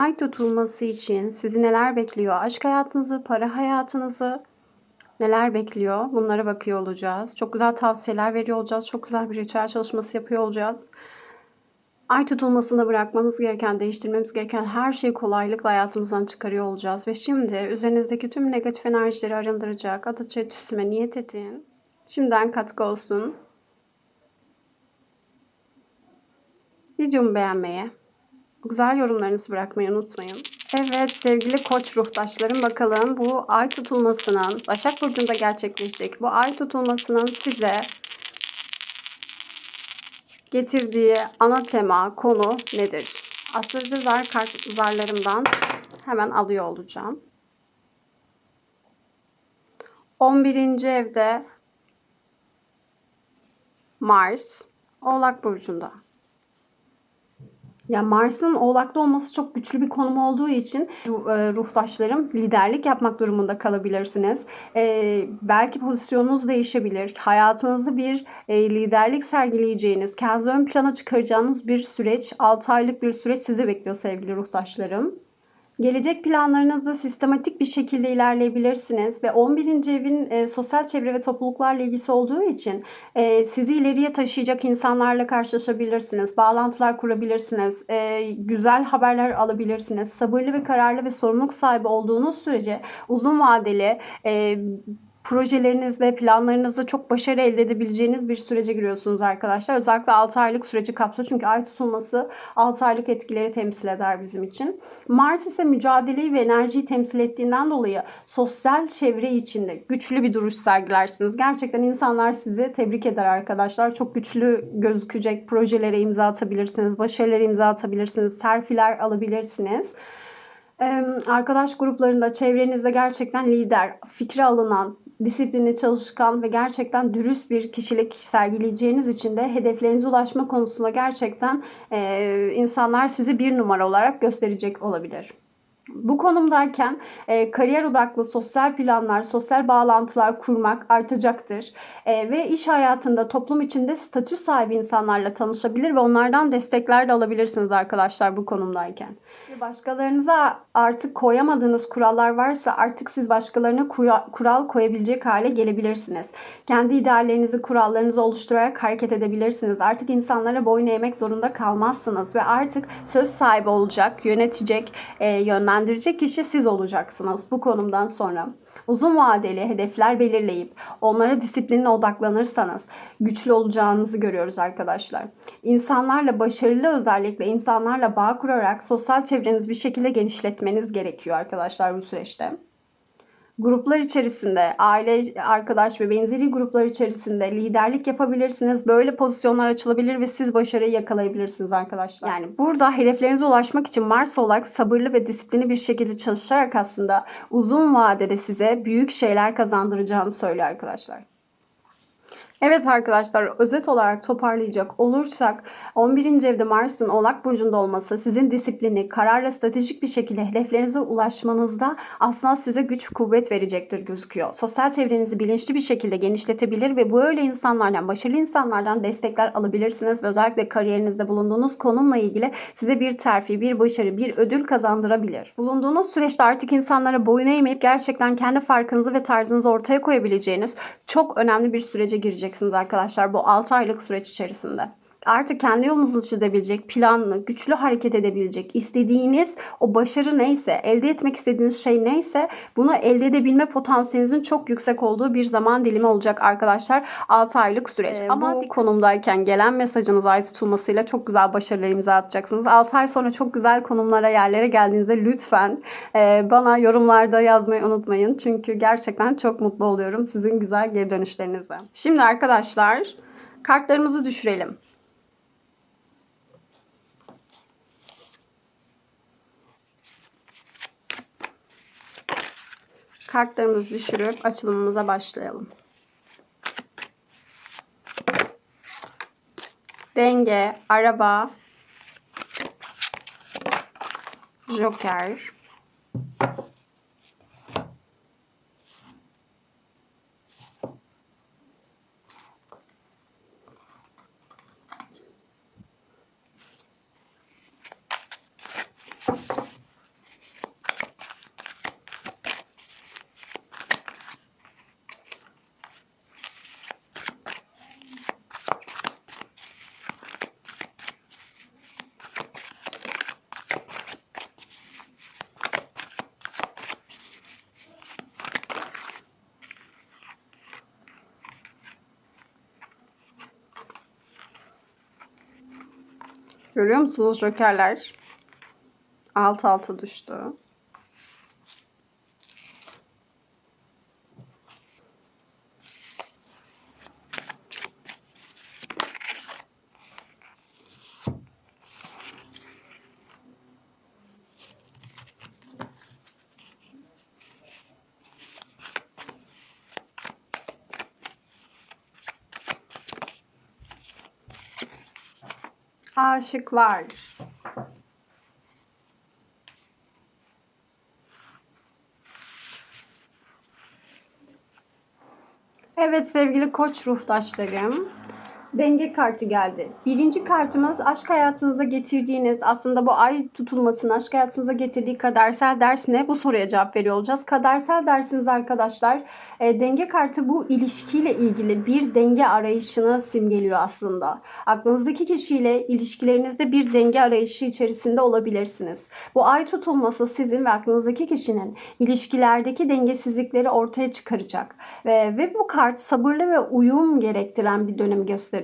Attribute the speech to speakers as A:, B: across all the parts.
A: Ay tutulması için sizi neler bekliyor? Aşk hayatınızı, para hayatınızı neler bekliyor? Bunlara bakıyor olacağız. Çok güzel tavsiyeler veriyor olacağız. Çok güzel bir ritüel çalışması yapıyor olacağız. Ay tutulmasında bırakmamız gereken, değiştirmemiz gereken her şeyi kolaylıkla hayatımızdan çıkarıyor olacağız. Ve şimdi üzerinizdeki tüm negatif enerjileri arındıracak Adaçay tütsüme niyet edin. Şimdiden katkı olsun. Videomu beğenmeyi, güzel yorumlarınızı bırakmayı unutmayın. Evet sevgili koç ruhtaşlarım, bakalım bu ay tutulmasının Başak Burcu'nda gerçekleşecek bu ay tutulmasının size getirdiği ana tema, konu nedir? Astroloji zar kart zarlarımdan hemen alıyor olacağım. 11. evde Mars Oğlak Burcu'nda. Ya Mars'ın Oğlak'ta olması çok güçlü bir konum olduğu için ruhtaşlarım liderlik yapmak durumunda kalabilirsiniz. Belki pozisyonunuz değişebilir. Hayatınızda bir liderlik sergileyeceğiniz, kendinizi ön plana çıkaracağınız bir süreç, 6 aylık bir süreç sizi bekliyor sevgili ruhtaşlarım. Gelecek planlarınızda sistematik bir şekilde ilerleyebilirsiniz ve 11. evin sosyal çevre ve topluluklarla ilgisi olduğu için sizi ileriye taşıyacak insanlarla karşılaşabilirsiniz, bağlantılar kurabilirsiniz, güzel haberler alabilirsiniz. Sabırlı ve kararlı ve sorumluluk sahibi olduğunuz sürece uzun vadeli projelerinizde, planlarınızda çok başarı elde edebileceğiniz bir sürece giriyorsunuz arkadaşlar. Özellikle 6 aylık süreci kapsıyor. Çünkü ay tutulması 6 aylık etkileri temsil eder bizim için. Mars ise mücadeleyi ve enerjiyi temsil ettiğinden dolayı sosyal çevre içinde güçlü bir duruş sergilersiniz. Gerçekten insanlar sizi tebrik eder arkadaşlar. Çok güçlü gözükecek projelere imza atabilirsiniz, başarılara imza atabilirsiniz, terfiler alabilirsiniz. Arkadaş gruplarında, çevrenizde gerçekten lider, fikri alınan, disiplinli, çalışkan ve gerçekten dürüst bir kişilik sergileyeceğiniz için de hedeflerinize ulaşma konusunda gerçekten insanlar sizi bir numara olarak gösterecek olabilir. Bu konumdayken kariyer odaklı sosyal planlar, sosyal bağlantılar kurmak artacaktır. Ve iş hayatında, toplum içinde statü sahibi insanlarla tanışabilir ve onlardan destekler de alabilirsiniz arkadaşlar bu konumdayken. Başkalarınıza artık koyamadığınız kurallar varsa artık siz başkalarına kural koyabilecek hale gelebilirsiniz. Kendi ideallerinizi, kurallarınızı oluşturarak hareket edebilirsiniz. Artık insanlara boyun eğmek zorunda kalmazsınız ve artık söz sahibi olacak, yönetecek, yönlendirecek kişi siz olacaksınız bu konumdan sonra. Uzun vadeli hedefler belirleyip onlara disiplinle odaklanırsanız güçlü olacağınızı görüyoruz arkadaşlar. İnsanlarla başarılı, özellikle insanlarla bağ kurarak sosyal çevrenizi bir şekilde genişletmeniz gerekiyor arkadaşlar bu süreçte. Gruplar içerisinde, aile, arkadaş ve benzeri gruplar içerisinde liderlik yapabilirsiniz. Böyle pozisyonlar açılabilir ve siz başarıyı yakalayabilirsiniz arkadaşlar. Yani burada hedeflerinize ulaşmak için Mars olarak sabırlı ve disiplinli bir şekilde çalışarak aslında uzun vadede size büyük şeyler kazandıracağını söylüyor arkadaşlar. Evet arkadaşlar, özet olarak toparlayacak olursak 11. evde Mars'ın Oğlak Burcu'nda olması sizin disiplini, kararla stratejik bir şekilde hedeflerinize ulaşmanızda aslında size güç, kuvvet verecektir gözüküyor. Sosyal çevrenizi bilinçli bir şekilde genişletebilir ve böyle insanlardan, başarılı insanlardan destekler alabilirsiniz. Ve özellikle kariyerinizde bulunduğunuz konumla ilgili size bir terfi, bir başarı, bir ödül kazandırabilir. Bulunduğunuz süreçte artık insanlara boyun eğmeyip gerçekten kendi farkınızı ve tarzınızı ortaya koyabileceğiniz çok önemli bir sürece gireceksiniz arkadaşlar bu 6 aylık süreç içerisinde. Artık kendi yolunuzu çizebilecek, planlı, güçlü hareket edebilecek, istediğiniz o başarı neyse, elde etmek istediğiniz şey neyse bunu elde edebilme potansiyelinizin çok yüksek olduğu bir zaman dilimi olacak arkadaşlar 6 aylık süreç. Ama bu konumdayken gelen mesajınız ay tutulmasıyla çok güzel başarılar imza atacaksınız. 6 ay sonra çok güzel konumlara, yerlere geldiğinizde lütfen bana yorumlarda yazmayı unutmayın. Çünkü gerçekten çok mutlu oluyorum sizin güzel geri dönüşlerinize. Şimdi arkadaşlar kartlarımızı düşürelim. Kartlarımızı düşürüp açılımımıza başlayalım. Denge, araba, joker, Görüyor musunuz jokerler? Alt alta düştü. Aşıklar. Evet sevgili koç ruhtaşlarım. Denge kartı geldi. Birinci kartımız aşk hayatınıza getirdiğiniz, aslında bu ay tutulmasının aşk hayatınıza getirdiği kadersel ders ne? Bu soruya cevap veriyor olacağız. Kadersel dersiniz arkadaşlar. Denge kartı bu ilişkiyle ilgili bir denge arayışını simgeliyor aslında. Aklınızdaki kişiyle ilişkilerinizde bir denge arayışı içerisinde olabilirsiniz. Bu ay tutulması sizin ve aklınızdaki kişinin ilişkilerdeki dengesizlikleri ortaya çıkaracak. Ve bu kart sabırlı ve uyum gerektiren bir dönem gösteriyor.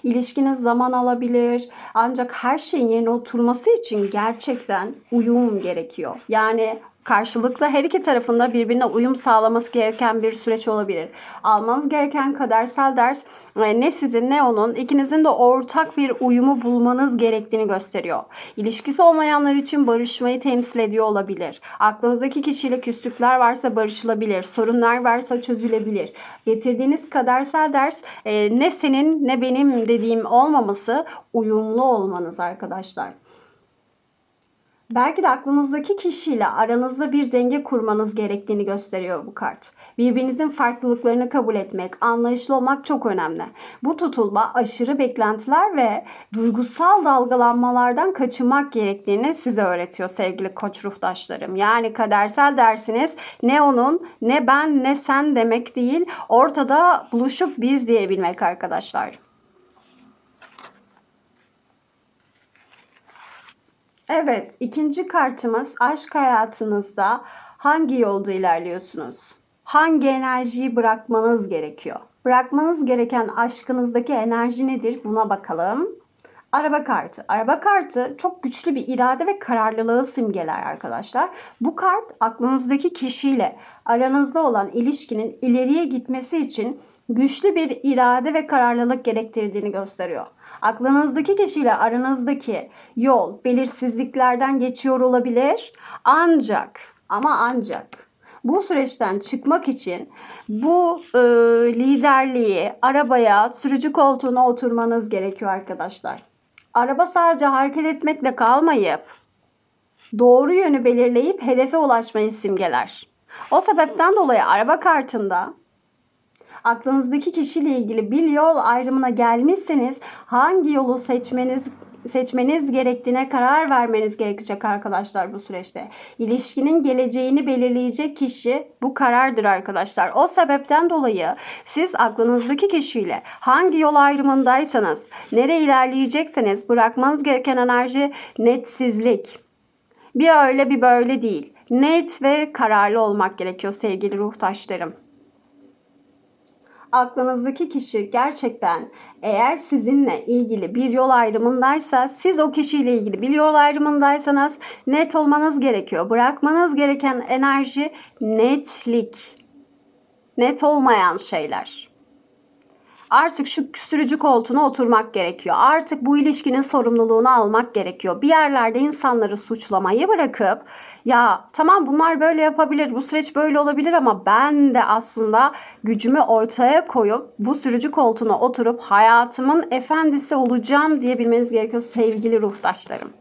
A: İlişkiniz zaman alabilir ancak her şeyin yerine oturması için gerçekten uyum gerekiyor. Yani karşılıklı her iki tarafında birbirine uyum sağlaması gereken bir süreç olabilir. Almanız gereken kadersel ders ne sizin ne onun, ikinizin de ortak bir uyumu bulmanız gerektiğini gösteriyor. İlişkisi olmayanlar için barışmayı temsil ediyor olabilir. Aklınızdaki kişiyle küslükler varsa barışılabilir. Sorunlar varsa çözülebilir. Getirdiğiniz kadersel ders ne senin ne benim dediğim olmaması, uyumlu olmanız arkadaşlar. Belki de aklınızdaki kişiyle aranızda bir denge kurmanız gerektiğini gösteriyor bu kart. Birbirinizin farklılıklarını kabul etmek, anlayışlı olmak çok önemli. Bu tutulma aşırı beklentiler ve duygusal dalgalanmalardan kaçınmak gerektiğini size öğretiyor sevgili koç ruhtaşlarım. Yani kadersel dersiniz ne onun, ne ben, ne sen demek değil. Ortada buluşup biz diyebilmek arkadaşlar. Evet, ikinci kartımız aşk hayatınızda hangi yolda ilerliyorsunuz? Hangi enerjiyi bırakmanız gerekiyor? Bırakmanız gereken aşkınızdaki enerji nedir? Buna bakalım. Araba kartı. Araba kartı çok güçlü bir irade ve kararlılığı simgeler arkadaşlar. Bu kart aklınızdaki kişiyle aranızda olan ilişkinin ileriye gitmesi için güçlü bir irade ve kararlılık gerektirdiğini gösteriyor. Aklınızdaki kişiyle aranızdaki yol belirsizliklerden geçiyor olabilir. Ancak bu süreçten çıkmak için bu liderliği arabaya, sürücü koltuğuna oturmanız gerekiyor arkadaşlar. Araba sadece hareket etmekle kalmayıp doğru yönü belirleyip hedefe ulaşmayı simgeler. O sebepten dolayı araba kartında aklınızdaki kişiyle ilgili bir yol ayrımına gelmişseniz hangi yolu seçmeniz gerektiğine karar vermeniz gerekecek arkadaşlar bu süreçte. İlişkinin geleceğini belirleyecek kişi bu karardır arkadaşlar. O sebepten dolayı siz aklınızdaki kişiyle hangi yol ayrımındaysanız, nereye ilerleyecekseniz bırakmanız gereken enerji netsizlik. Bir öyle bir böyle değil. Net ve kararlı olmak gerekiyor sevgili ruhtaşlarım. Aklınızdaki kişi gerçekten eğer sizinle ilgili bir yol ayrımındaysa, siz o kişiyle ilgili bir yol ayrımındaysanız net olmanız gerekiyor. Bırakmanız gereken enerji netlik. Net olmayan şeyler. Artık şu sürücü koltuğuna oturmak gerekiyor. Artık bu ilişkinin sorumluluğunu almak gerekiyor. Bir yerlerde insanları suçlamayı bırakıp ya tamam bunlar böyle yapabilir, bu süreç böyle olabilir ama ben de aslında gücümü ortaya koyup bu sürücü koltuğuna oturup hayatımın efendisi olacağım diyebilmeniz gerekiyor sevgili ruhtaşlarım.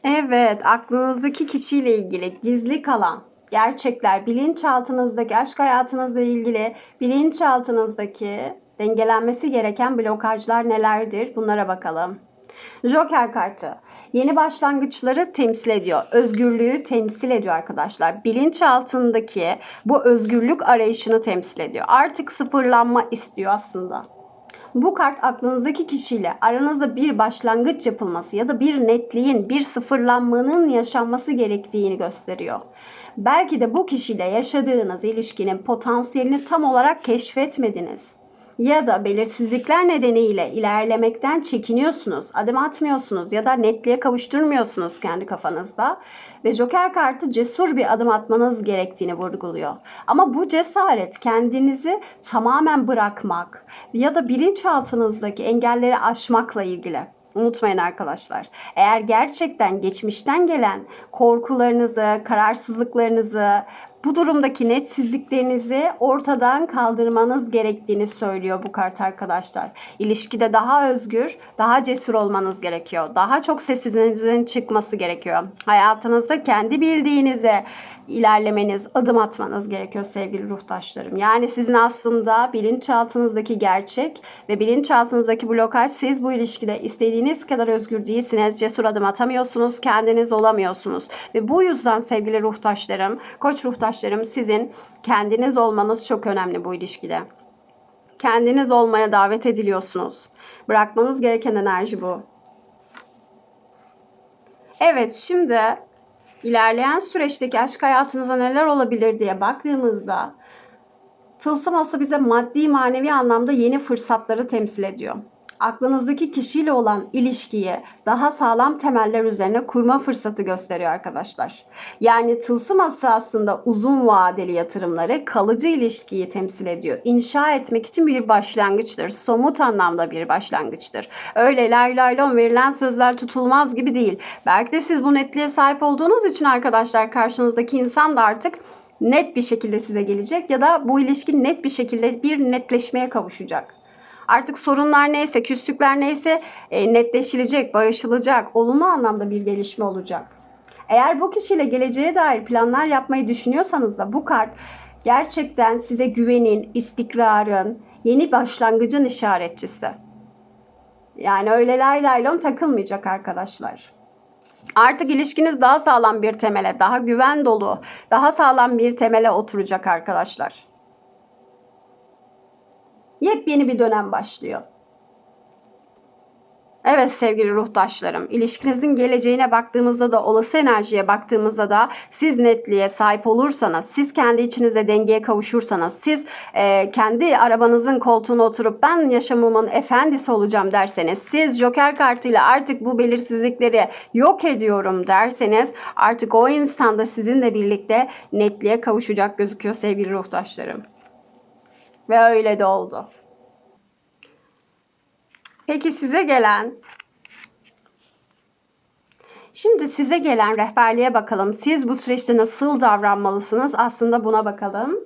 A: Evet, aklınızdaki kişiyle ilgili gizli kalan gerçekler, bilinçaltınızdaki aşk hayatınızla ilgili bilinçaltınızdaki dengelenmesi gereken blokajlar nelerdir? Bunlara bakalım. Joker kartı yeni başlangıçları temsil ediyor. Özgürlüğü temsil ediyor arkadaşlar. Bilinçaltındaki bu özgürlük arayışını temsil ediyor. Artık sıfırlanma istiyor aslında. Bu kart aklınızdaki kişiyle aranızda bir başlangıç yapılması ya da bir netliğin, bir sıfırlanmanın yaşanması gerektiğini gösteriyor. Belki de bu kişiyle yaşadığınız ilişkinin potansiyelini tam olarak keşfetmediniz. ya da belirsizlikler nedeniyle ilerlemekten çekiniyorsunuz, adım atmıyorsunuz ya da netliğe kavuşturmuyorsunuz kendi kafanızda. Ve Joker kartı cesur bir adım atmanız gerektiğini vurguluyor. Ama bu cesaret kendinizi tamamen bırakmak ya da bilinçaltınızdaki engelleri aşmakla ilgili. Unutmayın arkadaşlar. Eğer gerçekten geçmişten gelen korkularınızı, kararsızlıklarınızı, bu durumdaki netsizliklerinizi ortadan kaldırmanız gerektiğini söylüyor bu kart arkadaşlar. İlişkide daha özgür, daha cesur olmanız gerekiyor. Daha çok sesinizin çıkması gerekiyor. Hayatınızda kendi bildiğinize ilerlemeniz, adım atmanız gerekiyor sevgili ruhtaşlarım. Yani sizin aslında bilinçaltınızdaki gerçek ve bilinçaltınızdaki blokaj, siz bu ilişkide istediğiniz kadar özgür değilsiniz, cesur adım atamıyorsunuz, kendiniz olamıyorsunuz. Ve bu yüzden sevgili ruhtaşlarım, koç ruhtaşlarım, sizin kendiniz olmanız çok önemli bu ilişkide. Kendiniz olmaya davet ediliyorsunuz. Bırakmanız gereken enerji bu. Evet, şimdi İlerleyen süreçteki aşk hayatınıza neler olabilir diye baktığımızda tılsım ası bize maddi manevi anlamda yeni fırsatları temsil ediyor. Aklınızdaki kişiyle olan ilişkiyi daha sağlam temeller üzerine kurma fırsatı gösteriyor arkadaşlar. Yani tılsım ası aslında uzun vadeli yatırımları, kalıcı ilişkiyi temsil ediyor. İnşa etmek için bir başlangıçtır. Somut anlamda bir başlangıçtır. Öyle lay lay lom verilen sözler tutulmaz gibi değil. Belki de siz bu netliğe sahip olduğunuz için arkadaşlar karşınızdaki insan da artık net bir şekilde size gelecek ya da bu ilişki net bir şekilde bir netleşmeye kavuşacak. Artık sorunlar neyse, küslükler neyse netleşilecek, barışılacak, olumlu anlamda bir gelişme olacak. Eğer bu kişiyle geleceğe dair planlar yapmayı düşünüyorsanız da bu kart gerçekten size güvenin, istikrarın, yeni başlangıcın işaretçisi. Yani öyle lay lay lom takılmayacak arkadaşlar. Artık ilişkiniz daha sağlam bir temele, daha güven dolu, daha sağlam bir temele oturacak arkadaşlar. Yepyeni bir dönem başlıyor. Evet sevgili ruhtaşlarım, ilişkinizin geleceğine baktığımızda da, olası enerjiye baktığımızda da siz netliğe sahip olursanız, siz kendi içinize dengeye kavuşursanız, siz kendi arabanızın koltuğuna oturup ben yaşamımın efendisi olacağım derseniz, siz Joker kartıyla artık bu belirsizlikleri yok ediyorum derseniz, artık o insan da sizinle birlikte netliğe kavuşacak gözüküyor sevgili ruhtaşlarım. Ve öyle de oldu. Peki Şimdi size gelen rehberliğe bakalım. Siz bu süreçte nasıl davranmalısınız? Aslında buna bakalım.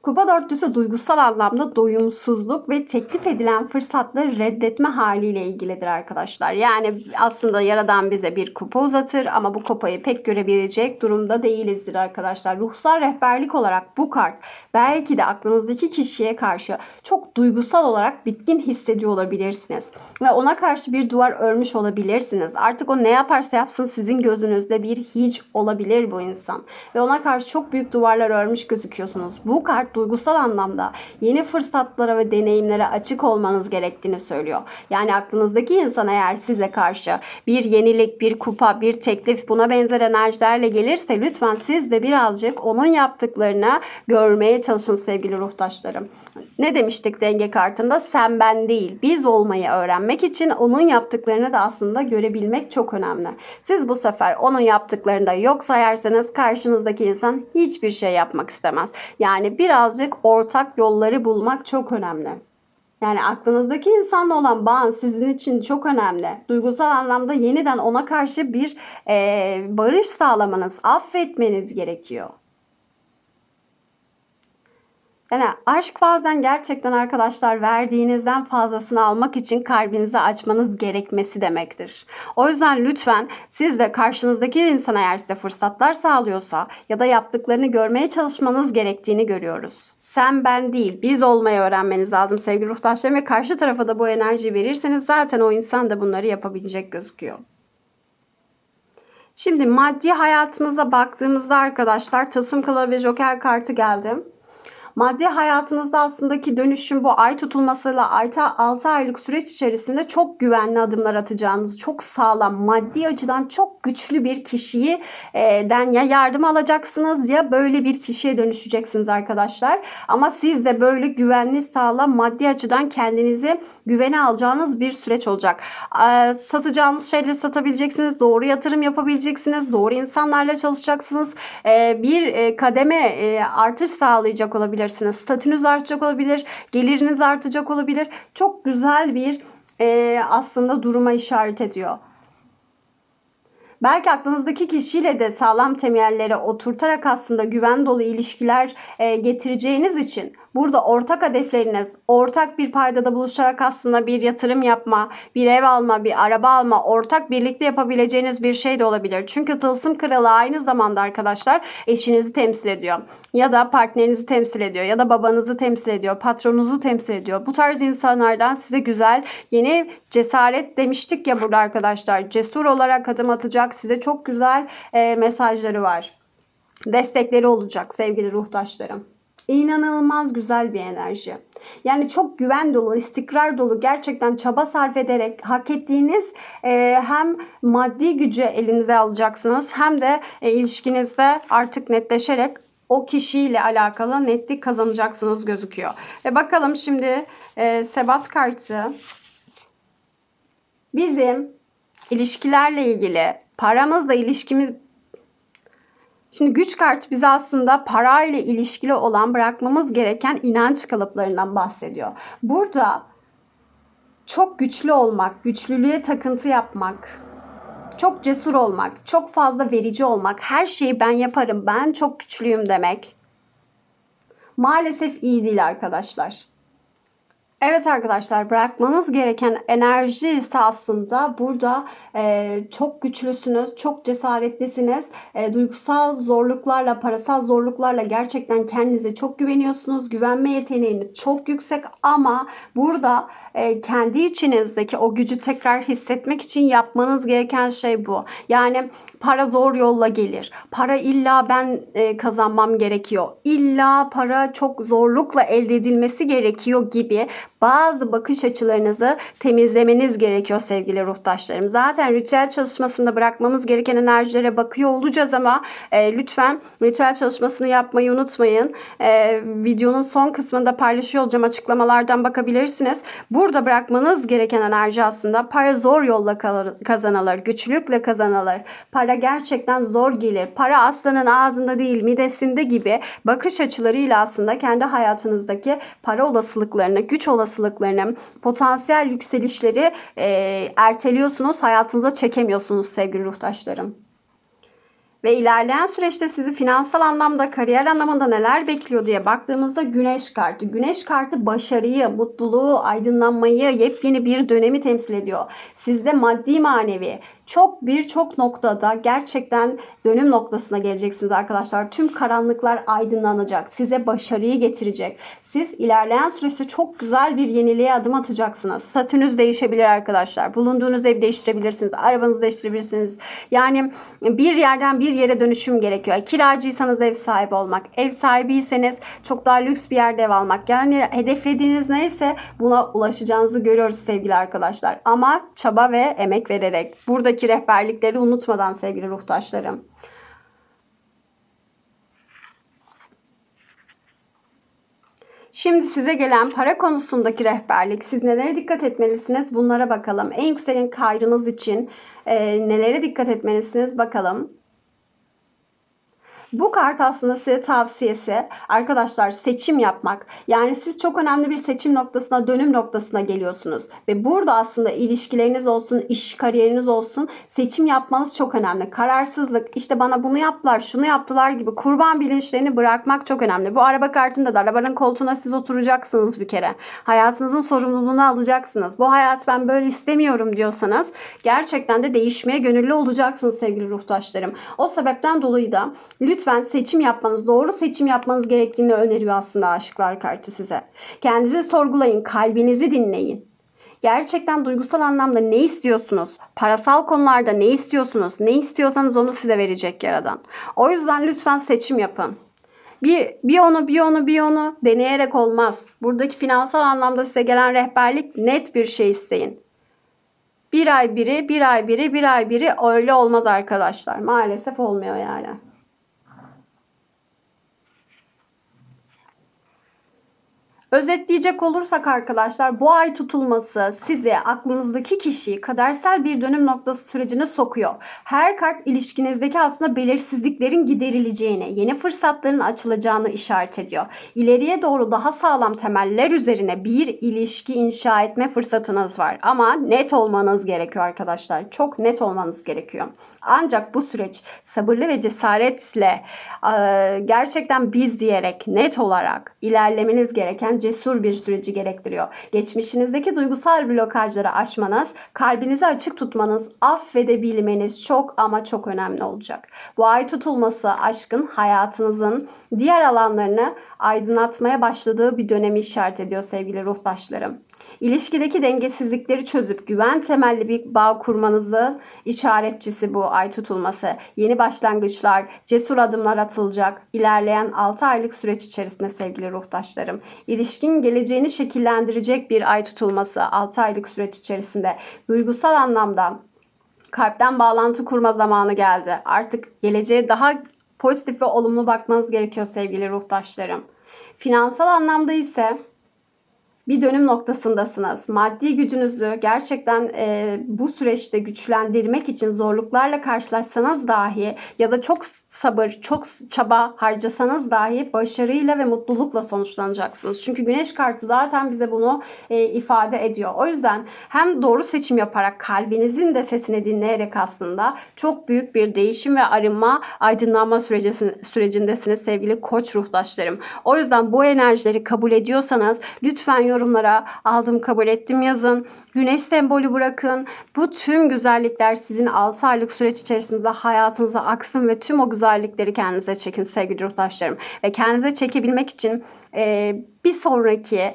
A: Kupa dörtlüsü duygusal anlamda doyumsuzluk ve teklif edilen fırsatları reddetme haliyle ilgilidir arkadaşlar. Yani aslında Yaradan bize bir kupa uzatır ama bu kupayı pek görebilecek durumda değilizdir arkadaşlar. Ruhsal rehberlik olarak bu kart belki de aklınızdaki kişiye karşı çok duygusal olarak bitkin hissediyor olabilirsiniz. Ve ona karşı bir duvar örmüş olabilirsiniz. Artık o ne yaparsa yapsın sizin gözünüzde bir hiç olabilir bu insan. Ve ona karşı çok büyük duvarlar örmüş gözüküyorsunuz. Bu kart duygusal anlamda yeni fırsatlara ve deneyimlere açık olmanız gerektiğini söylüyor. Yani aklınızdaki insan eğer size karşı bir yenilik, bir kupa, bir teklif, buna benzer enerjilerle gelirse lütfen siz de birazcık onun yaptıklarını görmeye çalışın sevgili ruhtaşlarım. Ne demiştik denge kartında? Sen ben değil, biz olmayı öğrenmek için onun yaptıklarını da aslında görebilmek çok önemli. Siz bu sefer onun yaptıklarını da yok sayarsanız karşınızdaki insan hiçbir şey yapmak istemez. Yani birazcık ortak yolları bulmak çok önemli. Yani aklınızdaki insanla olan bağın sizin için çok önemli. Duygusal anlamda yeniden ona karşı bir barış sağlamanız, affetmeniz gerekiyor. Yani aşk bazen gerçekten arkadaşlar verdiğinizden fazlasını almak için kalbinizi açmanız gerekmesi demektir. O yüzden lütfen siz de karşınızdaki insan eğer size fırsatlar sağlıyorsa ya da yaptıklarını görmeye çalışmanız gerektiğini görüyoruz. Sen ben değil, biz olmayı öğrenmeniz lazım sevgili ruhtaşlarım ve karşı tarafa da bu enerjiyi verirseniz zaten o insan da bunları yapabilecek gözüküyor. Şimdi maddi hayatınıza baktığımızda arkadaşlar Tılsım Kralı ve Joker kartı geldi. Maddi hayatınızda aslındaki dönüşüm bu ay tutulmasıyla 6 aylık süreç içerisinde çok güvenli adımlar atacağınız, çok sağlam, maddi açıdan çok güçlü bir kişiyi ya yardım alacaksınız ya böyle bir kişiye dönüşeceksiniz arkadaşlar. Ama siz de böyle güvenli, sağlam, maddi açıdan kendinizi güvene alacağınız bir süreç olacak. Satacağınız şeyleri satabileceksiniz, doğru yatırım yapabileceksiniz, doğru insanlarla çalışacaksınız. Bir kademe artış sağlayacak olabilirsiniz. Statünüz artacak olabilir, geliriniz artacak olabilir. Çok güzel bir aslında duruma işaret ediyor. Belki aklınızdaki kişiyle de sağlam temellere oturtarak aslında güven dolu ilişkiler getireceğiniz için burada ortak hedefleriniz, ortak bir paydada buluşarak aslında bir yatırım yapma, bir ev alma, bir araba alma, ortak birlikte yapabileceğiniz bir şey de olabilir. Çünkü tılsım kralı aynı zamanda arkadaşlar eşinizi temsil ediyor. Ya da partnerinizi temsil ediyor. Ya da babanızı temsil ediyor. Patronunuzu temsil ediyor. Bu tarz insanlardan size güzel yeni cesaret demiştik ya burada arkadaşlar. Cesur olarak adım atacak size çok güzel mesajları var. Destekleri olacak sevgili ruhtaşlarım. İnanılmaz güzel bir enerji. Yani çok güven dolu, istikrar dolu, gerçekten çaba sarf ederek hak ettiğiniz hem maddi gücü elinize alacaksınız hem de ilişkinizde artık netleşerek o kişiyle alakalı netlik kazanacaksınız gözüküyor. Ve bakalım şimdi sebat kartı bizim ilişkilerle ilgili, paramızla ilişkimiz. Şimdi güç kartı bize aslında parayla ilişkili olan bırakmamız gereken inanç kalıplarından bahsediyor. Burada çok güçlü olmak, güçlülüğe takıntı yapmak, çok cesur olmak, çok fazla verici olmak, her şeyi ben yaparım, ben çok güçlüyüm demek maalesef iyi değil arkadaşlar. Evet arkadaşlar, bırakmanız gereken enerji ise aslında burada çok güçlüsünüz, çok cesaretlisiniz. Duygusal zorluklarla, parasal zorluklarla gerçekten kendinize çok güveniyorsunuz. Güvenme yeteneğiniz çok yüksek ama burada kendi içinizdeki o gücü tekrar hissetmek için yapmanız gereken şey bu. Yani para zor yolla gelir. Para illa ben kazanmam gerekiyor. İlla para çok zorlukla elde edilmesi gerekiyor gibi bazı bakış açılarınızı temizlemeniz gerekiyor sevgili ruhtaşlarım. Zaten ritüel çalışmasında bırakmamız gereken enerjilere bakıyor olacağız ama lütfen ritüel çalışmasını yapmayı unutmayın. Videonun son kısmında paylaşıyor olacağım. Açıklamalardan bakabilirsiniz. Burada bırakmanız gereken enerji aslında para zor yolla kazanılır. Güçlükle kazanılır. Para gerçekten zor gelir. Para aslanın ağzında değil midesinde gibi bakış açılarıyla aslında kendi hayatınızdaki para olasılıklarını, güç olasılıklarını, potansiyel yükselişleri erteliyorsunuz. Hayatınıza çekemiyorsunuz sevgili ruhtaşlarım. Ve ilerleyen süreçte sizi finansal anlamda, kariyer anlamında neler bekliyor diye baktığımızda Güneş kartı. Güneş kartı başarıyı, mutluluğu, aydınlanmayı, yepyeni bir dönemi temsil ediyor. Sizde maddi manevi birçok noktada gerçekten dönüm noktasına geleceksiniz arkadaşlar. Tüm karanlıklar aydınlanacak. Size başarıyı getirecek. Siz ilerleyen süreçte çok güzel bir yeniliğe adım atacaksınız. Statünüz değişebilir arkadaşlar. Bulunduğunuz evi değiştirebilirsiniz. Arabanızı değiştirebilirsiniz. Yani bir yerden bir yere dönüşüm gerekiyor. Kiracıysanız ev sahibi olmak. Ev sahibiyseniz çok daha lüks bir yerde ev almak. Yani hedeflediğiniz neyse buna ulaşacağınızı görüyoruz sevgili arkadaşlar. Ama çaba ve emek vererek. Buradaki rehberlikleri unutmadan sevgili ruhtaşlarım. Şimdi size gelen para konusundaki rehberlik. Siz nelere dikkat etmelisiniz? Bunlara bakalım. En yükselen kayrınız için nelere dikkat etmelisiniz? Bakalım. Bu kart aslında size tavsiyesi arkadaşlar seçim yapmak. Yani siz çok önemli bir seçim noktasına, dönüm noktasına geliyorsunuz. Ve burada aslında ilişkileriniz olsun, iş kariyeriniz olsun seçim yapmanız çok önemli. Kararsızlık, işte bana bunu yaptılar, şunu yaptılar gibi kurban bilinçlerini bırakmak çok önemli. Bu araba kartında da arabanın koltuğuna siz oturacaksınız bir kere. Hayatınızın sorumluluğunu alacaksınız. Bu hayat ben böyle istemiyorum diyorsanız gerçekten de değişmeye gönüllü olacaksınız sevgili ruhtaşlarım. O sebepten dolayı da lütfen seçim yapmanız, doğru seçim yapmanız gerektiğini öneriyor aslında Aşıklar kartı size. Kendinizi sorgulayın, kalbinizi dinleyin. Gerçekten duygusal anlamda ne istiyorsunuz? Parasal konularda ne istiyorsunuz? Ne istiyorsanız onu size verecek Yaradan. O yüzden lütfen seçim yapın. Bir onu deneyerek olmaz. Buradaki finansal anlamda size gelen rehberlik, net bir şey isteyin. Bir ay biri, bir ay biri, bir ay biri, öyle olmaz arkadaşlar. Maalesef olmuyor yani. Özetleyecek olursak arkadaşlar, bu ay tutulması sizi, aklınızdaki kişiyi kadersel bir dönüm noktası sürecine sokuyor. Her kart ilişkinizdeki aslında belirsizliklerin giderileceğini, yeni fırsatların açılacağını işaret ediyor. İleriye doğru daha sağlam temeller üzerine bir ilişki inşa etme fırsatınız var. Ama net olmanız gerekiyor arkadaşlar. Çok net olmanız gerekiyor. Ancak bu süreç sabırlı ve cesaretle, gerçekten biz diyerek, net olarak ilerlemeniz gereken cesur bir süreci gerektiriyor. Geçmişinizdeki duygusal blokajları aşmanız, kalbinizi açık tutmanız, affedebilmeniz çok ama çok önemli olacak. Bu ay tutulması aşkın, hayatınızın diğer alanlarını aydınlatmaya başladığı bir dönemi işaret ediyor sevgili ruhtaşlarım. İlişkideki dengesizlikleri çözüp güven temelli bir bağ kurmanızı işaretçisi bu ay tutulması. Yeni başlangıçlar, cesur adımlar atılacak ilerleyen 6 aylık süreç içerisinde sevgili ruhtaşlarım. İlişkin geleceğini şekillendirecek bir ay tutulması 6 aylık süreç içerisinde. Duygusal anlamda kalpten bağlantı kurma zamanı geldi. Artık geleceğe daha pozitif ve olumlu bakmanız gerekiyor sevgili ruhtaşlarım. Finansal anlamda ise bir dönüm noktasındasınız. Maddi gücünüzü gerçekten bu süreçte güçlendirmek için zorluklarla karşılaşsanız dahi ya da çok sabır, çok çaba harcasanız dahi başarıyla ve mutlulukla sonuçlanacaksınız. Çünkü Güneş kartı zaten bize bunu ifade ediyor. O yüzden hem doğru seçim yaparak, kalbinizin de sesini dinleyerek aslında çok büyük bir değişim ve arınma, aydınlanma sürecindesiniz sevgili Koç ruhtaşlarım. O yüzden bu enerjileri kabul ediyorsanız lütfen yorumlara aldım, kabul ettim yazın. Güneş sembolü bırakın. Bu tüm güzellikler sizin 6 aylık süreç içerisinde hayatınıza aksın ve tüm o güzellikleri kendinize çekin sevgili ruhtaşlarım. Ve kendinize çekebilmek için bir sonraki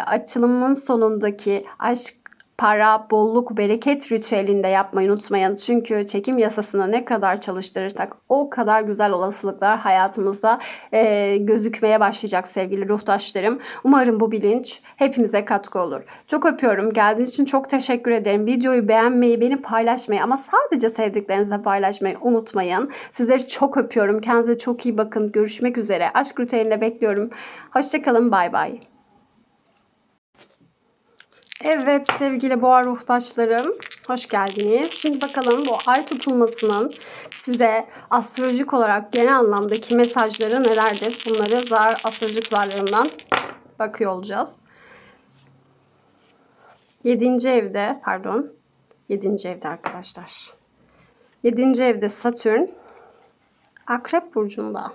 A: açılımın sonundaki aşk, para, bolluk, bereket ritüelinde yapmayı unutmayın. Çünkü çekim yasasını ne kadar çalıştırırsak o kadar güzel olasılıklar hayatımızda gözükmeye başlayacak sevgili ruhtaşlarım. Umarım bu bilinç hepimize katkı olur. Çok öpüyorum. Geldiğiniz için çok teşekkür ederim. Videoyu beğenmeyi, beni paylaşmayı ama sadece sevdiklerinizle paylaşmayı unutmayın. Sizleri çok öpüyorum. Kendinize çok iyi bakın. Görüşmek üzere. Aşk ritüelinde bekliyorum. Hoşçakalın. Bay bay. Evet sevgili boğa ruhtaşlarım, hoş geldiniz. Şimdi bakalım bu ay tutulmasının size astrolojik olarak genel anlamdaki mesajları nelerdir? Bunları astrolojik zarlarından bakıyor olacağız. 7. evde arkadaşlar. 7. evde Satürn, Akrep burcunda.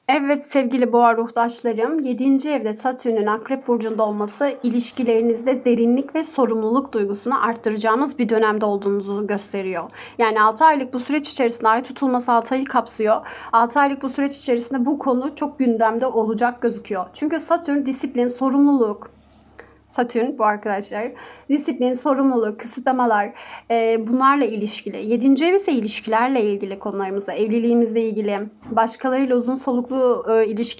A: Evet sevgili boğa ruhtaşlarım, 7. evde Satürn'ün Akrep burcunda olması ilişkilerinizde derinlik ve sorumluluk duygusunu arttıracağınız bir dönemde olduğunuzu gösteriyor. Yani 6 aylık bu süreç içerisinde, ay tutulması 6 ayı kapsıyor. 6 aylık bu süreç içerisinde bu konu çok gündemde olacak gözüküyor. Çünkü Satürn disiplin, sorumluluk, Satürn bu arkadaşlar. Disiplin, sorumluluk, kısıtlamalar bunlarla ilişkili. 7. ev ise ilişkilerle ilgili konularımızla, evliliğimizle ilgili, başkalarıyla uzun soluklu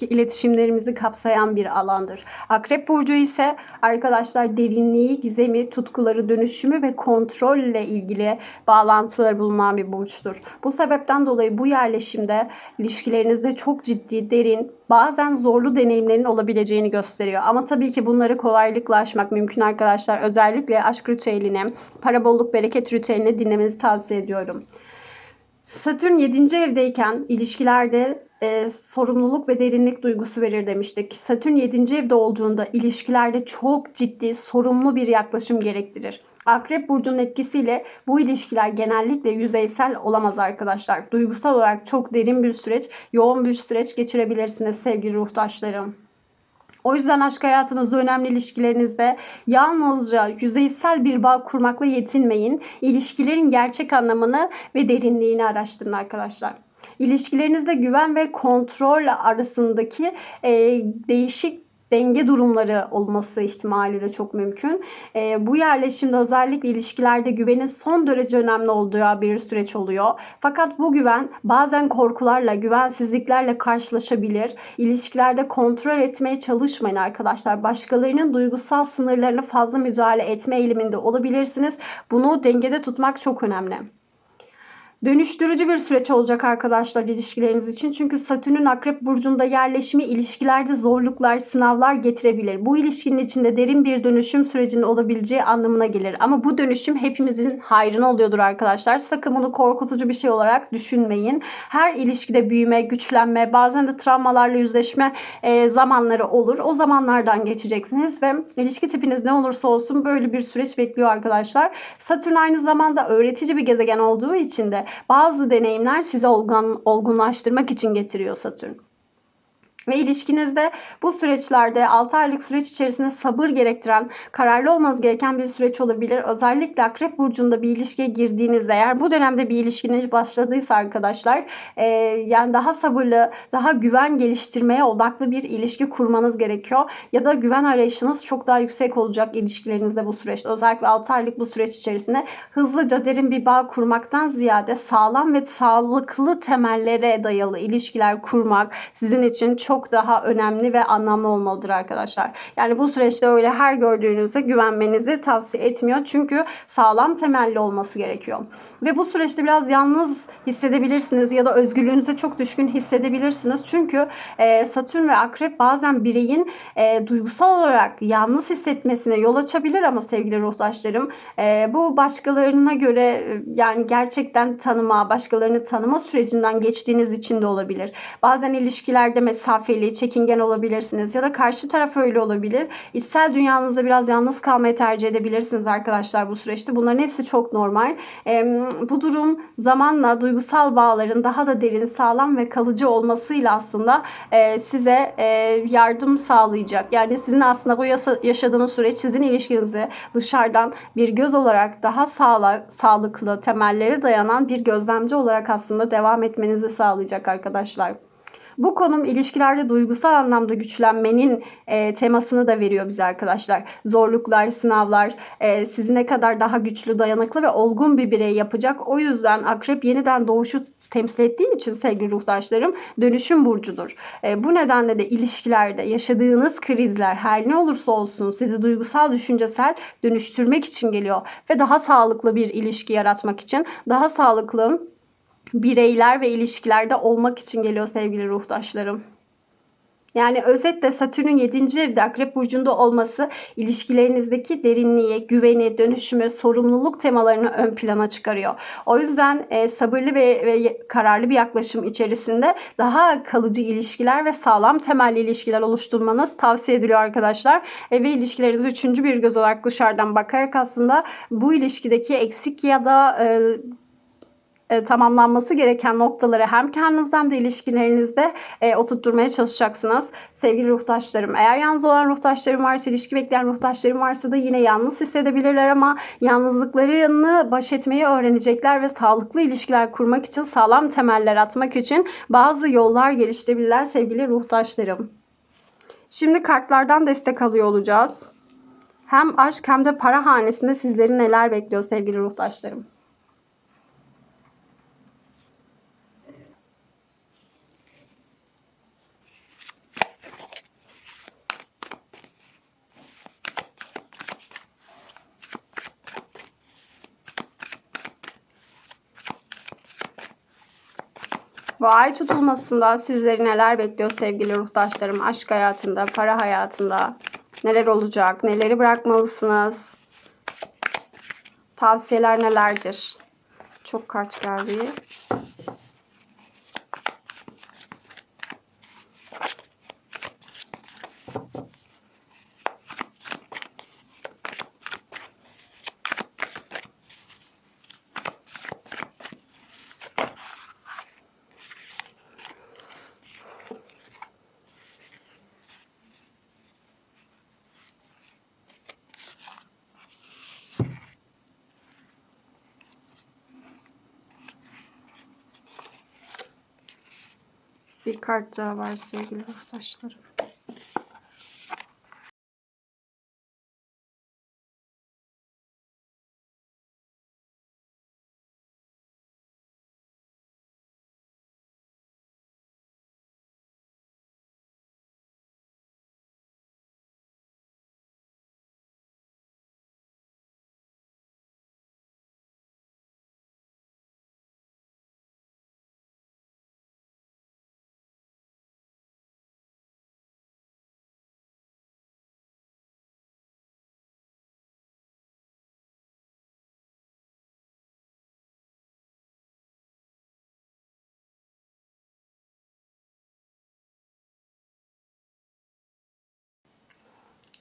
A: iletişimlerimizi kapsayan bir alandır. Akrep burcu ise arkadaşlar derinliği, gizemi, tutkuları, dönüşümü ve kontrolle ilgili bağlantıları bulunan bir burçtur. Bu sebepten dolayı bu yerleşimde ilişkilerinizde çok ciddi, derin, bazen zorlu deneyimlerin olabileceğini gösteriyor. Ama tabii ki bunları kolaylıkla aşmak mümkün arkadaşlar. Özellikle aşk ritüelini, para bolluk bereket ritüelini dinlemenizi tavsiye ediyorum. Satürn 7. evdeyken ilişkilerde sorumluluk ve derinlik duygusu verir demiştik. Satürn 7. evde olduğunda ilişkilerde çok ciddi, sorumlu bir yaklaşım gerektirir. Akrep burcunun etkisiyle bu ilişkiler genellikle yüzeysel olamaz arkadaşlar. Duygusal olarak çok derin bir süreç, yoğun bir süreç geçirebilirsiniz sevgili ruhtaşlarım. O yüzden aşk hayatınızda, önemli ilişkilerinizde yalnızca yüzeysel bir bağ kurmakla yetinmeyin. İlişkilerin gerçek anlamını ve derinliğini araştırın arkadaşlar. İlişkilerinizde güven ve kontrol arasındaki değişik denge durumları olması ihtimali de çok mümkün. Bu yerleşimde özellikle ilişkilerde güvenin son derece önemli olduğu bir süreç oluyor. Fakat bu güven bazen korkularla, güvensizliklerle karşılaşabilir. İlişkilerde kontrol etmeye çalışmayın arkadaşlar. Başkalarının duygusal sınırlarına fazla müdahale etme eğiliminde olabilirsiniz. Bunu dengede tutmak çok önemli. Dönüştürücü bir süreç olacak arkadaşlar ilişkileriniz için. Çünkü Satürn'ün Akrep Burcu'nda yerleşimi ilişkilerde zorluklar, sınavlar getirebilir. Bu ilişkinin içinde derin bir dönüşüm sürecinin olabileceği anlamına gelir. Ama bu dönüşüm hepimizin hayrına oluyordur arkadaşlar. Sakın bunu korkutucu bir şey olarak düşünmeyin. Her ilişkide büyüme, güçlenme, bazen de travmalarla yüzleşme zamanları olur. O zamanlardan geçeceksiniz ve ilişki tipiniz ne olursa olsun böyle bir süreç bekliyor arkadaşlar. Satürn aynı zamanda öğretici bir gezegen olduğu için de bazı deneyimler size olgunlaştırmak için getiriyor Satürn. Ve ilişkinizde bu süreçlerde 6 aylık süreç içerisinde sabır gerektiren, kararlı olmanız gereken bir süreç olabilir. Özellikle Akrep Burcu'nda bir ilişkiye girdiğinizde, eğer bu dönemde bir ilişkiniz başladıysa arkadaşlar, yani daha sabırlı, daha güven geliştirmeye odaklı bir ilişki kurmanız gerekiyor. Ya da güven arayışınız çok daha yüksek olacak ilişkilerinizde bu süreçte. Özellikle 6 aylık bu süreç içerisinde hızlıca derin bir bağ kurmaktan ziyade sağlam ve sağlıklı temellere dayalı ilişkiler kurmak sizin için çok daha önemli ve anlamlı olmalıdır arkadaşlar. Yani bu süreçte öyle her gördüğünüzde güvenmenizi tavsiye etmiyor. Çünkü sağlam temelli olması gerekiyor. Ve bu süreçte biraz yalnız hissedebilirsiniz ya da özgürlüğünüze çok düşkün hissedebilirsiniz. Çünkü Satürn ve Akrep bazen bireyin duygusal olarak yalnız hissetmesine yol açabilir ama sevgili ruhtaşlarım, bu başkalarına göre yani gerçekten tanıma, başkalarını tanıma sürecinden geçtiğiniz için de olabilir. Bazen ilişkilerde mesafeli, çekingen olabilirsiniz ya da karşı taraf öyle olabilir. İçsel dünyanızda biraz yalnız kalmayı tercih edebilirsiniz arkadaşlar bu süreçte. Bunların hepsi çok normal. Bu durum zamanla duygusal bağların daha da derin, sağlam ve kalıcı olmasıyla aslında size yardım sağlayacak. Yani sizin aslında bu yaşadığınız süreç sizin ilişkinizi dışarıdan bir göz olarak daha sağlıklı temellere dayanan bir gözlemci olarak aslında devam etmenizi sağlayacak arkadaşlar. Bu konum ilişkilerde duygusal anlamda güçlenmenin temasını da veriyor bize arkadaşlar. Zorluklar, sınavlar sizi ne kadar daha güçlü, dayanıklı ve olgun bir birey yapacak. O yüzden Akrep yeniden doğuşu temsil ettiği için sevgili ruhtaşlarım dönüşüm burcudur. Bu nedenle de ilişkilerde yaşadığınız krizler her ne olursa olsun sizi duygusal, düşüncesel dönüştürmek için geliyor. Ve daha sağlıklı bir ilişki yaratmak için, daha sağlıklı bireyler ve ilişkilerde olmak için geliyor sevgili ruhtaşlarım. Yani özetle Satürn'ün 7. evde Akrep Burcu'nda olması ilişkilerinizdeki derinliği, güveni, dönüşümü, sorumluluk temalarını ön plana çıkarıyor. O yüzden sabırlı ve kararlı bir yaklaşım içerisinde daha kalıcı ilişkiler ve sağlam temelli ilişkiler oluşturmanız tavsiye ediliyor arkadaşlar. Ve ilişkilerinizi 3. bir göz olarak dışarıdan bakarak aslında bu ilişkideki eksik ya da tamamlanması gereken noktaları hem kendinizde hem de ilişkilerinizde oturtmaya çalışacaksınız. Sevgili ruhtaşlarım, eğer yalnız olan ruhtaşlarım varsa, ilişki bekleyen ruhtaşlarım varsa da yine yalnız hissedebilirler ama yalnızlıklarını baş etmeyi öğrenecekler ve sağlıklı ilişkiler kurmak için, sağlam temeller atmak için bazı yollar geliştirebilirler sevgili ruhtaşlarım. Şimdi kartlardan destek alıyor olacağız. Hem aşk hem de para hanesinde sizleri neler bekliyor sevgili ruhtaşlarım. Bu ay tutulmasında sizleri neler bekliyor sevgili ruhtaşlarım? Aşk hayatında, para hayatında neler olacak? Neleri bırakmalısınız? Tavsiyeler nelerdir? Çok kart geldi. Bir kart daha var sevgili ruhtaşlarım.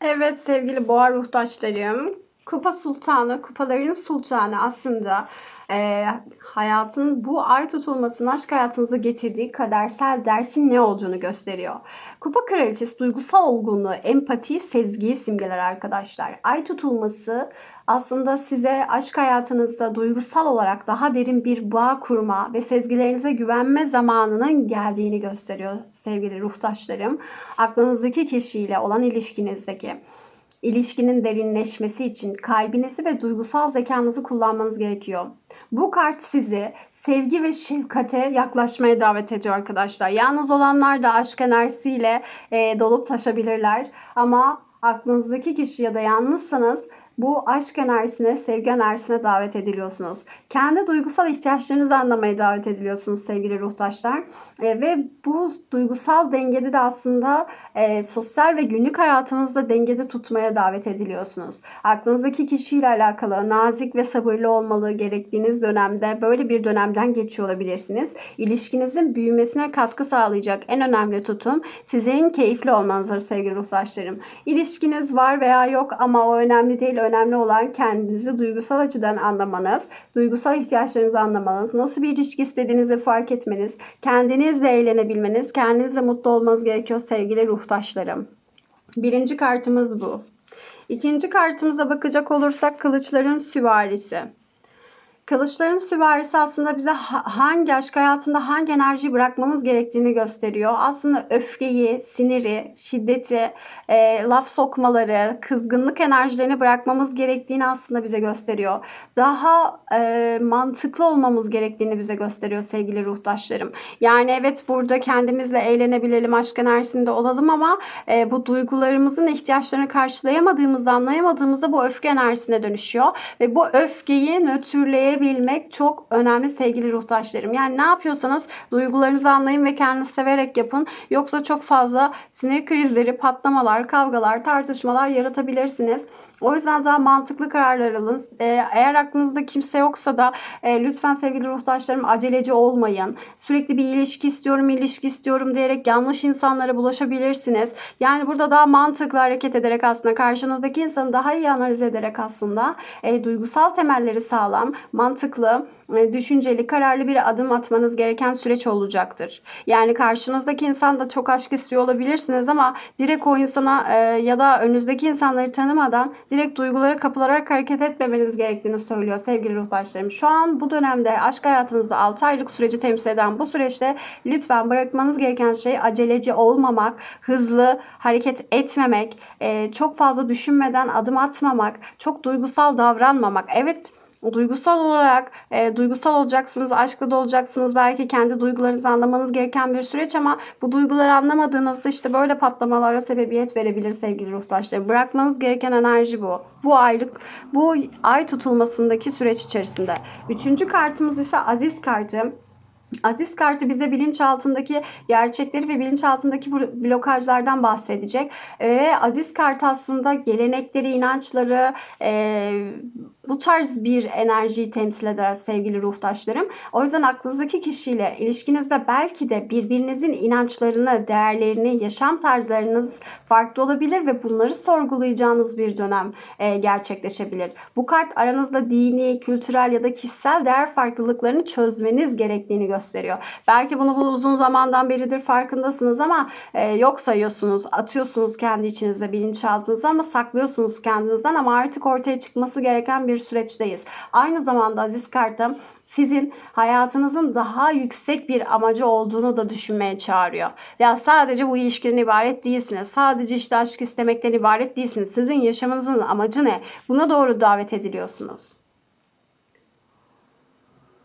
A: Evet sevgili boğa ruhtaşlarım. Kupa sultanı, kupaların sultanı aslında e, hayatın bu ay tutulmasının aşk hayatınıza getirdiği kadersel dersin ne olduğunu gösteriyor. Kupa kraliçesi duygusal olgunluğu, empati, sezgiyi simgeler arkadaşlar. Ay tutulması aslında size aşk hayatınızda duygusal olarak daha derin bir bağ kurma ve sezgilerinize güvenme zamanının geldiğini gösteriyor sevgili ruhtaşlarım. Aklınızdaki kişiyle olan ilişkinin derinleşmesi için kalbinizi ve duygusal zekanızı kullanmanız gerekiyor. Bu kart sizi sevgi ve şefkate yaklaşmaya davet ediyor arkadaşlar. Yalnız olanlar da aşk enerjisiyle dolup taşabilirler. Ama aklınızdaki kişi ya da yalnızsanız bu aşk enerjisine, sevgi enerjisine davet ediliyorsunuz. Kendi duygusal ihtiyaçlarınızı anlamaya davet ediliyorsunuz sevgili ruhtaşlar. Ve bu duygusal dengede de aslında sosyal ve günlük hayatınızda dengede tutmaya davet ediliyorsunuz. Aklınızdaki kişiyle alakalı nazik ve sabırlı olmalı gerektiğiniz dönemde böyle bir dönemden geçiyor olabilirsiniz. İlişkinizin büyümesine katkı sağlayacak en önemli tutum sizin keyifli olmanızdır sevgili ruhtaşlarım. İlişkiniz var veya yok ama o önemli değil. Önemli olan kendinizi duygusal açıdan anlamanız, duygusal ihtiyaçlarınızı anlamanız, nasıl bir ilişki istediğinizi fark etmeniz, kendinizle eğlenebilmeniz, kendinizle mutlu olmanız gerekiyor sevgili ruhtaşlarım. Birinci kartımız bu. İkinci kartımıza bakacak olursak kılıçların süvarisi. Kılıçların süvarisi aslında bize hangi aşk hayatında hangi enerjiyi bırakmamız gerektiğini gösteriyor. Aslında öfkeyi, siniri, şiddeti, laf sokmaları, kızgınlık enerjilerini bırakmamız gerektiğini aslında bize gösteriyor. Daha mantıklı olmamız gerektiğini bize gösteriyor sevgili ruhtaşlarım. Yani evet burada kendimizle eğlenebilelim, aşk enerjisinde olalım ama bu duygularımızın ihtiyaçlarını karşılayamadığımızda, anlayamadığımızda bu öfke enerjisine dönüşüyor. Ve bu öfkeyi nötrleyebilmek çok önemli sevgili ruhtaşlarım. Yani ne yapıyorsanız duygularınızı anlayın ve kendinizi severek yapın. Yoksa çok fazla sinir krizleri, patlamalar, kavgalar, tartışmalar yaratabilirsiniz. O yüzden daha mantıklı kararlar alın. Eğer aklınızda kimse yoksa da lütfen sevgili ruhtaşlarım aceleci olmayın. Sürekli bir ilişki istiyorum diyerek yanlış insanlara bulaşabilirsiniz. Yani burada daha mantıklı hareket ederek aslında karşınızdaki insanı daha iyi analiz ederek aslında duygusal temelleri sağlam, mantıklı, düşünceli, kararlı bir adım atmanız gereken süreç olacaktır. Yani karşınızdaki insan da çok aşk istiyor olabilirsiniz ama direkt o insana ya da önünüzdeki insanları tanımadan direkt duygulara kapılarak hareket etmemeniz gerektiğini söylüyor sevgili ruhtaşlarım. Şu an bu dönemde aşk hayatınızda 6 aylık süreci temsil eden bu süreçte lütfen bırakmanız gereken şey aceleci olmamak, hızlı hareket etmemek, çok fazla düşünmeden adım atmamak, çok duygusal davranmamak. Evet, duygusal olarak duygusal olacaksınız, aşkla da olacaksınız. Belki kendi duygularınızı anlamanız gereken bir süreç ama bu duyguları anlamadığınızda işte böyle patlamalara sebebiyet verebilir sevgili ruhtaşlar. Bırakmanız gereken enerji bu. Bu ay tutulmasındaki süreç içerisinde. Üçüncü kartımız ise Aziz kartı. Aziz kartı bize bilinçaltındaki gerçekleri ve bilinçaltındaki blokajlardan bahsedecek. Aziz kart aslında gelenekleri, inançları, bu tarz bir enerjiyi temsil eder sevgili ruhtaşlarım. O yüzden aklınızdaki kişiyle ilişkinizde belki de birbirinizin inançlarını, değerlerini, yaşam tarzlarınız farklı olabilir ve bunları sorgulayacağınız bir dönem gerçekleşebilir. Bu kart aranızda dini, kültürel ya da kişisel değer farklılıklarını çözmeniz gerektiğini gösteriyor. Belki bunu uzun zamandan beridir farkındasınız ama yok sayıyorsunuz, atıyorsunuz kendi içinizde, bilinçaltınızda ama saklıyorsunuz kendinizden ama artık ortaya çıkması gereken bir süreçteyiz. Aynı zamanda Aziz kartım sizin hayatınızın daha yüksek bir amacı olduğunu da düşünmeye çağırıyor. Ya sadece bu ilişkiden ibaret değilsiniz. Sadece işte aşk istemekten ibaret değilsiniz. Sizin yaşamınızın amacı ne? Buna doğru davet ediliyorsunuz.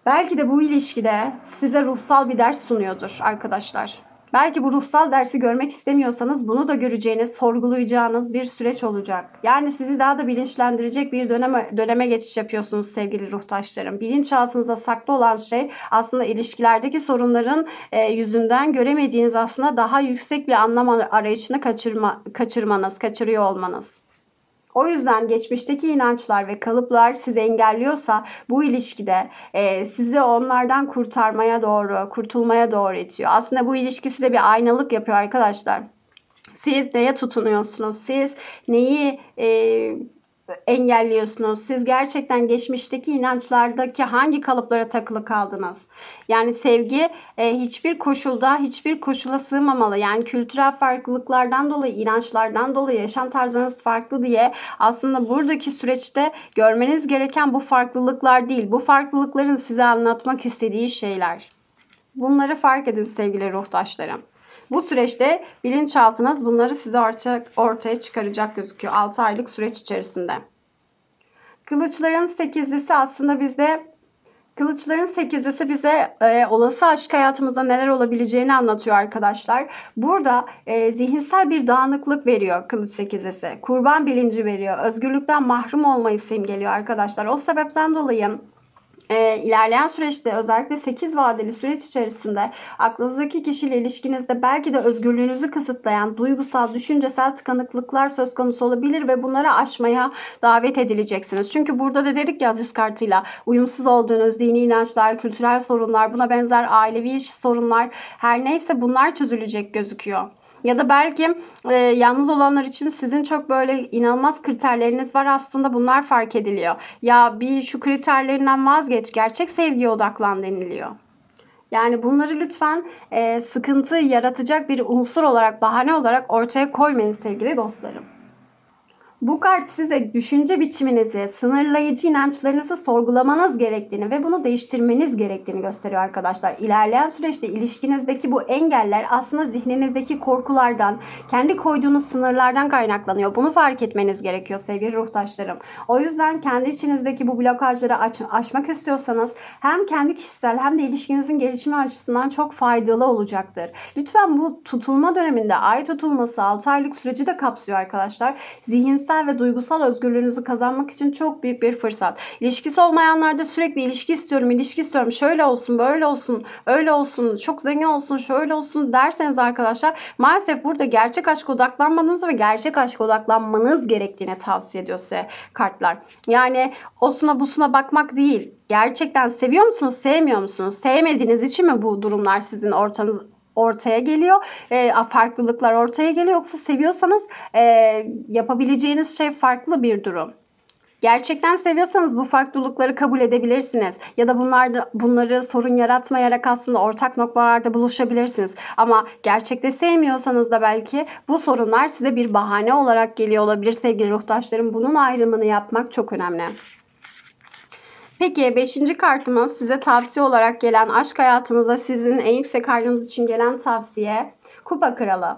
A: Belki de bu ilişkide size ruhsal bir ders sunuyordur arkadaşlar. Belki bu ruhsal dersi görmek istemiyorsanız bunu da göreceğiniz, sorgulayacağınız bir süreç olacak. Yani sizi daha da bilinçlendirecek bir döneme geçiş yapıyorsunuz sevgili ruhtaşlarım. Bilinçaltınıza saklı olan şey aslında ilişkilerdeki sorunların yüzünden göremediğiniz aslında daha yüksek bir anlam arayışını kaçırıyor olmanız. O yüzden geçmişteki inançlar ve kalıplar sizi engelliyorsa bu ilişkide sizi onlardan kurtulmaya doğru itiyor. Aslında bu ilişki size bir aynalık yapıyor arkadaşlar. Siz neye tutunuyorsunuz? Siz neyi engelliyorsunuz? Siz gerçekten geçmişteki inançlardaki hangi kalıplara takılı kaldınız? Yani sevgi hiçbir koşulda, hiçbir koşula sığmamalı. Yani kültürel farklılıklardan dolayı, inançlardan dolayı, yaşam tarzınız farklı diye aslında buradaki süreçte görmeniz gereken bu farklılıklar değil. Bu farklılıkların size anlatmak istediği şeyler. Bunları fark edin sevgili ruhtaşlarım. Bu süreçte bilinçaltınız bunları size ortaya çıkaracak gözüküyor 6 aylık süreç içerisinde. Kılıçların sekizlisi aslında Kılıçların sekizlisi bize olası aşk hayatımızda neler olabileceğini anlatıyor arkadaşlar. Burada zihinsel bir dağınıklık veriyor kılıç sekizlisi. Kurban bilinci veriyor. Özgürlükten mahrum olmayı simgeliyor arkadaşlar. O sebepten dolayı ilerleyen süreçte özellikle 8 vadeli süreç içerisinde aklınızdaki kişiyle ilişkinizde belki de özgürlüğünüzü kısıtlayan duygusal, düşüncesel tıkanıklıklar söz konusu olabilir ve bunları aşmaya davet edileceksiniz. Çünkü burada da dedik ya Aziz kartıyla uyumsuz olduğunuz dini inançlar, kültürel sorunlar, buna benzer ailevi sorunlar her neyse bunlar çözülecek gözüküyor. Ya da belki yalnız olanlar için sizin çok böyle inanılmaz kriterleriniz var. Aslında bunlar fark ediliyor. Ya bir şu kriterlerinden vazgeç. Gerçek sevgiye odaklan deniliyor. Yani bunları lütfen sıkıntı yaratacak bir unsur olarak, bahane olarak ortaya koymayın sevgili dostlarım. Bu kart size düşünce biçiminizi, sınırlayıcı inançlarınızı sorgulamanız gerektiğini ve bunu değiştirmeniz gerektiğini gösteriyor arkadaşlar. İlerleyen süreçte ilişkinizdeki bu engeller aslında zihninizdeki korkulardan, kendi koyduğunuz sınırlardan kaynaklanıyor. Bunu fark etmeniz gerekiyor sevgili ruhtaşlarım. O yüzden kendi içinizdeki bu blokajları aşmak istiyorsanız hem kendi kişisel hem de ilişkinizin gelişimi açısından çok faydalı olacaktır. Lütfen bu tutulma döneminde ay tutulması 6 aylık süreci de kapsıyor arkadaşlar. Zihinsel ve duygusal özgürlüğünüzü kazanmak için çok büyük bir fırsat. İlişkisi olmayanlar da sürekli ilişki istiyorum, ilişki istiyorum, şöyle olsun, böyle olsun, öyle olsun, çok zengin olsun, şöyle olsun derseniz arkadaşlar maalesef burada gerçek aşka odaklanmanız ve gerçek aşka odaklanmanız gerektiğini tavsiye ediyor size kartlar. Yani osuna busuna bakmak değil. Gerçekten seviyor musunuz, sevmiyor musunuz? Sevmediğiniz için mi bu durumlar sizin ortaya geliyor. Farklılıklar ortaya geliyor. Yoksa seviyorsanız yapabileceğiniz şey farklı bir durum. Gerçekten seviyorsanız bu farklılıkları kabul edebilirsiniz. Ya da bunları sorun yaratmayarak aslında ortak noktalarda buluşabilirsiniz. Ama gerçekte sevmiyorsanız da belki bu sorunlar size bir bahane olarak geliyor olabilir sevgili ruhtaşlarım. Bunun ayrımını yapmak çok önemli. Peki 5. kartımız size tavsiye olarak gelen aşk hayatınızda sizin en yüksek ayrınız için gelen tavsiye Kupa Kralı.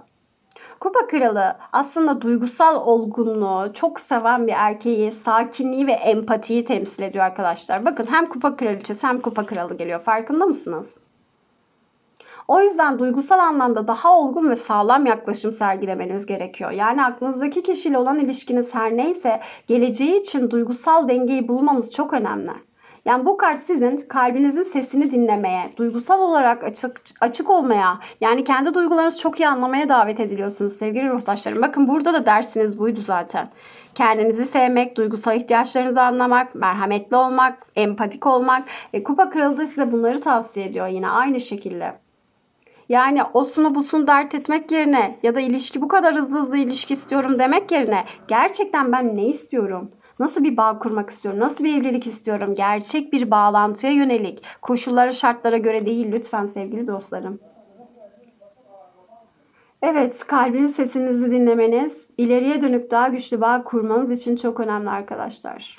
A: Kupa Kralı aslında duygusal olgunluğu, çok seven bir erkeği, sakinliği ve empatiyi temsil ediyor arkadaşlar. Bakın hem Kupa Kraliçesi hem Kupa Kralı geliyor. Farkında mısınız? O yüzden duygusal anlamda daha olgun ve sağlam yaklaşım sergilemeniz gerekiyor. Yani aklınızdaki kişiyle olan ilişkiniz her neyse geleceği için duygusal dengeyi bulmanız çok önemli. Yani bu kart sizin kalbinizin sesini dinlemeye, duygusal olarak açık olmaya, yani kendi duygularınızı çok iyi anlamaya davet ediliyorsunuz sevgili ruhtaşlarım. Bakın burada da dersiniz buydu zaten. Kendinizi sevmek, duygusal ihtiyaçlarınızı anlamak, merhametli olmak, empatik olmak. Kupa Kralı da size bunları tavsiye ediyor yine aynı şekilde. Yani osunu busunu dert etmek yerine ya da ilişki bu kadar hızlı ilişki istiyorum demek yerine gerçekten ben ne istiyorum? Nasıl bir bağ kurmak istiyorum? Nasıl bir evlilik istiyorum? Gerçek bir bağlantıya yönelik. Koşullara, şartlara göre değil lütfen sevgili dostlarım. Evet, kalbin sesinizi dinlemeniz, ileriye dönük daha güçlü bağ kurmanız için çok önemli arkadaşlar.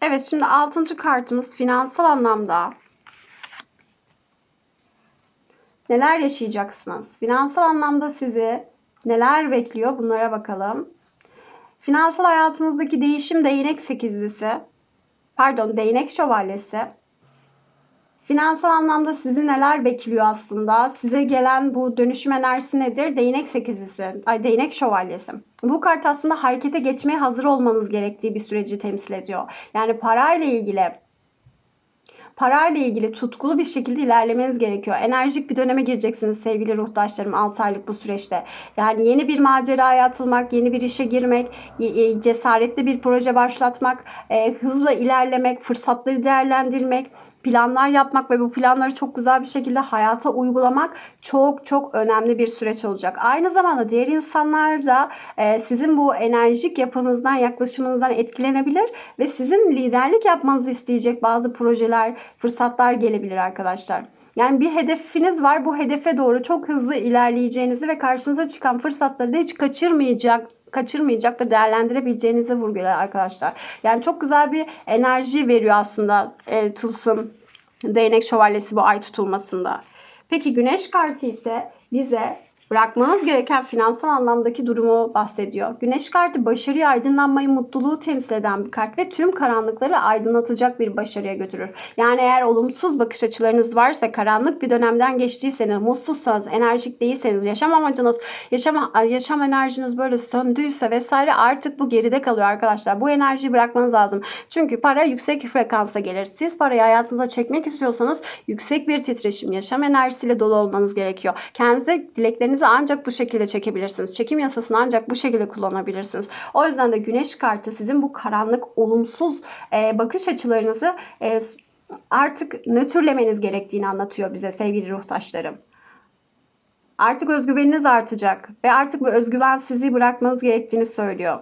A: Evet, şimdi 6. kartımız finansal anlamda neler yaşayacaksınız? Finansal anlamda sizi neler bekliyor? Bunlara bakalım. Finansal hayatınızdaki değişim değnek sekizlisi. Pardon, değnek şövalyesi. Finansal anlamda sizi neler bekliyor aslında? Size gelen bu dönüşüm enerjisi nedir? Değnek sekizlisi. Değnek şövalyesi. Bu kart aslında harekete geçmeye hazır olmanız gerektiği bir süreci temsil ediyor. Yani parayla ilgili tutkulu bir şekilde ilerlemeniz gerekiyor. Enerjik bir döneme gireceksiniz sevgili ruhtaşlarım 6 aylık bu süreçte. Yani yeni bir maceraya atılmak, yeni bir işe girmek, cesaretli bir proje başlatmak, hızla ilerlemek, fırsatları değerlendirmek, planlar yapmak ve bu planları çok güzel bir şekilde hayata uygulamak çok çok önemli bir süreç olacak. Aynı zamanda diğer insanlar da sizin bu enerjik yapınızdan, yaklaşımınızdan etkilenebilir ve sizin liderlik yapmanızı isteyecek bazı projeler, fırsatlar gelebilir arkadaşlar. Yani bir hedefiniz var. Bu hedefe doğru çok hızlı ilerleyeceğinizi ve karşınıza çıkan fırsatları da hiç kaçırmayacak ve değerlendirebileceğinizi vurguluyor arkadaşlar. Yani çok güzel bir enerji veriyor aslında tılsım, değnek şövalyesi bu ay tutulmasında. Peki güneş kartı ise bize bırakmanız gereken finansal anlamdaki durumu bahsediyor. Güneş kartı başarıyı, aydınlanmayı, mutluluğu temsil eden bir kart ve tüm karanlıkları aydınlatacak bir başarıya götürür. Yani eğer olumsuz bakış açılarınız varsa, karanlık bir dönemden geçtiyseniz, mutsuzsanız, enerjik değilseniz, yaşam amacınız, yaşam enerjiniz böyle söndüyse vesaire, artık bu geride kalıyor arkadaşlar. Bu enerjiyi bırakmanız lazım. Çünkü para yüksek frekansa gelir. Siz parayı hayatınıza çekmek istiyorsanız yüksek bir titreşim, yaşam enerjisiyle dolu olmanız gerekiyor. Kendinize dileklerinizi ancak bu şekilde çekebilirsiniz. Çekim yasasını ancak bu şekilde kullanabilirsiniz. O yüzden de güneş kartı sizin bu karanlık, olumsuz bakış açılarınızı artık nötrlemeniz gerektiğini anlatıyor bize sevgili ruhtaşlarım. Artık özgüveniniz artacak ve artık bu özgüvensizliği bırakmanız gerektiğini söylüyor.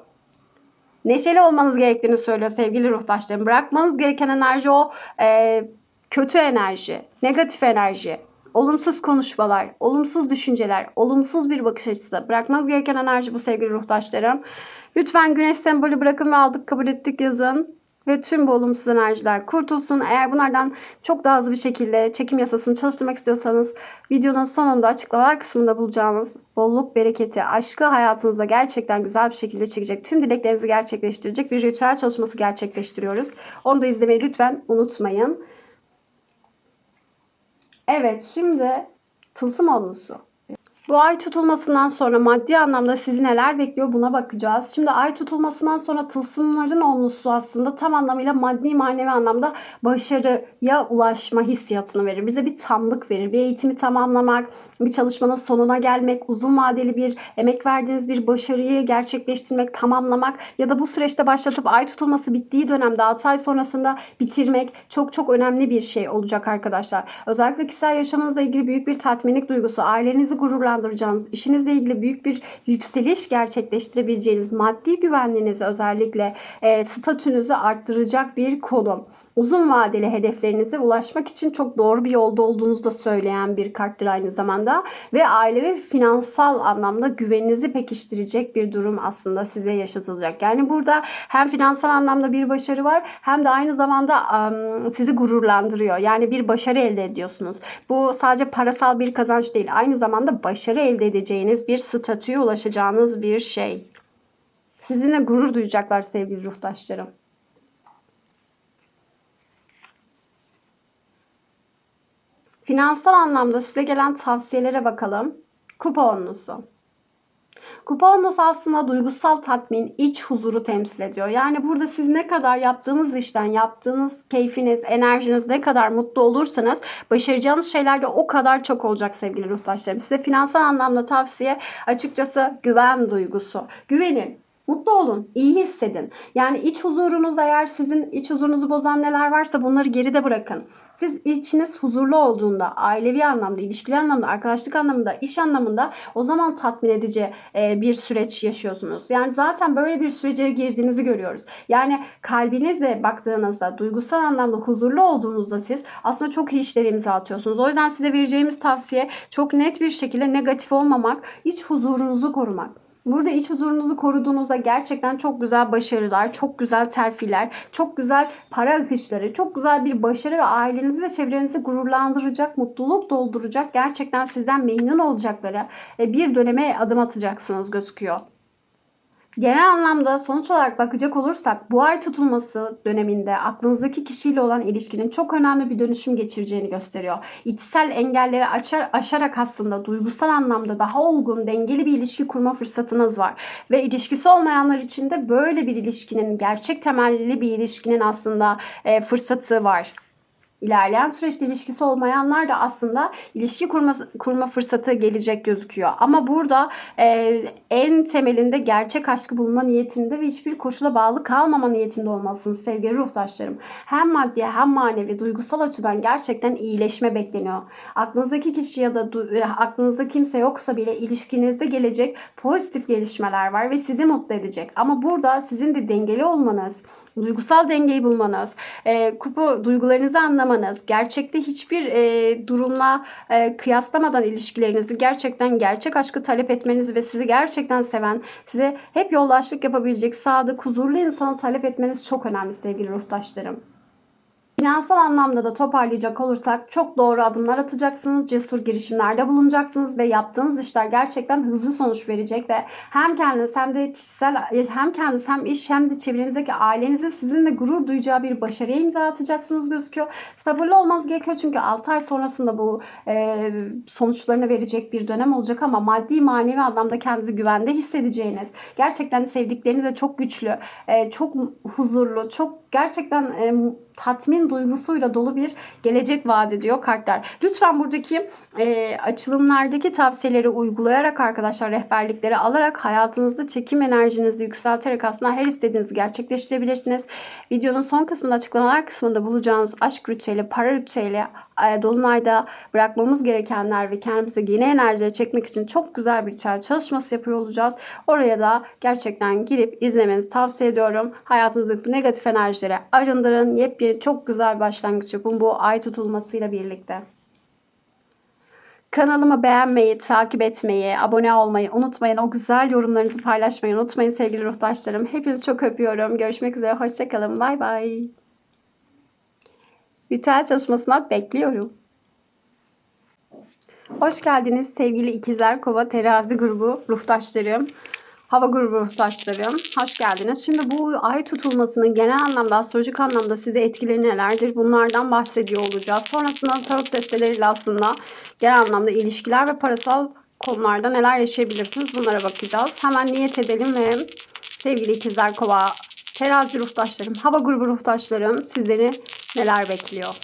A: Neşeli olmanız gerektiğini söylüyor sevgili ruhtaşlarım. Bırakmanız gereken enerji o kötü enerji, negatif enerji. Olumsuz konuşmalar, olumsuz düşünceler, olumsuz bir bakış açısı. Bırakmanız gereken enerji bu sevgili ruhtaşlarım. Lütfen güneş sembolü bırakın ve aldık kabul ettik yazın. Ve tüm bu olumsuz enerjiler kurtulsun. Eğer bunlardan çok daha hızlı bir şekilde çekim yasasını çalıştırmak istiyorsanız videonun sonunda açıklamalar kısmında bulacağınız bolluk, bereketi, aşkı hayatınızda gerçekten güzel bir şekilde çekecek, tüm dileklerinizi gerçekleştirecek bir ritüel çalışması gerçekleştiriyoruz. Onu da izlemeyi lütfen unutmayın. Evet, şimdi tılsım onlusu. Bu ay tutulmasından sonra maddi anlamda sizi neler bekliyor buna bakacağız. Şimdi ay tutulmasından sonra tılsımların onlusu aslında tam anlamıyla maddi manevi anlamda başarıya ulaşma hissiyatını verir. Bize bir tamlık verir. Bir eğitimi tamamlamak, bir çalışmanın sonuna gelmek, uzun vadeli bir emek verdiğiniz bir başarıyı gerçekleştirmek, tamamlamak ya da bu süreçte başlatıp ay tutulması bittiği dönemde 6 ay sonrasında bitirmek çok çok önemli bir şey olacak arkadaşlar. Özellikle kişisel yaşamınızla ilgili büyük bir tatminlik duygusu, ailenizi gururlandıracağınız, işinizle ilgili büyük bir yükseliş gerçekleştirebileceğiniz, maddi güvenliğinizi özellikle statünüzü arttıracak bir konu. Uzun vadeli hedeflerinize ulaşmak için çok doğru bir yolda olduğunuzu da söyleyen bir karttır aynı zamanda. Ve aile ve finansal anlamda güveninizi pekiştirecek bir durum aslında size yaşatılacak. Yani burada hem finansal anlamda bir başarı var hem de aynı zamanda sizi gururlandırıyor. Yani bir başarı elde ediyorsunuz. Bu sadece parasal bir kazanç değil. Aynı zamanda başarı elde edeceğiniz bir statüye ulaşacağınız bir şey. Sizinle gurur duyacaklar sevgili ruhtaşlarım. Finansal anlamda size gelen tavsiyelere bakalım. Kupa onlusu. Kupa onlusu aslında duygusal tatmin, iç huzuru temsil ediyor. Yani burada siz ne kadar yaptığınız işten, yaptığınız keyfiniz, enerjiniz ne kadar mutlu olursanız başaracağınız şeyler de o kadar çok olacak sevgili ruhtaşlarım. Size finansal anlamda tavsiye açıkçası güven duygusu. Güvenin. Mutlu olun, iyi hissedin. Yani iç huzurunuz, eğer sizin iç huzurunuzu bozan neler varsa bunları geride bırakın. Siz içiniz huzurlu olduğunda, ailevi anlamda, ilişkili anlamda, arkadaşlık anlamında, iş anlamında o zaman tatmin edici bir süreç yaşıyorsunuz. Yani zaten böyle bir sürece girdiğinizi görüyoruz. Yani kalbinizle baktığınızda, duygusal anlamda huzurlu olduğunuzda siz aslında çok iyi işler imza atıyorsunuz. O yüzden size vereceğimiz tavsiye çok net bir şekilde negatif olmamak, iç huzurunuzu korumak. Burada iç huzurunuzu koruduğunuzda gerçekten çok güzel başarılar, çok güzel terfiler, çok güzel para akışları, çok güzel bir başarı ve ailenizi ve çevrenizi gururlandıracak, mutluluk dolduracak, gerçekten sizden memnun olacakları bir döneme adım atacaksınız gözüküyor. Genel anlamda sonuç olarak bakacak olursak bu ay tutulması döneminde aklınızdaki kişiyle olan ilişkinin çok önemli bir dönüşüm geçireceğini gösteriyor. İçsel engelleri aşarak aslında duygusal anlamda daha olgun, dengeli bir ilişki kurma fırsatınız var. Ve ilişkisi olmayanlar için de böyle bir ilişkinin, gerçek temelli bir ilişkinin aslında fırsatı var. ilerleyen süreçte ilişkisi olmayanlar da aslında ilişki kurma fırsatı gelecek gözüküyor. Ama burada en temelinde gerçek aşkı bulma niyetinde ve hiçbir koşula bağlı kalmama niyetinde olmalısınız sevgili ruhtaşlarım. Hem maddi hem manevi duygusal açıdan gerçekten iyileşme bekleniyor. Aklınızdaki kişi ya da aklınızda kimse yoksa bile ilişkinizde gelecek pozitif gelişmeler var ve sizi mutlu edecek. Ama burada sizin de dengeli olmanız, duygusal dengeyi bulmanız, duygularınızı anlamanız, gerçekte hiçbir durumla kıyaslamadan ilişkilerinizi gerçekten gerçek aşkı talep etmeniz ve sizi gerçekten seven, size hep yoldaşlık yapabilecek sadık, huzurlu insanı talep etmeniz çok önemli sevgili ruhtaşlarım. Finansal anlamda da toparlayacak olursak çok doğru adımlar atacaksınız, cesur girişimlerde bulunacaksınız ve yaptığınız işler gerçekten hızlı sonuç verecek ve hem kendiniz hem de hem iş hem de çevrenizdeki ailenizin sizinle gurur duyacağı bir başarıya imza atacaksınız gözüküyor. Sabırlı olmanız gerekiyor çünkü 6 ay sonrasında bu sonuçlarını verecek bir dönem olacak ama maddi manevi anlamda kendinizi güvende hissedeceğiniz, gerçekten sevdiklerinizle çok güçlü, çok huzurlu, çok gerçekten tatmin duygusuyla dolu bir gelecek vaat ediyor kartlar. Lütfen buradaki açılımlardaki tavsiyeleri uygulayarak arkadaşlar, rehberlikleri alarak hayatınızda çekim enerjinizi yükselterek aslında her istediğinizi gerçekleştirebilirsiniz. Videonun son kısmında, açıklamalar kısmında bulacağınız aşk ritüeli, para ritüeli, dolunayda bırakmamız gerekenler ve kendimize yeni enerjileri çekmek için çok güzel bir ritüel çalışması yapıyor olacağız. Oraya da gerçekten girip izlemenizi tavsiye ediyorum. Hayatınızdaki negatif enerjileri arındırın. Yepyeni çok güzel bir başlangıç yapın bu ay tutulmasıyla birlikte. Kanalımı beğenmeyi, takip etmeyi, abone olmayı unutmayın. O güzel yorumlarınızı paylaşmayı unutmayın sevgili ruhtaşlarım. Hepinizi çok öpüyorum. Görüşmek üzere. Hoşçakalın. Bay bay. Ritüel çalışmasına bekliyorum. Hoş geldiniz sevgili ikizler, kova, terazi grubu ruhtaşlarım. Hava grubu ruhtaşlarım. Hoş geldiniz. Şimdi bu ay tutulmasının genel anlamda, astrolojik anlamda size etkileri nelerdir? Bunlardan bahsediyor olacağız. Sonrasında tarot desteleriyle aslında genel anlamda ilişkiler ve parasal konularda neler yaşayabilirsiniz? Bunlara bakacağız. Hemen niyet edelim ve sevgili ikizler, kova, terazi ruhtaşlarım, hava grubu ruhtaşlarım, sizleri neler bekliyor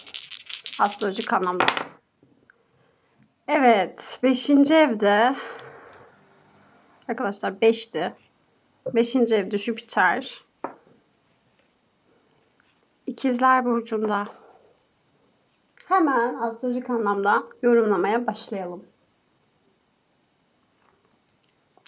A: astrolojik anlamda? Evet, 5. evde arkadaşlar 5'ti. 5. evde Jüpiter. İkizler burcunda. Hemen astrolojik anlamda yorumlamaya başlayalım.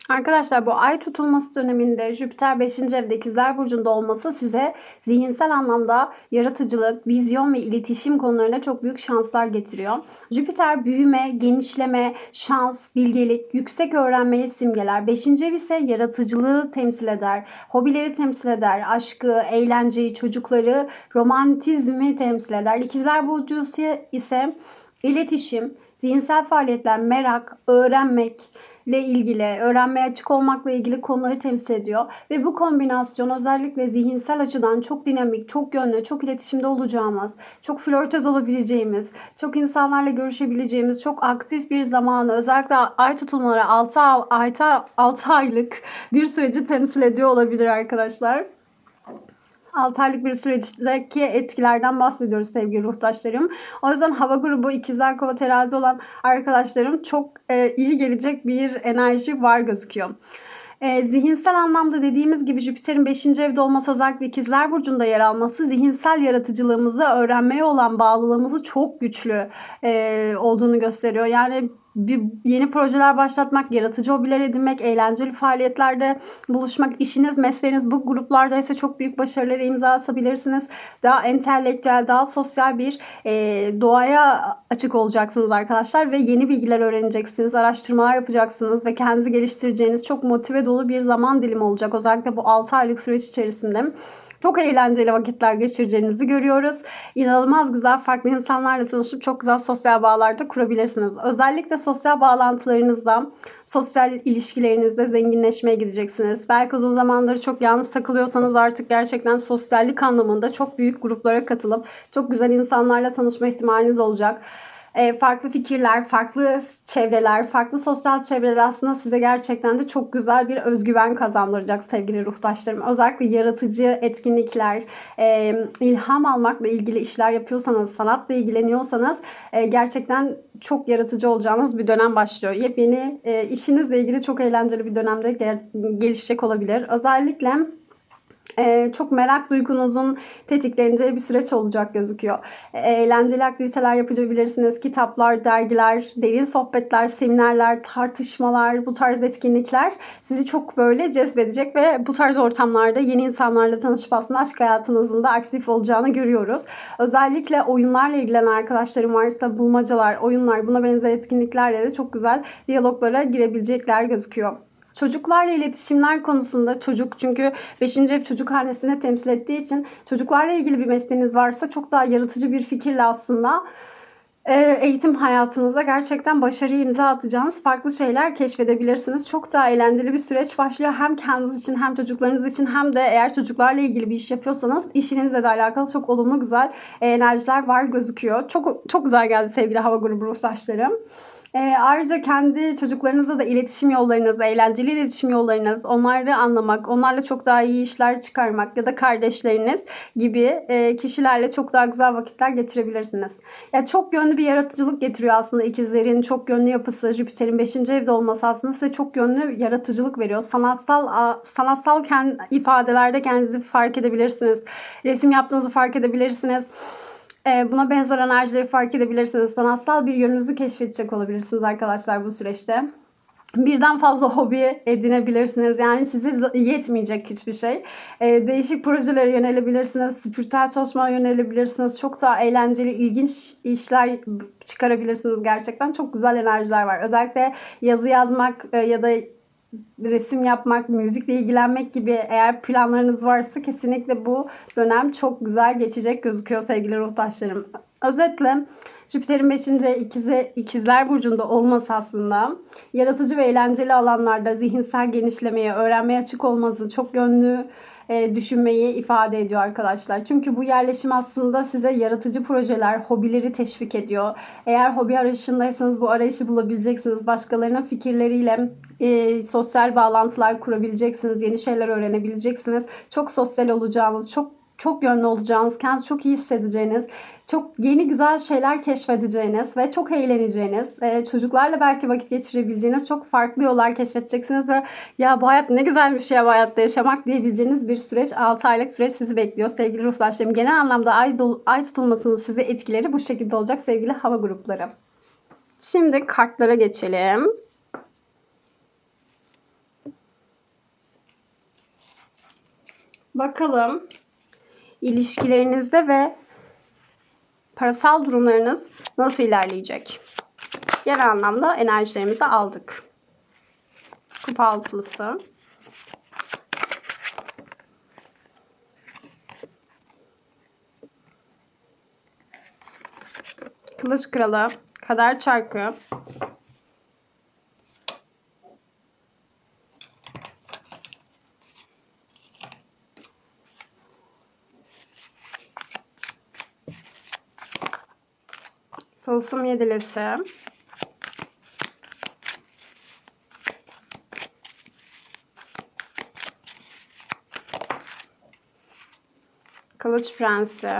A: Arkadaşlar bu ay tutulması döneminde Jüpiter 5. evde İkizler Burcu'nda olması size zihinsel anlamda yaratıcılık, vizyon ve iletişim konularında çok büyük şanslar getiriyor. Jüpiter büyüme, genişleme, şans, bilgelik, yüksek öğrenmeyi simgeler. 5. ev ise yaratıcılığı temsil eder, hobileri temsil eder, aşkı, eğlenceyi, çocukları, romantizmi temsil eder. İkizler Burcu ise iletişim, zihinsel faaliyetler, merak, öğrenmek ile ilgili, öğrenmeye açık olmakla ilgili konuları temsil ediyor. Ve bu kombinasyon özellikle zihinsel açıdan çok dinamik, çok yönlü, çok iletişimde olacağımız, çok flörtöz olabileceğimiz, çok insanlarla görüşebileceğimiz, çok aktif bir zamanı, özellikle ay tutulmaları 6 aylık bir süreci temsil ediyor olabilir arkadaşlar. 6 aylık bir süreçteki etkilerden bahsediyoruz sevgili ruhtaşlarım. O yüzden hava grubu, ikizler, kova, terazi olan arkadaşlarım çok iyi gelecek bir enerji var gözüküyor. Zihinsel anlamda dediğimiz gibi Jüpiter'in 5. evde olması, özellikle İkizler Burcu'nda yer alması zihinsel yaratıcılığımızı, öğrenmeye olan bağlılığımızı çok güçlü olduğunu gösteriyor. Yani yeni projeler başlatmak, yaratıcı hobiler edinmek, eğlenceli faaliyetlerde buluşmak, işiniz, mesleğiniz bu gruplarda ise çok büyük başarılara imza atabilirsiniz. Daha entelektüel, daha sosyal bir doğaya açık olacaksınız arkadaşlar ve yeni bilgiler öğreneceksiniz, araştırmalar yapacaksınız ve kendinizi geliştireceğiniz çok motive dolu bir zaman dilimi olacak. Özellikle bu 6 aylık süreç içerisinde çok eğlenceli vakitler geçireceğinizi görüyoruz. İnanılmaz güzel, farklı insanlarla tanışıp çok güzel sosyal bağlar da kurabilirsiniz. Özellikle sosyal bağlantılarınızda, sosyal ilişkilerinizde zenginleşmeye gideceksiniz. Belki uzun zamandır çok yalnız takılıyorsanız artık gerçekten sosyallik anlamında çok büyük gruplara katılıp çok güzel insanlarla tanışma ihtimaliniz olacak. Farklı fikirler, farklı çevreler, farklı sosyal çevreler aslında size gerçekten de çok güzel bir özgüven kazandıracak sevgili ruhtaşlarım. Özellikle yaratıcı etkinlikler, ilham almakla ilgili işler yapıyorsanız, sanatla ilgileniyorsanız gerçekten çok yaratıcı olacağınız bir dönem başlıyor. Yepyeni işinizle ilgili çok eğlenceli bir dönemde gelişecek olabilir. Özellikle çok merak duygunuzun tetikleneceği bir süreç olacak gözüküyor. Eğlenceli aktiviteler yapabilirsiniz. Kitaplar, dergiler, derin sohbetler, seminerler, tartışmalar, bu tarz etkinlikler sizi çok böyle cezbedecek ve bu tarz ortamlarda yeni insanlarla tanışıp aslında aşk hayatınızın da aktif olacağını görüyoruz. Özellikle oyunlarla ilgilenen arkadaşlarım varsa bulmacalar, oyunlar, buna benzer etkinliklerle de çok güzel diyaloglara girebilecekler gözüküyor. Çocuklarla iletişimler konusunda çocuk çünkü 5. ev çocuk hanesinde temsil ettiği için çocuklarla ilgili bir mesleğiniz varsa çok daha yaratıcı bir fikirle aslında eğitim hayatınıza gerçekten başarıyı imza atacağınız farklı şeyler keşfedebilirsiniz. Çok daha eğlenceli bir süreç başlıyor. Hem kendiniz için hem çocuklarınız için hem de eğer çocuklarla ilgili bir iş yapıyorsanız işinizle de alakalı çok olumlu güzel enerjiler var gözüküyor. Çok çok güzel geldi sevgili hava grubu ruhtaşlarım. Ayrıca kendi çocuklarınızla da iletişim yollarınız, eğlenceli iletişim yollarınız, onları anlamak, onlarla çok daha iyi işler çıkarmak ya da kardeşleriniz gibi kişilerle çok daha güzel vakitler geçirebilirsiniz. Ya çok yönlü bir yaratıcılık getiriyor aslında ikizlerin çok yönlü yapısı, Jüpiter'in 5. evde olması aslında size çok yönlü yaratıcılık veriyor. Sanatsal ifadelerde kendinizi fark edebilirsiniz. Resim yaptığınızı fark edebilirsiniz. Buna benzer enerjileri fark edebilirsiniz. Sanatsal bir yönünüzü keşfedecek olabilirsiniz arkadaşlar bu süreçte. Birden fazla hobi edinebilirsiniz. Yani size yetmeyecek hiçbir şey. Değişik projelere yönelebilirsiniz. Spiritüel çalışmaya yönelebilirsiniz. Çok daha eğlenceli, ilginç işler çıkarabilirsiniz gerçekten. Çok güzel enerjiler var. Özellikle yazı yazmak ya da resim yapmak, müzikle ilgilenmek gibi eğer planlarınız varsa kesinlikle bu dönem çok güzel geçecek gözüküyor sevgili ruhtaşlarım. Özetle Jüpiter'in 5. ikizler burcunda olması aslında yaratıcı ve eğlenceli alanlarda zihinsel genişlemeye, öğrenmeye açık olması, çok yönlü düşünmeyi ifade ediyor arkadaşlar. Çünkü bu yerleşim aslında size yaratıcı projeler, hobileri teşvik ediyor. Eğer hobi arayışındaysanız bu arayışı bulabileceksiniz. Başkalarının fikirleriyle sosyal bağlantılar kurabileceksiniz. Yeni şeyler öğrenebileceksiniz. Çok sosyal olacağınız, çok yönlü olacağınız, kendinizi çok iyi hissedeceğiniz, çok yeni güzel şeyler keşfedeceğiniz ve çok eğleneceğiniz, çocuklarla belki vakit geçirebileceğiniz çok farklı yollar keşfedeceksiniz ve ya bu hayat ne güzel bir şey ya bu hayatta yaşamak diyebileceğiniz bir süreç, 6 aylık süreç sizi bekliyor. Sevgili ruhtaşlarım, genel anlamda ay tutulmasının size etkileri bu şekilde olacak sevgili hava grupları. Şimdi kartlara geçelim. Bakalım ilişkilerinizde ve parasal durumlarınız nasıl ilerleyecek? Genel anlamda enerjilerimizi aldık. Kupa altılısı. Kılıç kralı. Kader çarkı. Tılsım yedilisi. Kılıç prensi.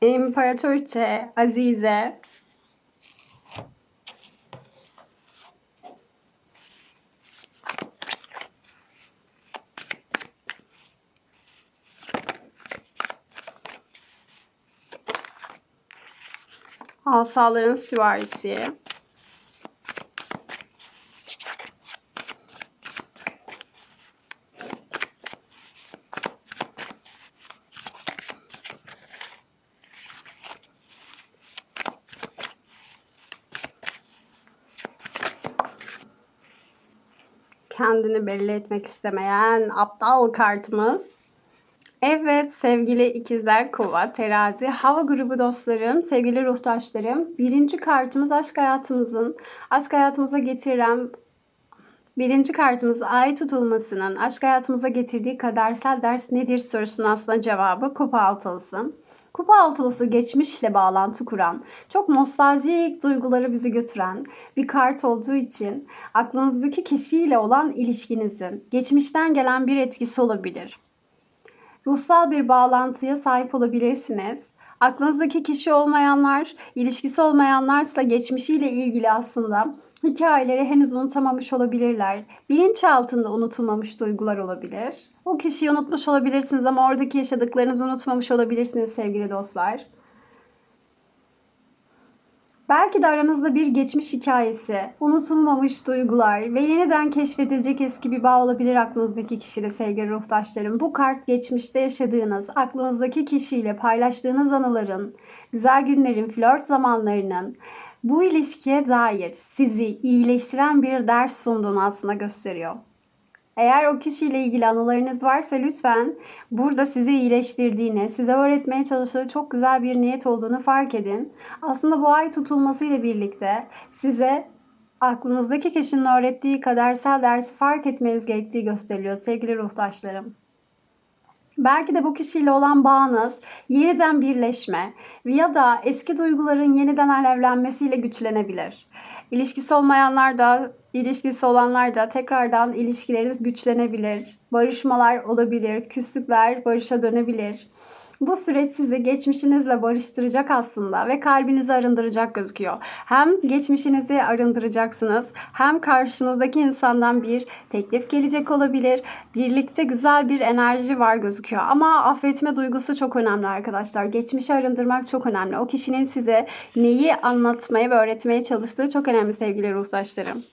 A: İmparatoriçe, Azize. Asaların süvarisi. Kendini belli etmek istemeyen aptal kartımız. Evet sevgili ikizler, kova, terazi, hava grubu dostlarım, sevgili ruhtaşlarım. Birinci kartımız aşk hayatımıza getiren birinci kartımız ay tutulmasının aşk hayatımıza getirdiği kadersel ders nedir sorusunun aslında cevabı kupa altılısı. Kupa altılısı geçmişle bağlantı kuran, çok nostaljik duyguları bizi götüren bir kart olduğu için aklınızdaki kişiyle olan ilişkinizin geçmişten gelen bir etkisi olabilir. Ruhsal bir bağlantıya sahip olabilirsiniz. Aklınızdaki kişi olmayanlar, ilişkisi olmayanlarsa geçmişiyle ilgili aslında hikayeleri henüz unutamamış olabilirler. Bilinçaltında unutulmamış duygular olabilir. O kişiyi unutmuş olabilirsiniz ama oradaki yaşadıklarınızı unutmamış olabilirsiniz sevgili dostlar. Belki de aranızda bir geçmiş hikayesi, unutulmamış duygular ve yeniden keşfedilecek eski bir bağ olabilir aklınızdaki kişiyle sevgili ruhtaşlarım. Bu kart geçmişte yaşadığınız, aklınızdaki kişiyle paylaştığınız anıların, güzel günlerin, flört zamanlarının bu ilişkiye dair sizi iyileştiren bir ders sunduğunu aslında gösteriyor. Eğer o kişiyle ilgili anılarınız varsa lütfen burada sizi iyileştirdiğini, size öğretmeye çalıştığı çok güzel bir niyet olduğunu fark edin. Aslında bu ay tutulmasıyla birlikte size aklınızdaki kişinin öğrettiği kadersel dersi fark etmeniz gerektiği gösteriliyor sevgili ruhtaşlarım. Belki de bu kişiyle olan bağınız yeniden birleşme ya da eski duyguların yeniden alevlenmesiyle güçlenebilir. İlişkisi olanlar da tekrardan ilişkileriniz güçlenebilir. Barışmalar olabilir, küslükler barışa dönebilir. Bu süreç sizi geçmişinizle barıştıracak aslında ve kalbinizi arındıracak gözüküyor. Hem geçmişinizi arındıracaksınız, hem karşınızdaki insandan bir teklif gelecek olabilir. Birlikte güzel bir enerji var gözüküyor. Ama affetme duygusu çok önemli arkadaşlar. Geçmişi arındırmak çok önemli. O kişinin size neyi anlatmaya ve öğretmeye çalıştığı çok önemli sevgili ruhtaşlarım.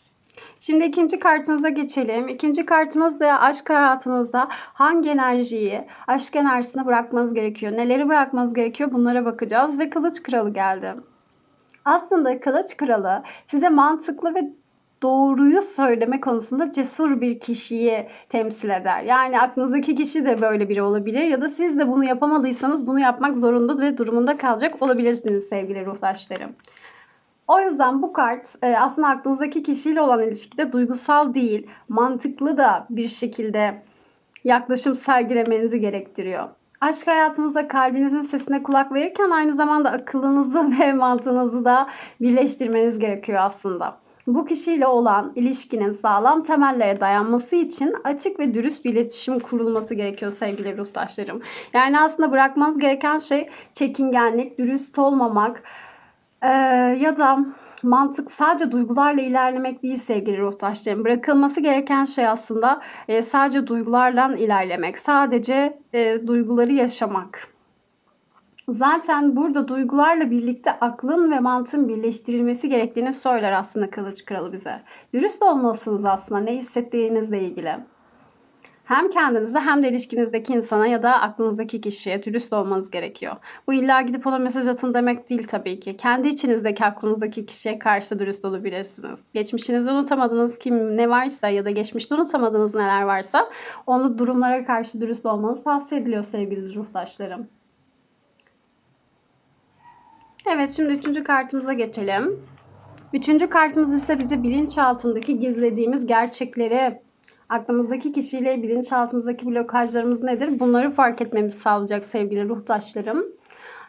A: Şimdi ikinci kartınıza geçelim. İkinci kartımız da aşk hayatınızda hangi enerjiyi, aşk enerjisine bırakmanız gerekiyor? Neleri bırakmanız gerekiyor? Bunlara bakacağız ve Kılıç Kralı geldi. Aslında Kılıç Kralı size mantıklı ve doğruyu söyleme konusunda cesur bir kişiyi temsil eder. Yani aklınızdaki kişi de böyle biri olabilir ya da siz de bunu yapamadıysanız bunu yapmak zorunda ve durumunda kalacak olabilirsiniz sevgili ruhtaşlarım. O yüzden bu kart aslında aklınızdaki kişiyle olan ilişkide duygusal değil, mantıklı da bir şekilde yaklaşım sergilemenizi gerektiriyor. Aşk hayatınızda kalbinizin sesine kulak verirken aynı zamanda akıllınızı ve mantığınızı da birleştirmeniz gerekiyor aslında. Bu kişiyle olan ilişkinin sağlam temellere dayanması için açık ve dürüst bir iletişim kurulması gerekiyor sevgili ruhtaşlarım. Yani aslında bırakmanız gereken şey çekingenlik, dürüst olmamak, ya da sadece duygularla ilerlemek değil sevgili ruhtaşlarım. Bırakılması gereken şey aslında sadece duygularla ilerlemek. Sadece duyguları yaşamak. Zaten burada duygularla birlikte aklın ve mantığın birleştirilmesi gerektiğini söyler aslında Kılıç Kralı bize. Dürüst olmalısınız aslında ne hissettiğinizle ilgili. Hem kendinize hem de ilişkinizdeki insana ya da aklınızdaki kişiye dürüst olmanız gerekiyor. Bu illa gidip ona mesaj atın demek değil tabii ki. Kendi içinizdeki aklınızdaki kişiye karşı dürüst olabilirsiniz. Geçmişinizde unutamadığınız kim ne varsa ya da geçmişte unutamadığınız neler varsa onu durumlara karşı dürüst olmanız tavsiye ediliyor sevgili ruhtaşlarım. Evet şimdi üçüncü kartımıza geçelim. Üçüncü kartımız ise bize bilinçaltındaki gizlediğimiz gerçekleri, aklımızdaki kişiyle bilinçaltımızdaki blokajlarımız nedir? Bunları fark etmemizi sağlayacak sevgili ruhtaşlarım.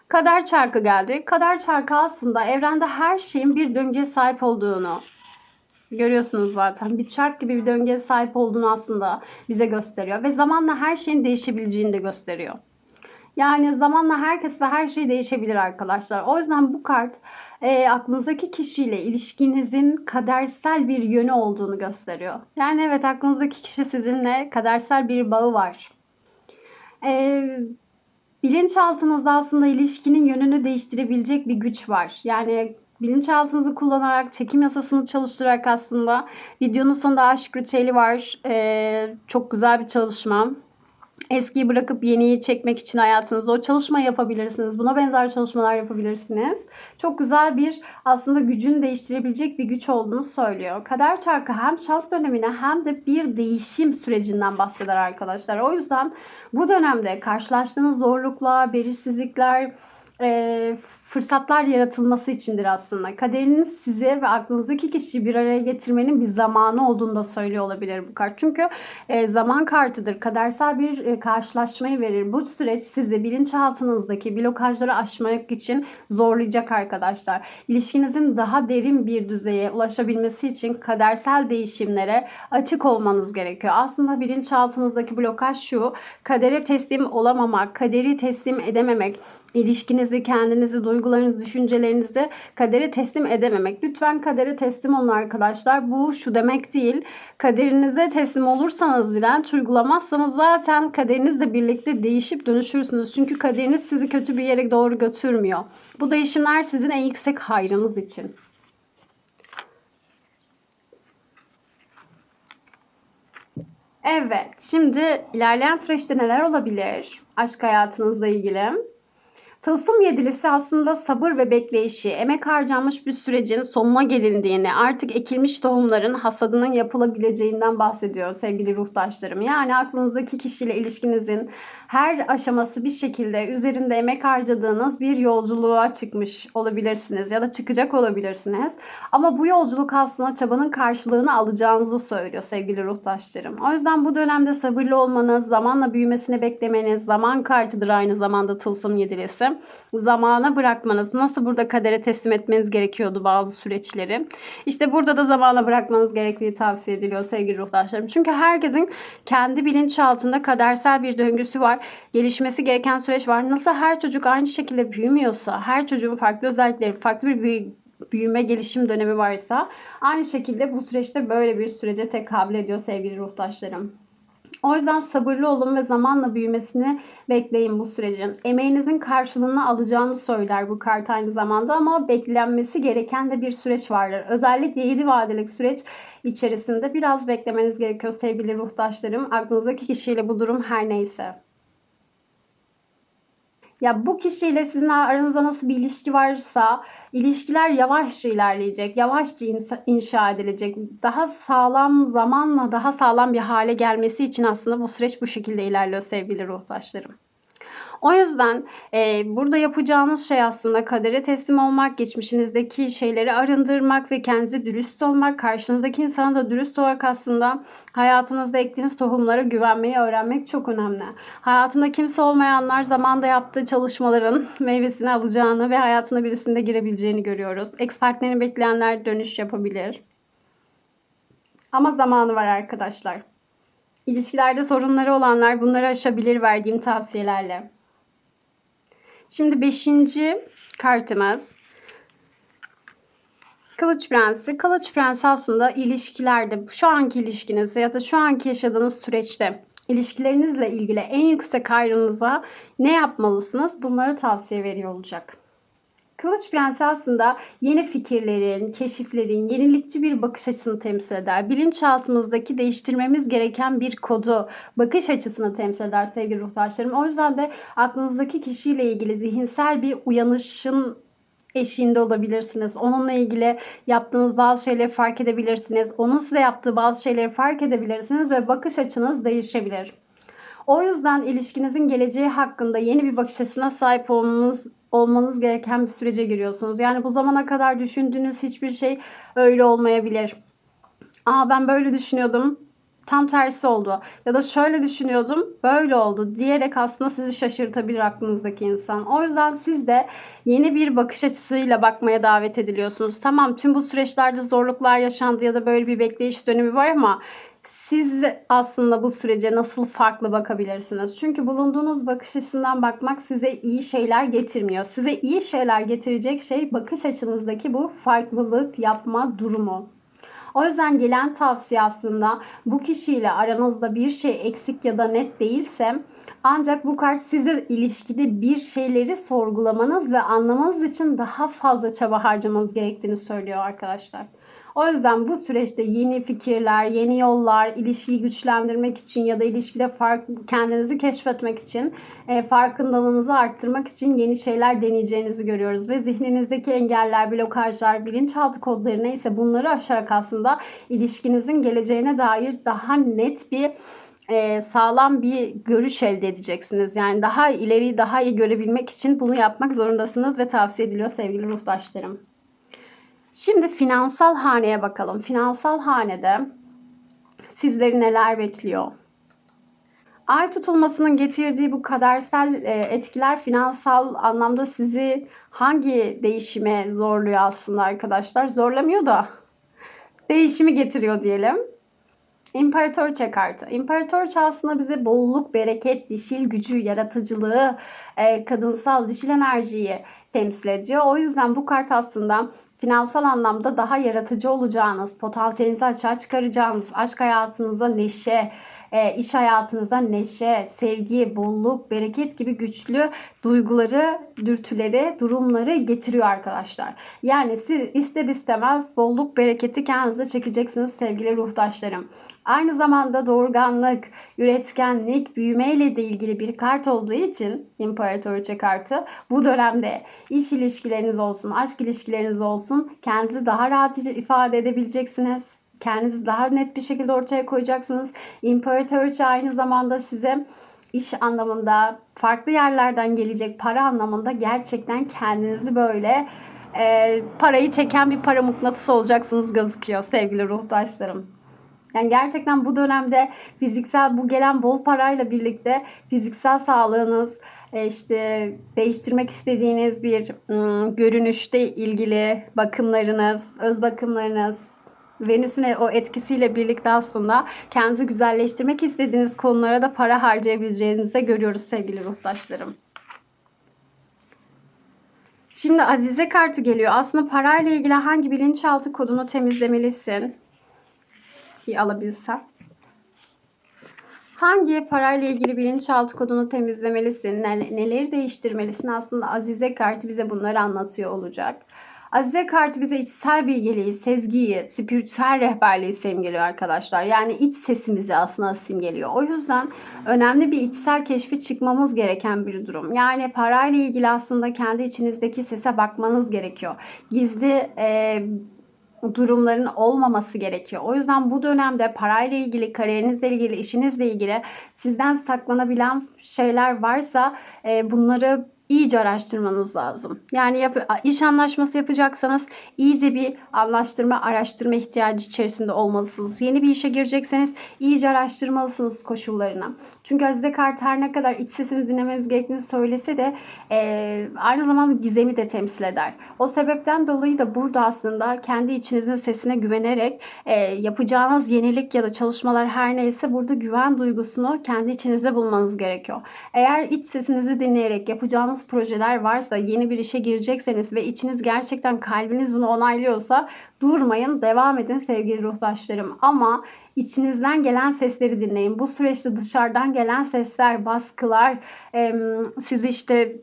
A: Kader çarkı geldi. Kader çarkı aslında evrende her şeyin bir döngüye sahip olduğunu görüyorsunuz zaten. Bir çark gibi bir döngüye sahip olduğunu aslında bize gösteriyor. Ve zamanla her şeyin değişebileceğini de gösteriyor. Yani zamanla herkes ve her şey değişebilir arkadaşlar. O yüzden bu kart aklınızdaki kişiyle ilişkinizin kadersel bir yönü olduğunu gösteriyor. Yani evet aklınızdaki kişi sizinle kadersel bir bağı var. Bilinçaltınızda aslında ilişkinin yönünü değiştirebilecek bir güç var. Yani bilinçaltınızı kullanarak, çekim yasasını çalıştırarak aslında videonun sonunda aşk ritüeli var. Çok güzel bir çalışma. Eskiyi bırakıp yeniyi çekmek için hayatınızda o çalışmayı yapabilirsiniz. Buna benzer çalışmalar yapabilirsiniz. Çok güzel bir aslında gücünü değiştirebilecek bir güç olduğunu söylüyor. Kader çarkı hem şans dönemine hem de bir değişim sürecinden bahseder arkadaşlar. O yüzden bu dönemde karşılaştığınız zorluklar, belirsizlikler, fırsatlar yaratılması içindir aslında. Kaderiniz size ve aklınızdaki kişiyi bir araya getirmenin bir zamanı olduğunu da söylüyor olabilir bu kart. Çünkü zaman kartıdır. Kadersel bir karşılaşmayı verir. Bu süreç sizi bilinçaltınızdaki blokajları aşmak için zorlayacak arkadaşlar. İlişkinizin daha derin bir düzeye ulaşabilmesi için kadersel değişimlere açık olmanız gerekiyor. Aslında bilinçaltınızdaki blokaj şu: kadere teslim olamamak, kaderi teslim edememek, İlişkinizi, kendinizi, duygularınızı, düşüncelerinizi kadere teslim edememek. Lütfen kadere teslim olun arkadaşlar. Bu şu demek değil. Kaderinize teslim olursanız, direnç uygulamazsanız zaten kaderinizle birlikte değişip dönüşürsünüz. Çünkü kaderiniz sizi kötü bir yere doğru götürmüyor. Bu değişimler sizin en yüksek hayrınız için. Evet, şimdi ilerleyen süreçte neler olabilir aşk hayatınızla ilgili? Tılsım yedilisi aslında sabır ve bekleyişi, emek harcanmış bir sürecin sonuna gelindiğini, artık ekilmiş tohumların hasadının yapılabileceğinden bahsediyor sevgili ruhtaşlarım. Yani aklınızdaki kişiyle ilişkinizin her aşaması bir şekilde üzerinde emek harcadığınız bir yolculuğa çıkmış olabilirsiniz ya da çıkacak olabilirsiniz. Ama bu yolculuk aslında çabanın karşılığını alacağınızı söylüyor sevgili ruhtaşlarım. O yüzden bu dönemde sabırlı olmanız, zamanla büyümesini beklemeniz, zaman kartıdır aynı zamanda tılsım yedilisi. Zamana bırakmanız, nasıl burada kadere teslim etmeniz gerekiyordu bazı süreçleri. İşte burada da zamana bırakmanız gerektiği tavsiye ediliyor sevgili ruhtaşlarım. Çünkü herkesin kendi bilinçaltında kadersel bir döngüsü var. Gelişmesi gereken süreç var. Nasıl her çocuk aynı şekilde büyümüyorsa, her çocuğun farklı özellikleri, farklı bir büyüme gelişim dönemi varsa aynı şekilde bu süreçte böyle bir sürece tekabül ediyor sevgili ruhtaşlarım. O yüzden sabırlı olun ve zamanla büyümesini bekleyin bu sürecin. Emeğinizin karşılığını alacağını söyler bu kart aynı zamanda, ama beklenmesi gereken de bir süreç vardır. Özellikle 7 vadelik süreç içerisinde biraz beklemeniz gerekiyor sevgili ruhtaşlarım. Aklınızdaki kişiyle bu durum her neyse. Ya bu kişiyle sizin aranızda nasıl bir ilişki varsa ilişkiler yavaşça ilerleyecek, yavaşça inşa edilecek. Daha sağlam, zamanla daha sağlam bir hale gelmesi için aslında bu süreç bu şekilde ilerliyor sevgili ruhtaşlarım. O yüzden burada yapacağınız şey aslında kadere teslim olmak, geçmişinizdeki şeyleri arındırmak ve kendinize dürüst olmak, karşınızdaki insana da dürüst olarak aslında hayatınızda ektiğiniz tohumlara güvenmeyi öğrenmek çok önemli. Hayatında kimse olmayanlar zamanda yaptığı çalışmaların meyvesini alacağını ve hayatına birisinde girebileceğini görüyoruz. Ex partnerini bekleyenler dönüş yapabilir. Ama zamanı var arkadaşlar. İlişkilerde sorunları olanlar bunları aşabilir verdiğim tavsiyelerle. Şimdi 5. kartımız Kılıç Prensi. Kılıç Prensi aslında ilişkilerde, şu anki ilişkinizde ya da şu anki yaşadığınız süreçte ilişkilerinizle ilgili en yüksek hayrınıza ne yapmalısınız? Bunları tavsiye veriyor olacak. Kılıç Prensi aslında yeni fikirlerin, keşiflerin, yenilikçi bir bakış açısını temsil eder. Bilinçaltımızdaki değiştirmemiz gereken bir kodu, bakış açısını temsil eder sevgili ruhtaşlarım. O yüzden de aklınızdaki kişiyle ilgili zihinsel bir uyanışın eşiğinde olabilirsiniz. Onunla ilgili yaptığınız bazı şeyleri fark edebilirsiniz. Onun size yaptığı bazı şeyleri fark edebilirsiniz ve bakış açınız değişebilir. O yüzden ilişkinizin geleceği hakkında yeni bir bakış açısına sahip olmanız gereken bir sürece giriyorsunuz. Yani bu zamana kadar düşündüğünüz hiçbir şey öyle olmayabilir. Ben böyle düşünüyordum, tam tersi oldu. Ya da şöyle düşünüyordum, böyle oldu diyerek aslında sizi şaşırtabilir aklınızdaki insan. O yüzden siz de yeni bir bakış açısıyla bakmaya davet ediliyorsunuz. Tamam, tüm bu süreçlerde zorluklar yaşandı ya da böyle bir bekleyiş dönemi var, ama siz aslında bu sürece nasıl farklı bakabilirsiniz? Çünkü bulunduğunuz bakış açısından bakmak size iyi şeyler getirmiyor. Size iyi şeyler getirecek şey bakış açınızdaki bu farklılık yapma durumu. O yüzden gelen tavsiye aslında bu kişiyle aranızda bir şey eksik ya da net değilse, ancak bu kart size ilişkide bir şeyleri sorgulamanız ve anlamanız için daha fazla çaba harcamanız gerektiğini söylüyor arkadaşlar. O yüzden bu süreçte yeni fikirler, yeni yollar, ilişkiyi güçlendirmek için ya da ilişkide kendinizi keşfetmek için, farkındalığınızı arttırmak için yeni şeyler deneyeceğinizi görüyoruz. Ve zihninizdeki engeller, blokajlar, bilinçaltı kodları neyse bunları aşarak aslında ilişkinizin geleceğine dair daha net bir sağlam bir görüş elde edeceksiniz. Yani daha ileriyi daha iyi görebilmek için bunu yapmak zorundasınız ve tavsiye ediliyor sevgili ruhtaşlarım. Şimdi finansal haneye bakalım. Finansal hanede sizleri neler bekliyor? Ay tutulmasının getirdiği bu kadersel etkiler finansal anlamda sizi hangi değişime zorluyor aslında arkadaşlar? Zorlamıyor da değişimi getiriyor diyelim. İmparatoriçe kartı. İmparatoriçe aslında bize bolluk, bereket, dişil gücü, yaratıcılığı, kadınsal dişil enerjiyi temsil ediyor. O yüzden bu kart aslında finansal anlamda daha yaratıcı olacağınız, potansiyelinizi açığa çıkaracağınız, aşk hayatınıza neşe, iş hayatınıza neşe, sevgi, bolluk, bereket gibi güçlü duyguları, dürtüleri, durumları getiriyor arkadaşlar. Yani siz ister istemez bolluk, bereketi kendinize çekeceksiniz sevgili ruhtaşlarım. Aynı zamanda doğurganlık, üretkenlik, büyümeyle de ilgili bir kart olduğu için İmparatoriçe kartı bu dönemde iş ilişkileriniz olsun, aşk ilişkileriniz olsun kendinizi daha rahat ifade edebileceksiniz. Kendinizi daha net bir şekilde ortaya koyacaksınız. İmparatoriçe aynı zamanda size iş anlamında, farklı yerlerden gelecek para anlamında gerçekten kendinizi böyle parayı çeken bir para mıknatısı olacaksınız gözüküyor sevgili ruhtaşlarım. Yani gerçekten bu dönemde fiziksel bu gelen bol parayla birlikte fiziksel sağlığınız, işte değiştirmek istediğiniz bir görünüşte ilgili bakımlarınız, öz bakımlarınız, Venüs'ün o etkisiyle birlikte aslında kendinizi güzelleştirmek istediğiniz konulara da para harcayabileceğinizi de görüyoruz sevgili ruhtaşlarım. Şimdi Azize kartı geliyor. Aslında parayla ilgili hangi bilinçaltı kodunu temizlemelisin? Bir alabilsem. Hangi parayla ilgili bilinçaltı kodunu temizlemelisin? Neleri değiştirmelisin? Aslında Azize kartı bize bunları anlatıyor olacak. Azize kartı bize içsel bilgeliği, sezgiyi, spiritüel rehberliği simgeliyor arkadaşlar. Yani iç sesimizi aslında simgeliyor. O yüzden önemli bir içsel keşfi çıkmamız gereken bir durum. Yani parayla ilgili aslında kendi içinizdeki sese bakmanız gerekiyor. Gizli durumların olmaması gerekiyor. O yüzden bu dönemde parayla ilgili, kariyerinizle ilgili, işinizle ilgili sizden saklanabilen şeyler varsa bunları iyice araştırmanız lazım. Yani iş anlaşması yapacaksanız iyice bir araştırma ihtiyacı içerisinde olmalısınız. Yeni bir işe girecekseniz iyice araştırmalısınız koşullarını. Çünkü Azize kartı her ne kadar iç sesini dinlememiz gerektiğini söylese de aynı zamanda gizemi de temsil eder. O sebepten dolayı da burada aslında kendi içinizin sesine güvenerek yapacağınız yenilik ya da çalışmalar her neyse burada güven duygusunu kendi içinizde bulmanız gerekiyor. Eğer iç sesinizi dinleyerek yapacağınız projeler varsa, yeni bir işe girecekseniz ve içiniz gerçekten kalbiniz bunu onaylıyorsa durmayın, devam edin sevgili ruhtaşlarım. Ama içinizden gelen sesleri dinleyin. Bu süreçte dışarıdan gelen sesler, baskılar sizi işte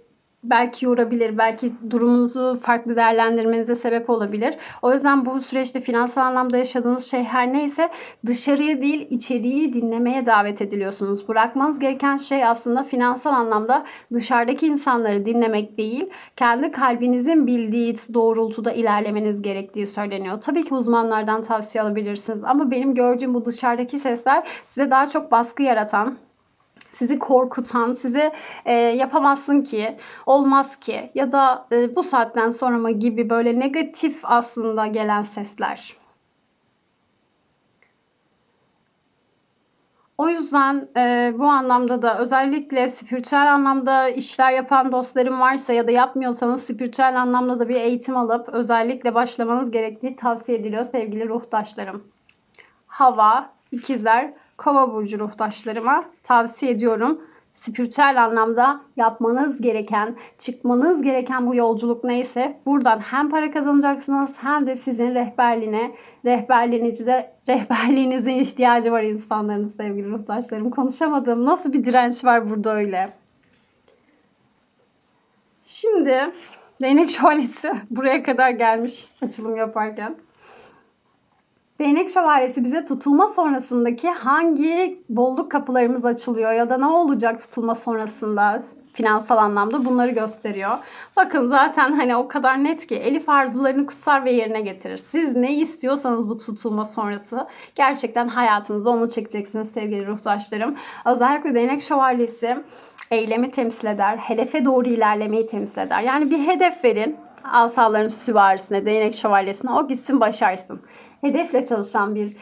A: belki yorabilir, belki durumunuzu farklı değerlendirmenize sebep olabilir. O yüzden bu süreçte finansal anlamda yaşadığınız şey her neyse dışarıyı değil içeriği dinlemeye davet ediliyorsunuz. Bırakmanız gereken şey aslında finansal anlamda dışarıdaki insanları dinlemek değil, kendi kalbinizin bildiği doğrultuda ilerlemeniz gerektiği söyleniyor. Tabii ki uzmanlardan tavsiye alabilirsiniz ama benim gördüğüm bu dışarıdaki sesler size daha çok baskı yaratan, sizi korkutan, size yapamazsın ki, olmaz ki ya da bu saatten sonra mı gibi böyle negatif aslında gelen sesler. O yüzden bu anlamda da özellikle spiritüel anlamda işler yapan dostlarım varsa ya da yapmıyorsanız spiritüel anlamda da bir eğitim alıp özellikle başlamanız gerektiği tavsiye ediliyor sevgili ruhtaşlarım. Hava, ikizler, Kova burcu ruhtaşlarıma tavsiye ediyorum. Spiritüel anlamda yapmanız gereken, çıkmanız gereken bu yolculuk neyse buradan hem para kazanacaksınız hem de sizin rehberliğinize ihtiyacı var insanların sevgili ruhtaşlarım. Konuşamadım. Nasıl bir direnç var burada öyle. Şimdi değnek şövalyesi buraya kadar gelmiş açılım yaparken. Değnek şövalyesi bize tutulma sonrasındaki hangi bolluk kapılarımız açılıyor ya da ne olacak tutulma sonrasında finansal anlamda bunları gösteriyor. Bakın zaten hani o kadar net ki Elif arzularını kutsar ve yerine getirir. Siz ne istiyorsanız bu tutulma sonrası gerçekten hayatınızda onu çekeceksiniz sevgili ruhtaşlarım. Özellikle Değnek şövalyesi eylemi temsil eder. Hedefe doğru ilerlemeyi temsil eder. Yani bir hedef verin asaların süvarisine, Değnek şövalyesine, o gitsin başarsın. Hedefle çalışan bir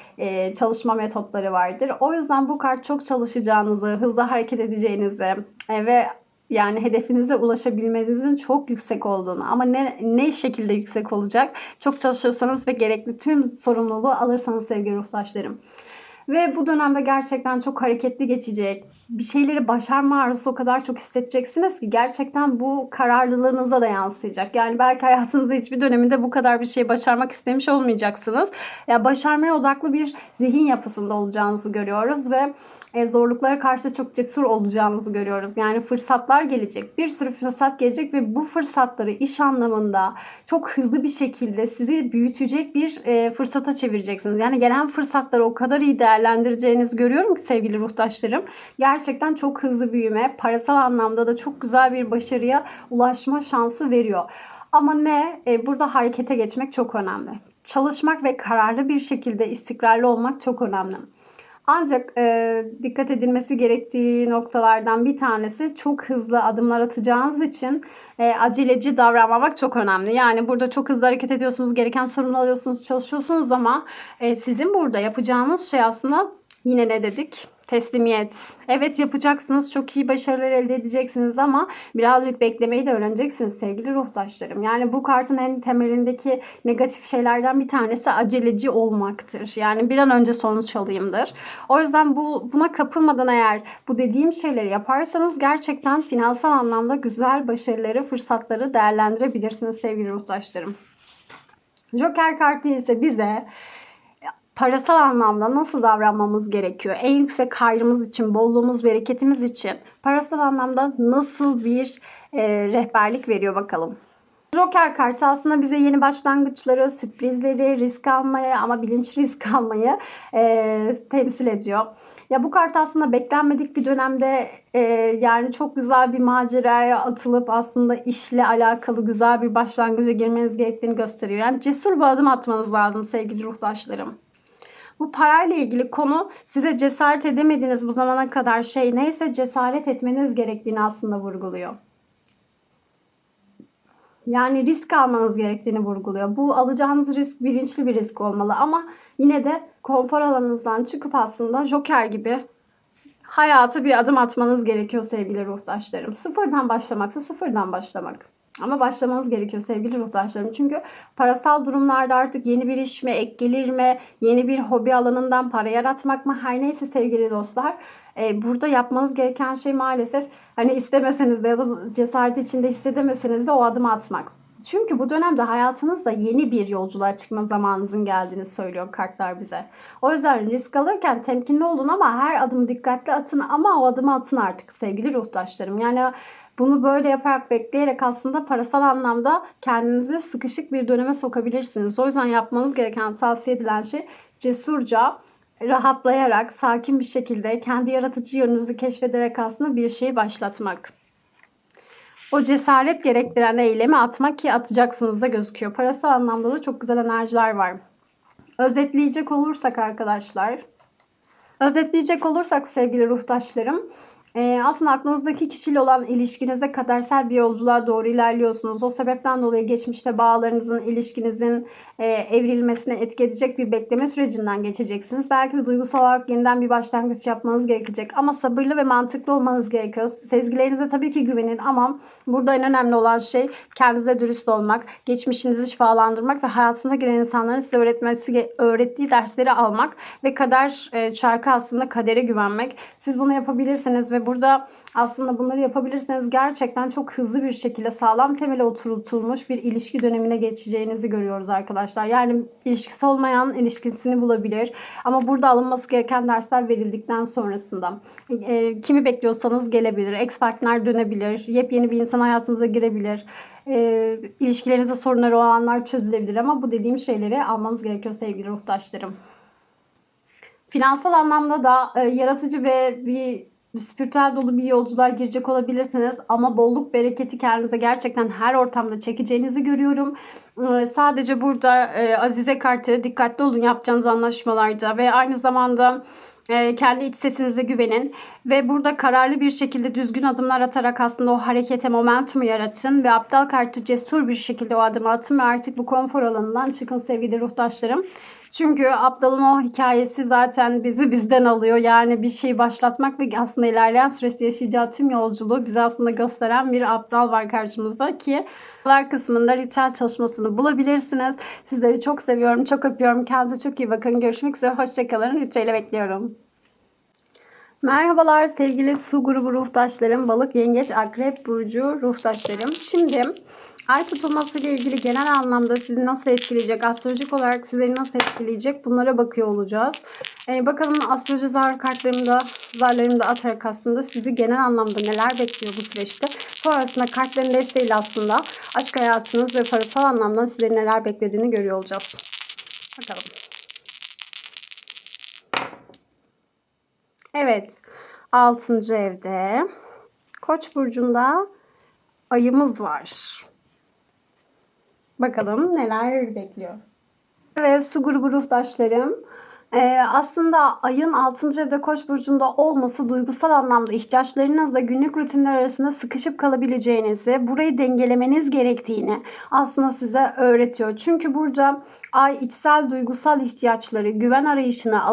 A: çalışma metotları vardır. O yüzden bu kart çok çalışacağınızı, hızlı hareket edeceğinizi ve yani hedefinize ulaşabilmenizin çok yüksek olduğunu, ama ne şekilde yüksek olacak? Çok çalışırsanız ve gerekli tüm sorumluluğu alırsanız sevgili ruhtaşlarım. Ve bu dönemde gerçekten çok hareketli geçecek. Bir şeyleri başarma arzusu o kadar çok hissedeceksiniz ki gerçekten bu kararlılığınıza da yansıyacak. Yani belki hayatınızda hiçbir döneminde bu kadar bir şey başarmak istemiş olmayacaksınız. Ya başarmaya odaklı bir zihin yapısında olacağınızı görüyoruz ve zorluklara karşı çok cesur olacağınızı görüyoruz. Yani fırsatlar gelecek. Bir sürü fırsat gelecek ve bu fırsatları iş anlamında çok hızlı bir şekilde sizi büyütecek bir fırsata çevireceksiniz. Yani gelen fırsatları o kadar iyi değerlendireceğinizi görüyorum ki sevgili ruhtaşlarım. Gerçekten çok hızlı büyüme, parasal anlamda da çok güzel bir başarıya ulaşma şansı veriyor. Ama burada harekete geçmek çok önemli. Çalışmak ve kararlı bir şekilde istikrarlı olmak çok önemli. Ancak dikkat edilmesi gerektiği noktalardan bir tanesi, çok hızlı adımlar atacağınız için aceleci davranmamak çok önemli. Yani burada çok hızlı hareket ediyorsunuz, gereken sorumluluğu alıyorsunuz, çalışıyorsunuz ama sizin burada yapacağınız şey aslında yine ne dedik? Teslimiyet. Evet, yapacaksınız. Çok iyi başarılar elde edeceksiniz ama birazcık beklemeyi de öğreneceksiniz sevgili ruhtaşlarım. Yani bu kartın en temelindeki negatif şeylerden bir tanesi aceleci olmaktır. Yani bir an önce sonuç alayımdır. O yüzden buna kapılmadan eğer bu dediğim şeyleri yaparsanız gerçekten finansal anlamda güzel başarıları, fırsatları değerlendirebilirsiniz sevgili ruhtaşlarım. Joker kartı ise bize parasal anlamda nasıl davranmamız gerekiyor? En yüksek hayrımız için, bolluğumuz, bereketimiz için parasal anlamda nasıl bir rehberlik veriyor bakalım. Joker kartı aslında bize yeni başlangıçları, sürprizleri, risk almayı ama bilinçli risk almayı temsil ediyor. Ya bu kart aslında beklenmedik bir dönemde yani çok güzel bir maceraya atılıp aslında işle alakalı güzel bir başlangıca girmeniz gerektiğini gösteriyor. Yani cesur bir adım atmanız lazım sevgili ruhtaşlarım. Bu parayla ilgili konu, size cesaret edemediğiniz bu zamana kadar şey neyse cesaret etmeniz gerektiğini aslında vurguluyor. Yani risk almanız gerektiğini vurguluyor. Bu alacağınız risk bilinçli bir risk olmalı ama yine de konfor alanınızdan çıkıp aslında Joker gibi hayata bir adım atmanız gerekiyor sevgili ruhtaşlarım. Sıfırdan başlamaksa sıfırdan başlamak. Ama başlamanız gerekiyor sevgili ruhtaşlarım. Çünkü parasal durumlarda artık yeni bir iş mi, ek gelir mi, yeni bir hobi alanından para yaratmak mı, her neyse sevgili dostlar. Burada yapmanız gereken şey maalesef hani istemeseniz de ya da cesaret içinde hissedemeseniz de o adımı atmak. Çünkü bu dönemde hayatınızda yeni bir yolculuğa çıkma zamanınızın geldiğini söylüyor kartlar bize. O yüzden risk alırken temkinli olun ama her adımı dikkatli atın ama o adımı atın artık sevgili ruhtaşlarım. Yani bunu böyle yaparak, bekleyerek aslında parasal anlamda kendinizi sıkışık bir döneme sokabilirsiniz. O yüzden yapmanız gereken, tavsiye edilen şey cesurca, rahatlayarak, sakin bir şekilde kendi yaratıcı yönünüzü keşfederek aslında bir şeyi başlatmak. O cesaret gerektiren eylemi atmak ki atacaksınız da gözüküyor. Parasal anlamda da çok güzel enerjiler var. Özetleyecek olursak sevgili ruhtaşlarım, aslında aklınızdaki kişiyle olan ilişkinizde kadersel bir yolculuğa doğru ilerliyorsunuz. O sebepten dolayı geçmişte bağlarınızın, ilişkinizin evrilmesine etki edecek bir bekleme sürecinden geçeceksiniz. Belki de duygusal olarak yeniden bir başlangıç yapmanız gerekecek. Ama sabırlı ve mantıklı olmanız gerekiyor. Sezgilerinize tabii ki güvenin ama burada en önemli olan şey kendinize dürüst olmak, geçmişinizi şifalandırmak ve hayatına giren insanların size öğrettiği dersleri almak ve kader çarkı aslında kadere güvenmek. Siz bunu yapabilirsiniz ve ve burada aslında bunları yapabilirseniz gerçekten çok hızlı bir şekilde sağlam temele oturtulmuş bir ilişki dönemine geçeceğinizi görüyoruz arkadaşlar. Yani ilişkisi olmayan ilişkisini bulabilir. Ama burada alınması gereken dersler verildikten sonrasında. Kimi bekliyorsanız gelebilir. Ex partner dönebilir. Yepyeni bir insan hayatınıza girebilir. İlişkilerinizde sorunları olanlar çözülebilir ama bu dediğim şeyleri almanız gerekiyor sevgili ruhtaşlarım. Finansal anlamda da yaratıcı ve bir spiritüel dolu bir yolculuğa girecek olabilirsiniz. Ama bolluk bereketi kendinize gerçekten her ortamda çekeceğinizi görüyorum. Sadece burada Azize kartı, dikkatli olun yapacağınız anlaşmalarda ve aynı zamanda kendi iç sesinize güvenin ve burada kararlı bir şekilde düzgün adımlar atarak aslında o harekete momentumu yaratın ve aptal kartı cesur bir şekilde o adımı atın ve artık bu konfor alanından çıkın sevgili ruhtaşlarım. Çünkü aptalın o hikayesi zaten bizi bizden alıyor. Yani bir şey başlatmak ve aslında ilerleyen süreçte yaşayacağı tüm yolculuğu bize aslında gösteren bir aptal var karşımızda ki kısmında ritüel çalışmasını bulabilirsiniz. Sizleri çok seviyorum, çok öpüyorum. Kendinize çok iyi bakın. Görüşmek üzere. Hoşçakalın. Ritüeli bekliyorum. Merhabalar sevgili su grubu ruhtaşlarım, balık, yengeç, akrep burcu ruhtaşlarım. Şimdi ay tutulması ile ilgili genel anlamda sizi nasıl etkileyecek, astrolojik olarak sizleri nasıl etkileyecek bunlara bakıyor olacağız. Bakalım astroloji zar kartlarımda, zarlarımda atarak aslında sizi genel anlamda neler bekliyor bu süreçte. Sonrasında kartların desteğiyle aslında aşk hayatınız ve parasal anlamda sizleri neler beklediğini görüyor olacağız. Bakalım. Evet, 6. evde Koç burcunda ayımız var. Bakalım neler bekliyor. Evet, su grubu ruhtaşlarım. Aslında ayın 6. evde Koç burcunda olması duygusal anlamda ihtiyaçlarınızla günlük rutinler arasında sıkışıp kalabileceğinizi, burayı dengelemeniz gerektiğini aslında size öğretiyor. Çünkü burada ay içsel duygusal ihtiyaçları, güven arayışını,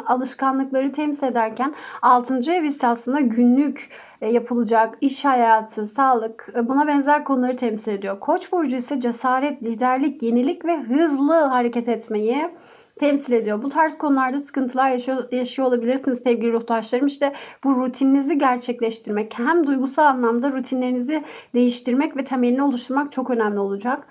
A: alışkanlıkları temsil ederken 6. ev ise aslında günlük yapılacak iş hayatı, sağlık, buna benzer konuları temsil ediyor. Koç burcu ise cesaret, liderlik, yenilik ve hızlı hareket etmeyi temsil ediyor. Bu tarz konularda sıkıntılar yaşıyor olabilirsiniz sevgili ruhtaşlarım. İşte bu rutininizi gerçekleştirmek, hem duygusal anlamda rutinlerinizi değiştirmek ve temelini oluşturmak çok önemli olacak.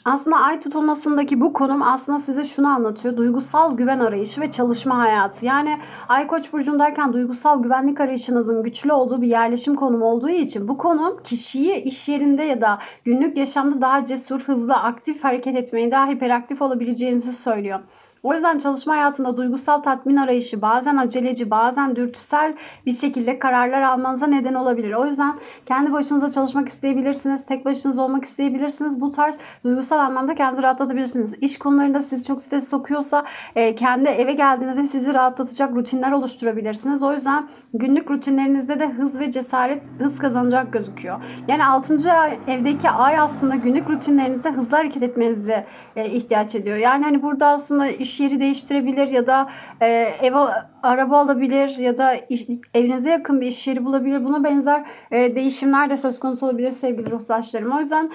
A: Aslında ay tutulmasındaki bu konum aslında size şunu anlatıyor. Duygusal güven arayışı ve çalışma hayatı. Yani ay Koç burcundayken duygusal güvenlik arayışınızın güçlü olduğu bir yerleşim konumu olduğu için bu konum kişiyi iş yerinde ya da günlük yaşamda daha cesur, hızlı, aktif hareket etmeyi, daha hiperaktif olabileceğinizi söylüyor. O yüzden çalışma hayatında duygusal tatmin arayışı bazen aceleci, bazen dürtüsel bir şekilde kararlar almanıza neden olabilir. O yüzden kendi başınıza çalışmak isteyebilirsiniz, tek başınıza olmak isteyebilirsiniz. Bu tarz duygusal anlamda kendinizi rahatlatabilirsiniz. İş konularında sizi çok stres sokuyorsa kendi eve geldiğinizde sizi rahatlatacak rutinler oluşturabilirsiniz. O yüzden günlük rutinlerinizde de hız ve cesaret hız kazanacak gözüküyor. Yani 6. evdeki ay aslında günlük rutinlerinizde hızlı hareket etmenize ihtiyaç ediyor. Yani hani burada aslında iş yeri değiştirebilir ya da araba alabilir ya da evinize yakın bir iş yeri bulabilir. Buna benzer değişimler de söz konusu olabilir sevgili ruhtaşlarım. O yüzden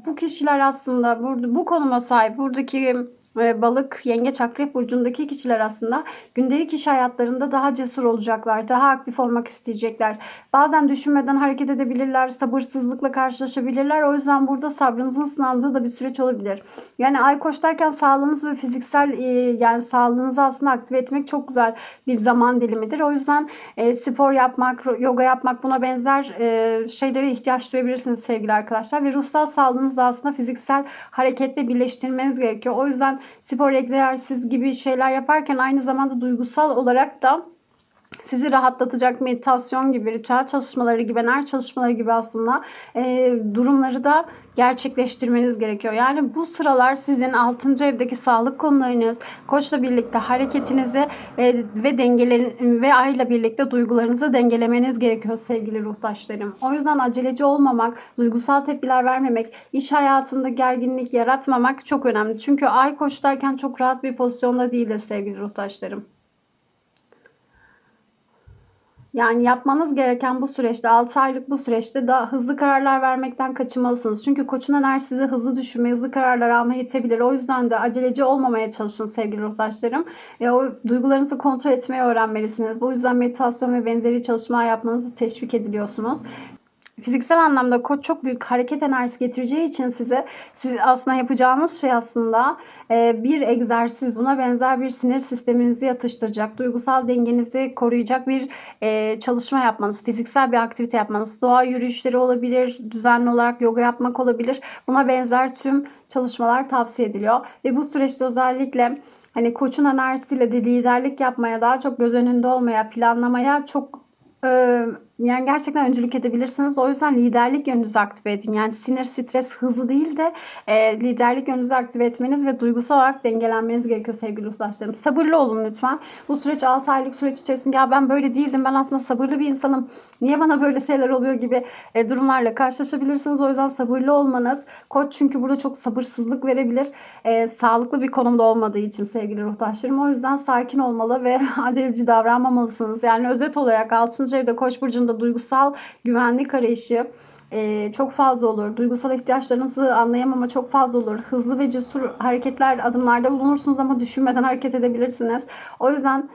A: bu kişiler aslında bu konuma sahip, buradaki balık, yengeç, akrep burcundaki kişiler aslında gündelik iş hayatlarında daha cesur olacaklar, daha aktif olmak isteyecekler. Bazen düşünmeden hareket edebilirler, sabırsızlıkla karşılaşabilirler. O yüzden burada sabrınızın sınandığı da bir süreç olabilir. Yani ay koçtayken sağlığınız ve fiziksel yani sağlığınızı aslında aktive etmek çok güzel bir zaman dilimidir. O yüzden spor yapmak, yoga yapmak, buna benzer şeylere ihtiyaç duyabilirsiniz sevgili arkadaşlar. Ve ruhsal sağlığınızı da aslında fiziksel hareketle birleştirmeniz gerekiyor. O yüzden spor, egzersiz gibi şeyler yaparken aynı zamanda duygusal olarak da sizi rahatlatacak meditasyon gibi, ritüel çalışmaları gibi, enerji çalışmaları gibi aslında durumları da gerçekleştirmeniz gerekiyor. Yani bu sıralar sizin 6. evdeki sağlık konularınız, Koç'la birlikte hareketinizi ve Ay'la birlikte duygularınızı dengelemeniz gerekiyor sevgili ruhtaşlarım. O yüzden aceleci olmamak, duygusal tepkiler vermemek, iş hayatında gerginlik yaratmamak çok önemli. Çünkü Ay Koç'tayken çok rahat bir pozisyonda değildir sevgili ruhtaşlarım. Yani yapmanız gereken bu süreçte, 6 aylık bu süreçte daha hızlı kararlar vermekten kaçınmalısınız. Çünkü koçun enerjisi sizi hızlı düşünmeye, hızlı kararlar almaya itebilir. O yüzden de aceleci olmamaya çalışın sevgili ruhtaşlarım. O duygularınızı kontrol etmeyi öğrenmelisiniz. Bu yüzden meditasyon ve benzeri çalışmalar yapmanızı teşvik ediliyorsunuz. Fiziksel anlamda koç çok büyük hareket enerjisi getireceği için siz aslında yapacağınız şey aslında bir egzersiz, buna benzer bir sinir sisteminizi yatıştıracak, duygusal dengenizi koruyacak bir çalışma yapmanız, fiziksel bir aktivite yapmanız, doğa yürüyüşleri olabilir, düzenli olarak yoga yapmak olabilir. Buna benzer tüm çalışmalar tavsiye ediliyor ve bu süreçte özellikle hani koçun enerjisiyle de liderlik yapmaya, daha çok göz önünde olmaya, planlamaya çok yani gerçekten öncülük edebilirsiniz. O yüzden liderlik yönünüzü aktive edin. Yani sinir, stres, hızı değil de liderlik yönünüzü aktive etmeniz ve duygusal olarak dengelenmeniz gerekiyor sevgili ruhtaşlarım. Sabırlı olun lütfen. Bu süreç 6 aylık süreç içerisinde ya ben böyle değildim, ben aslında sabırlı bir insanım, niye bana böyle şeyler oluyor gibi durumlarla karşılaşabilirsiniz. O yüzden sabırlı olmanız, koç çünkü burada çok sabırsızlık verebilir. Sağlıklı bir konumda olmadığı için sevgili ruhtaşlarım. O yüzden sakin olmalı ve aceleci davranmamalısınız. Yani özet olarak 6. evde Koç burcunda duygusal güvenlik arayışı çok fazla olur. Duygusal ihtiyaçlarınızı anlayamama çok fazla olur. Hızlı ve cesur hareketler, adımlarda bulunursunuz ama düşünmeden hareket edebilirsiniz. O yüzden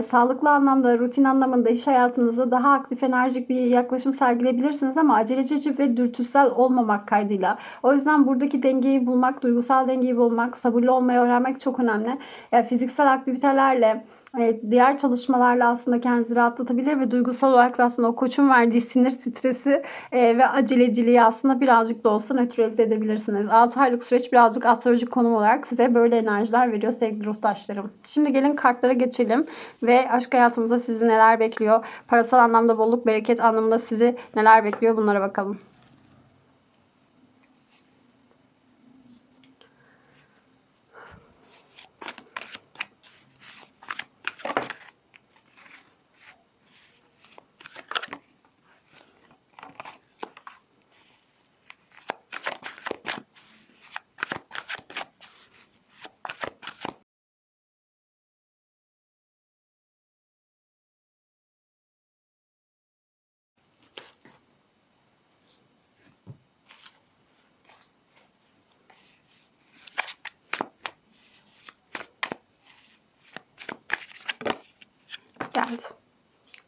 A: sağlıklı anlamda, rutin anlamında iş hayatınızda daha aktif, enerjik bir yaklaşım sergileyebilirsiniz ama aceleci ve dürtüsel olmamak kaydıyla. O yüzden buradaki dengeyi bulmak, duygusal dengeyi bulmak, sabırlı olmayı öğrenmek çok önemli. Fiziksel aktivitelerle, diğer çalışmalarla aslında kendinizi rahatlatabilir ve duygusal olarak da aslında o koçun verdiği sinir stresi ve aceleciliği aslında birazcık da olsa nötralize edebilirsiniz. 6 aylık süreç birazcık astrolojik konum olarak size böyle enerjiler veriyor sevgili ruhtaşlarım. Şimdi gelin kartlara geçelim ve aşk hayatınızda sizi neler bekliyor? Parasal anlamda bolluk, bereket anlamında sizi neler bekliyor? Bunlara bakalım. Geldi.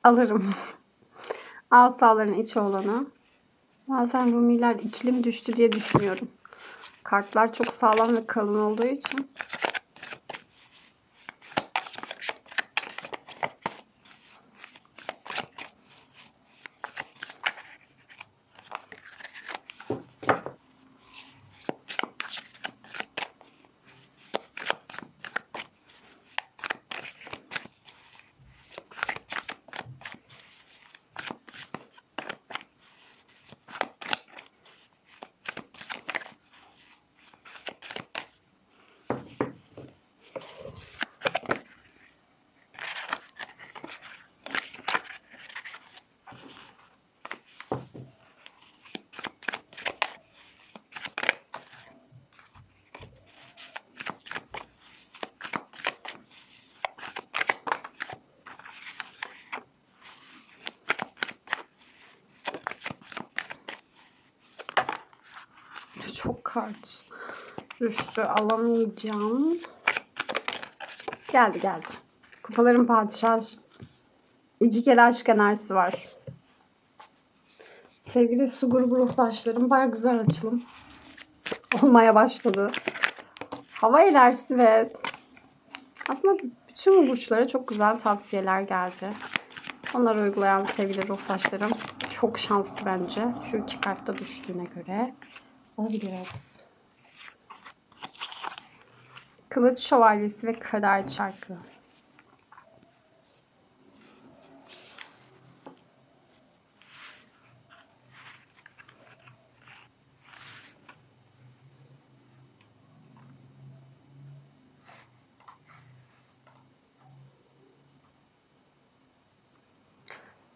A: Alırım. Asaların içi olanı. Bazen Rumiler ikili mi düştü diye düşünüyorum. Kartlar çok sağlam ve kalın olduğu için. Çok kart düştü. Alamayacağım. Geldi geldi. Kupaların padişahı. 2 kere aşk enerjisi var. Sevgili su grubu ruhtaşlarım, baya güzel açılım olmaya başladı. Hava enerjisi ve aslında bütün burçlara çok güzel tavsiyeler geldi. Onları uygulayan sevgili ruhtaşlarım çok şanslı bence. Şu 2 kartta düştüğüne göre. Alabiliriz. Kılıç şövalyesi ve kader çarkı.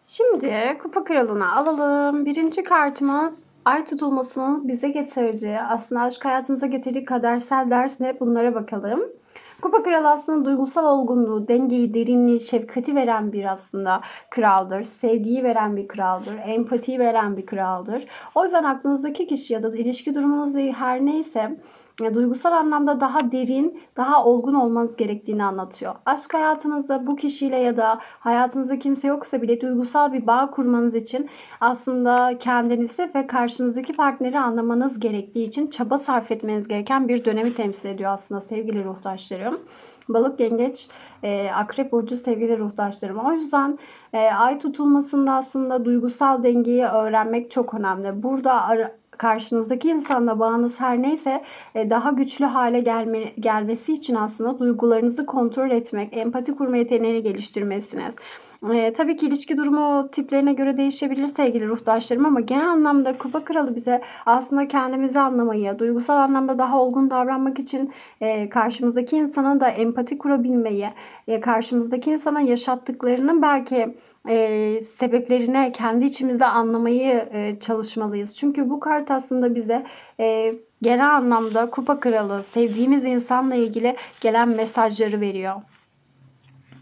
A: Şimdi kupa kralını alalım. Birinci kartımız ay tutulmasının bize getirdiği, aslında aşk hayatınıza getirdiği kadersel ders ne? Bunlara bakalım. Kupa kralı aslında duygusal olgunluğu, dengeyi, derinliği, şefkati veren bir aslında kraldır. Sevgiyi veren bir kraldır. Empatiyi veren bir kraldır. O yüzden aklınızdaki kişi ya da ilişki durumunuz her neyse duygusal anlamda daha derin, daha olgun olmanız gerektiğini anlatıyor. Aşk hayatınızda bu kişiyle ya da hayatınızda kimse yoksa bile duygusal bir bağ kurmanız için aslında kendinizi ve karşınızdaki partneri anlamanız gerektiği için çaba sarf etmeniz gereken bir dönemi temsil ediyor aslında sevgili ruhtaşlarım. Balık, yengeç, akrep burcu sevgili ruhtaşlarım. O yüzden ay tutulmasında aslında duygusal dengeyi öğrenmek çok önemli. Burada karşınızdaki insanla bağınız her neyse daha güçlü hale gelmesi için aslında duygularınızı kontrol etmek, empati kurma yeteneğini geliştirmesiniz. Tabii ki ilişki durumu tiplerine göre değişebilir sevgili ruhtaşlarım ama genel anlamda Kupa Kralı bize aslında kendimizi anlamayı, duygusal anlamda daha olgun davranmak için karşımızdaki insana da empati kurabilmeyi, karşımızdaki insana yaşattıklarının belki sebeplerine kendi içimizde anlamayı çalışmalıyız. Çünkü bu kart aslında bize genel anlamda Kupa Kralı, sevdiğimiz insanla ilgili gelen mesajları veriyor.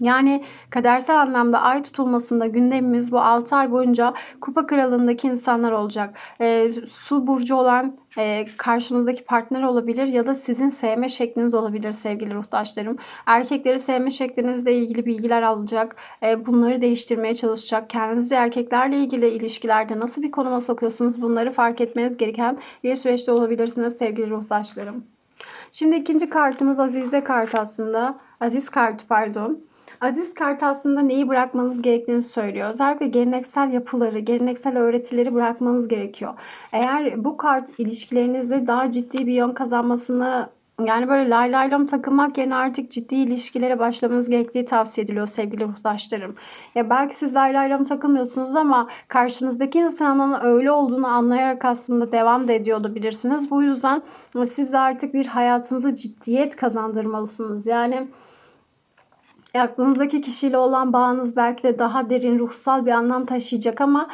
A: Yani kadersel anlamda ay tutulmasında gündemimiz bu 6 ay boyunca Kupa Kralı'ndaki insanlar olacak. Su burcu olan karşınızdaki partner olabilir ya da sizin sevme şekliniz olabilir sevgili ruhtaşlarım. Erkekleri sevme şeklinizle ilgili bilgiler alacak. Bunları değiştirmeye çalışacak. Kendinizi erkeklerle ilgili ilişkilerde nasıl bir konuma sokuyorsunuz bunları fark etmeniz gereken bir süreçte olabilirsiniz sevgili ruhtaşlarım. Şimdi ikinci kartımız Azize kartı aslında. Aziz kartı pardon. Aziz kart aslında neyi bırakmanız gerektiğini söylüyor. Özellikle geleneksel yapıları, geleneksel öğretileri bırakmanız gerekiyor. Eğer bu kart ilişkilerinizde daha ciddi bir yön kazanmasını yani böyle lay lay lom takılmak yerine artık ciddi ilişkilere başlamanız gerektiği tavsiye ediliyor sevgili ruhtaşlarım. Ya belki siz lay lay lom takılmıyorsunuz ama karşınızdaki insanın öyle olduğunu anlayarak aslında devam da ediyor olabilirsiniz. Bu yüzden siz de artık bir hayatınıza ciddiyet kazandırmalısınız. Yani aklınızdaki kişiyle olan bağınız belki de daha derin ruhsal bir anlam taşıyacak ama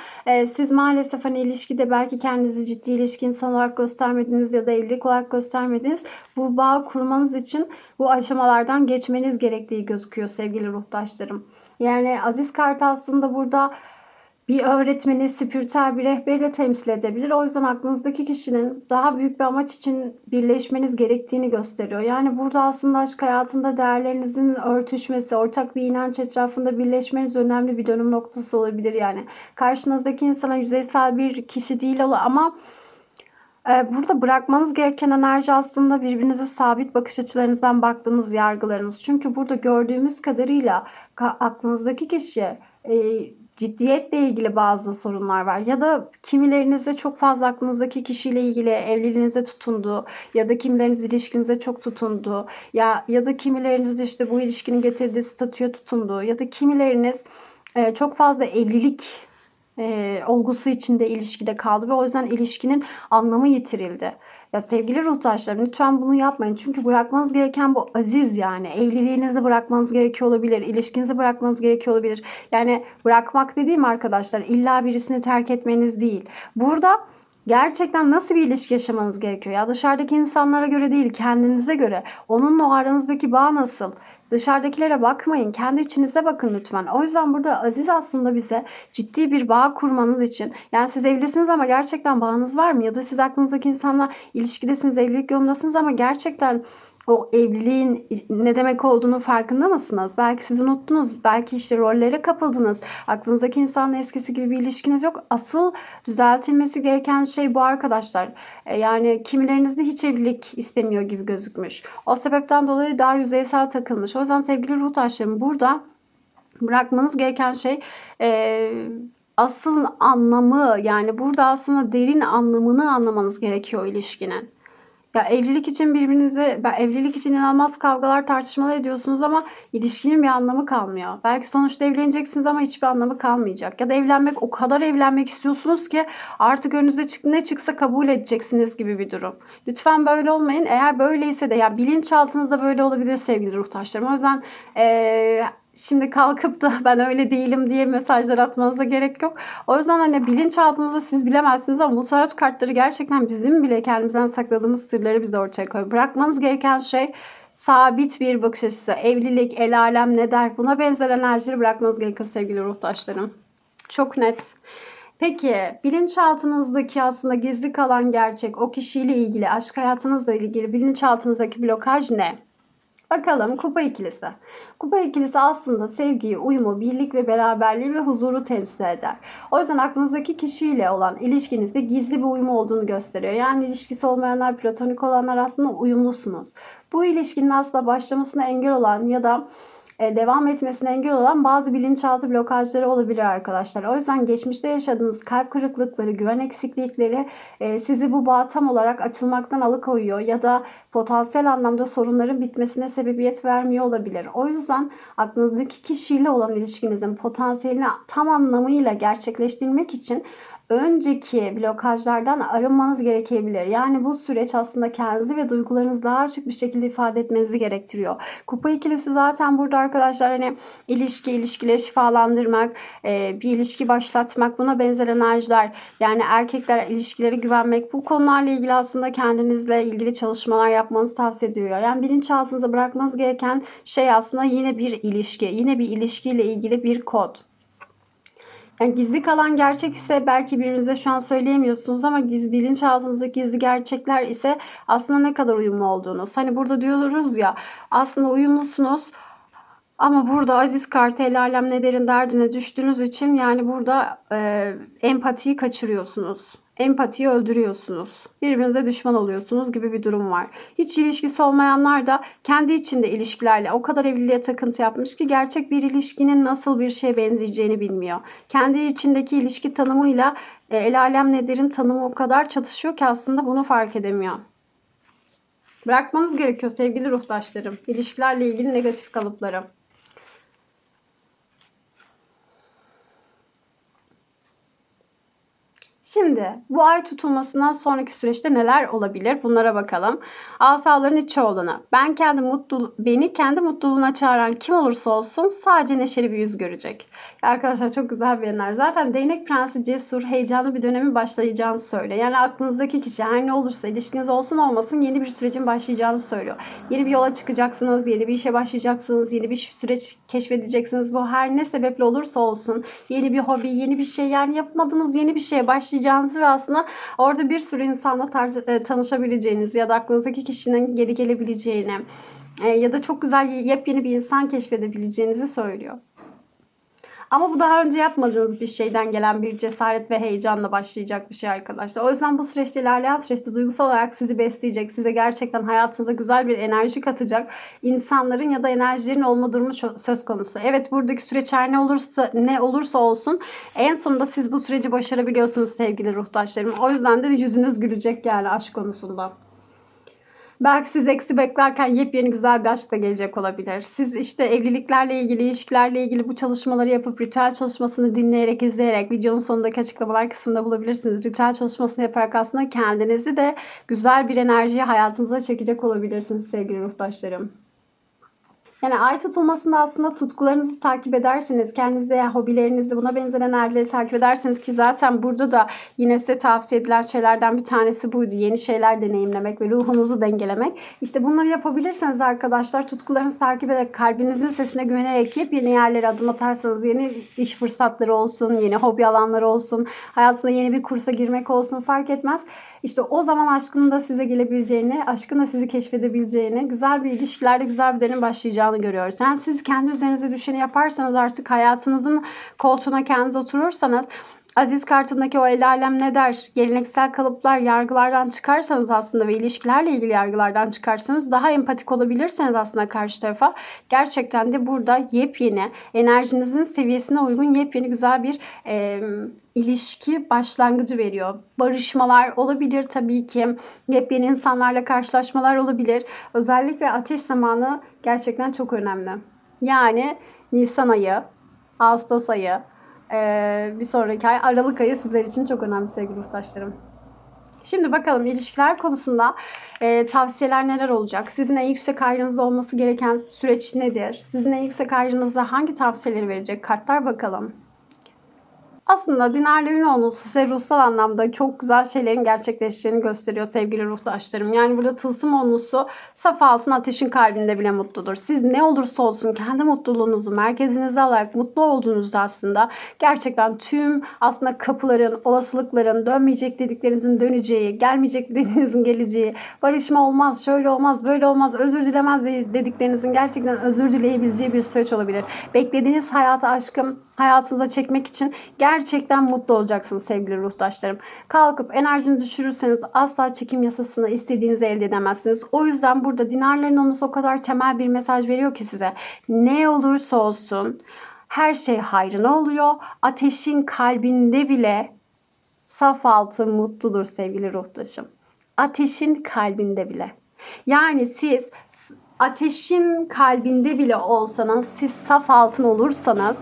A: siz maalesef hani ilişkide belki kendinizi ciddi ilişki insan olarak göstermediniz ya da evlilik olarak göstermediniz. Bu bağı kurmanız için bu aşamalardan geçmeniz gerektiği gözüküyor sevgili ruhtaşlarım. Yani Aziz kart aslında burada bir öğretmeni, spiritüel bir rehberi de temsil edebilir. O yüzden aklınızdaki kişinin daha büyük bir amaç için birleşmeniz gerektiğini gösteriyor. Yani burada aslında aşk hayatında değerlerinizin örtüşmesi, ortak bir inanç etrafında birleşmeniz önemli bir dönüm noktası olabilir. Yani karşınızdaki insana yüzeysel bir kişi değil ama burada bırakmanız gereken enerji aslında birbirinize sabit bakış açılarınızdan baktığınız yargılarınız. Çünkü burada gördüğümüz kadarıyla aklınızdaki kişi ciddiyetle ilgili bazı sorunlar var. Ya da kimilerinizde çok fazla aklınızdaki kişiyle ilgili evliliğinize tutundu ya da kimileriniz ilişkinize çok tutundu ya da kimileriniz işte bu ilişkinin getirdiği statüye tutundu ya da kimileriniz çok fazla evlilik olgusu içinde ilişkide kaldı ve o yüzden ilişkinin anlamı yitirildi. Ya sevgili ruhtaşlarım lütfen bunu yapmayın. Çünkü bırakmanız gereken bu aziz yani. Evliliğinizi bırakmanız gerekiyor olabilir. İlişkinizi bırakmanız gerekiyor olabilir. Yani bırakmak dediğim arkadaşlar illa birisini terk etmeniz değil. Burada gerçekten nasıl bir ilişki yaşamanız gerekiyor? Ya dışarıdaki insanlara göre değil, kendinize göre. Onunla o aranızdaki bağ nasıl? Dışarıdakilere bakmayın. Kendi içinize bakın lütfen. O yüzden burada Aziz aslında bize ciddi bir bağ kurmanız için. Yani siz evlisiniz ama gerçekten bağınız var mı? Ya da siz aklınızdaki insanla ilişkidesiniz, evlilik yolundasınız ama gerçekten o evliliğin ne demek olduğunu farkında mısınız? Belki siz unuttunuz. Belki işte rollere kapıldınız. Aklınızdaki insanla eskisi gibi bir ilişkiniz yok. Asıl düzeltilmesi gereken şey bu arkadaşlar. Yani kimileriniz de hiç evlilik istemiyor gibi gözükmüş. O sebepten dolayı daha yüzeysel takılmış. O yüzden sevgili ruhtaşlarım burada bırakmanız gereken şey asıl anlamı yani burada aslında derin anlamını anlamanız gerekiyor ilişkinin. Ya evlilik için inanılmaz kavgalar, tartışmalar ediyorsunuz ama ilişkinin bir anlamı kalmıyor. Belki sonuçta evleneceksiniz ama hiçbir anlamı kalmayacak. Ya da o kadar evlenmek istiyorsunuz ki artık önünüze ne çıksa kabul edeceksiniz gibi bir durum. Lütfen böyle olmayın. Eğer böyleyse de ya bilinçaltınızda böyle olabilir sevgili ruhtaşlarım. O yüzden şimdi kalkıp da ben öyle değilim diye mesajlar atmanıza gerek yok. O yüzden hani bilinçaltınızda siz bilemezsiniz ama bu tarot kartları gerçekten bizim bile kendimizden sakladığımız sırları bize ortaya koyuyor. Bırakmanız gereken şey sabit bir bakış açısı, evlilik, el alem ne der, buna benzer enerjileri bırakmanız gerekiyor sevgili ruhtaşlarım. Çok net. Peki bilinçaltınızdaki aslında gizli kalan gerçek, o kişiyle ilgili, aşk hayatınızla ilgili bilinçaltınızdaki blokaj ne? Bakalım kupa ikilisi. Kupa ikilisi aslında sevgiyi, uyumu, birlik ve beraberliği ve huzuru temsil eder. O yüzden aklınızdaki kişiyle olan ilişkinizde gizli bir uyum olduğunu gösteriyor. Yani ilişkisi olmayanlar, platonik olanlar aslında uyumlusunuz. Bu ilişkinin aslında başlamasına engel olan ya da devam etmesine engel olan bazı bilinçaltı blokajları olabilir arkadaşlar. O yüzden geçmişte yaşadığınız kalp kırıklıkları, güven eksiklikleri sizi bu bağa tam olarak açılmaktan alıkoyuyor ya da potansiyel anlamda sorunların bitmesine sebebiyet vermiyor olabilir. O yüzden aklınızdaki kişiyle olan ilişkinizin potansiyelini tam anlamıyla gerçekleştirmek için önceki blokajlardan arınmanız gerekebilir. Yani bu süreç aslında kendinizi ve duygularınızı daha açık bir şekilde ifade etmenizi gerektiriyor. Kupa ikilisi zaten burada arkadaşlar hani ilişkileri şifalandırmak, bir ilişki başlatmak, buna benzer enerjiler. Yani erkekler ilişkileri güvenmek, bu konularla ilgili aslında kendinizle ilgili çalışmalar yapmanızı tavsiye ediyor. Yani bilinçaltınıza bırakmanız gereken şey aslında yine bir ilişki. Yine bir ilişkiyle ilgili bir kod. Yani gizli kalan gerçek ise belki birbirinize şu an söyleyemiyorsunuz ama bilinçaltınızdaki gizli gerçekler ise aslında ne kadar uyumlu olduğunuz. Hani burada diyoruz ya aslında uyumlusunuz ama burada aziz kartı el alem ne derin derdine düştüğünüz için yani burada empatiyi kaçırıyorsunuz. Empatiyi öldürüyorsunuz. Birbirinize düşman oluyorsunuz gibi bir durum var. Hiç ilişkisi olmayanlar da kendi içinde ilişkilerle o kadar evliliğe takıntı yapmış ki gerçek bir ilişkinin nasıl bir şeye benzeyeceğini bilmiyor. Kendi içindeki ilişki tanımıyla el alem nelerin tanımı o kadar çatışıyor ki aslında bunu fark edemiyor. Bırakmanız gerekiyor sevgili ruhtaşlarım. İlişkilerle ilgili negatif kalıpları. Şimdi bu ay tutulmasından sonraki süreçte neler olabilir? Bunlara bakalım. Asaların içi olanı. Beni kendi mutluluğuna çağıran kim olursa olsun sadece neşeli bir yüz görecek. Arkadaşlar çok güzel bir enerji. Zaten Değnek Prensi cesur, heyecanlı bir dönemin başlayacağını söylüyor. Yani aklınızdaki kişi her ne olursa ilişkiniz olsun olmasın yeni bir sürecin başlayacağını söylüyor. Yeni bir yola çıkacaksınız, yeni bir işe başlayacaksınız, yeni bir süreç keşfedeceksiniz. Bu her ne sebeple olursa olsun yeni bir hobi, yeni bir şey yani yapmadığınız yeni bir şeye başlayacağınızı ve aslında orada bir sürü insanla tanışabileceğiniz ya da aklınızdaki kişinin geri gelebileceğini ya da çok güzel yepyeni bir insan keşfedebileceğinizi söylüyor. Ama bu daha önce yapmadığınız bir şeyden gelen bir cesaret ve heyecanla başlayacak bir şey arkadaşlar. O yüzden bu süreçte ilerleyen süreçte duygusal olarak sizi besleyecek, size gerçekten hayatınıza güzel bir enerji katacak insanların ya da enerjilerin olma durumu söz konusu. Evet buradaki süreç her ne olursa olsun en sonunda siz bu süreci başarabiliyorsunuz sevgili ruhtaşlarım. O yüzden de yüzünüz gülecek yani aşk konusunda. Belki siz eksi beklerken yepyeni güzel bir aşk da gelecek olabilir. Siz işte evliliklerle ilgili, ilişkilerle ilgili bu çalışmaları yapıp ritüel çalışmasını dinleyerek, izleyerek videonun sonundaki açıklamalar kısmında bulabilirsiniz. Ritüel çalışmasını yaparak aslında kendinizi de güzel bir enerjiye hayatınıza çekecek olabilirsiniz sevgili ruhtaşlarım. Yani ay tutulmasında aslında tutkularınızı takip ederseniz, kendinize, hobilerinizi, buna benzer enerjileri takip ederseniz ki zaten burada da yine size tavsiye edilen şeylerden bir tanesi buydu. Yeni şeyler deneyimlemek ve ruhunuzu dengelemek. İşte bunları yapabilirseniz arkadaşlar tutkularınızı takip ederek, kalbinizin sesine güvenerek yeni yerlere adım atarsanız, yeni iş fırsatları olsun, yeni hobi alanları olsun, hayatında yeni bir kursa girmek olsun fark etmez. İşte o zaman aşkın da size gelebileceğini, aşkın da sizi keşfedebileceğini, güzel bir ilişkilerde güzel bir dönem başlayacağını görüyoruz. Yani siz kendi üzerinize düşeni yaparsanız artık hayatınızın koltuğuna kendiniz oturursanız aziz kartındaki o el alem ne der, geleneksel kalıplar, yargılardan çıkarsanız aslında ve ilişkilerle ilgili yargılardan çıkarsanız daha empatik olabilirseniz aslında karşı tarafa gerçekten de burada yepyeni enerjinizin seviyesine uygun yepyeni güzel bir ilişki başlangıcı veriyor. Barışmalar olabilir tabii ki. Yepyeni insanlarla karşılaşmalar olabilir. Özellikle ateş zamanı gerçekten çok önemli. Yani Nisan ayı, Ağustos ayı, bir sonraki ay Aralık ayı sizler için çok önemli sevgili ruhtaşlarım. Şimdi bakalım ilişkiler konusunda tavsiyeler neler olacak? Sizin en yüksek ayrınızda olması gereken süreç nedir? Sizin en yüksek ayrınızda hangi tavsiyeleri verecek kartlar bakalım. Aslında dinarların onu size ruhsal anlamda çok güzel şeylerin gerçekleşeceğini gösteriyor sevgili ruhtaşlarım. Yani burada tılsım onlusu saf altın ateşin kalbinde bile mutludur. Siz ne olursa olsun kendi mutluluğunuzu merkezinize alarak mutlu olduğunuzda aslında gerçekten tüm aslında kapıların, olasılıkların, dönmeyecek dediklerinizin döneceği, gelmeyecek dediklerinizin geleceği, barışma olmaz, şöyle olmaz, böyle olmaz, özür dilemez dediklerinizin gerçekten özür dileyebileceği bir süreç olabilir. Beklediğiniz hayatı, aşkım hayatınıza çekmek için gerçekten mutlu olacaksınız sevgili ruhtaşlarım. Kalkıp enerjini düşürürseniz asla çekim yasasını istediğinizi elde edemezsiniz. O yüzden burada dinarların onusu o kadar temel bir mesaj veriyor ki size. Ne olursa olsun her şey hayrına oluyor. Ateşin kalbinde bile saf altın mutludur sevgili ruhtaşım. Ateşin kalbinde bile. Yani siz ateşin kalbinde bile olsanız, siz saf altın olursanız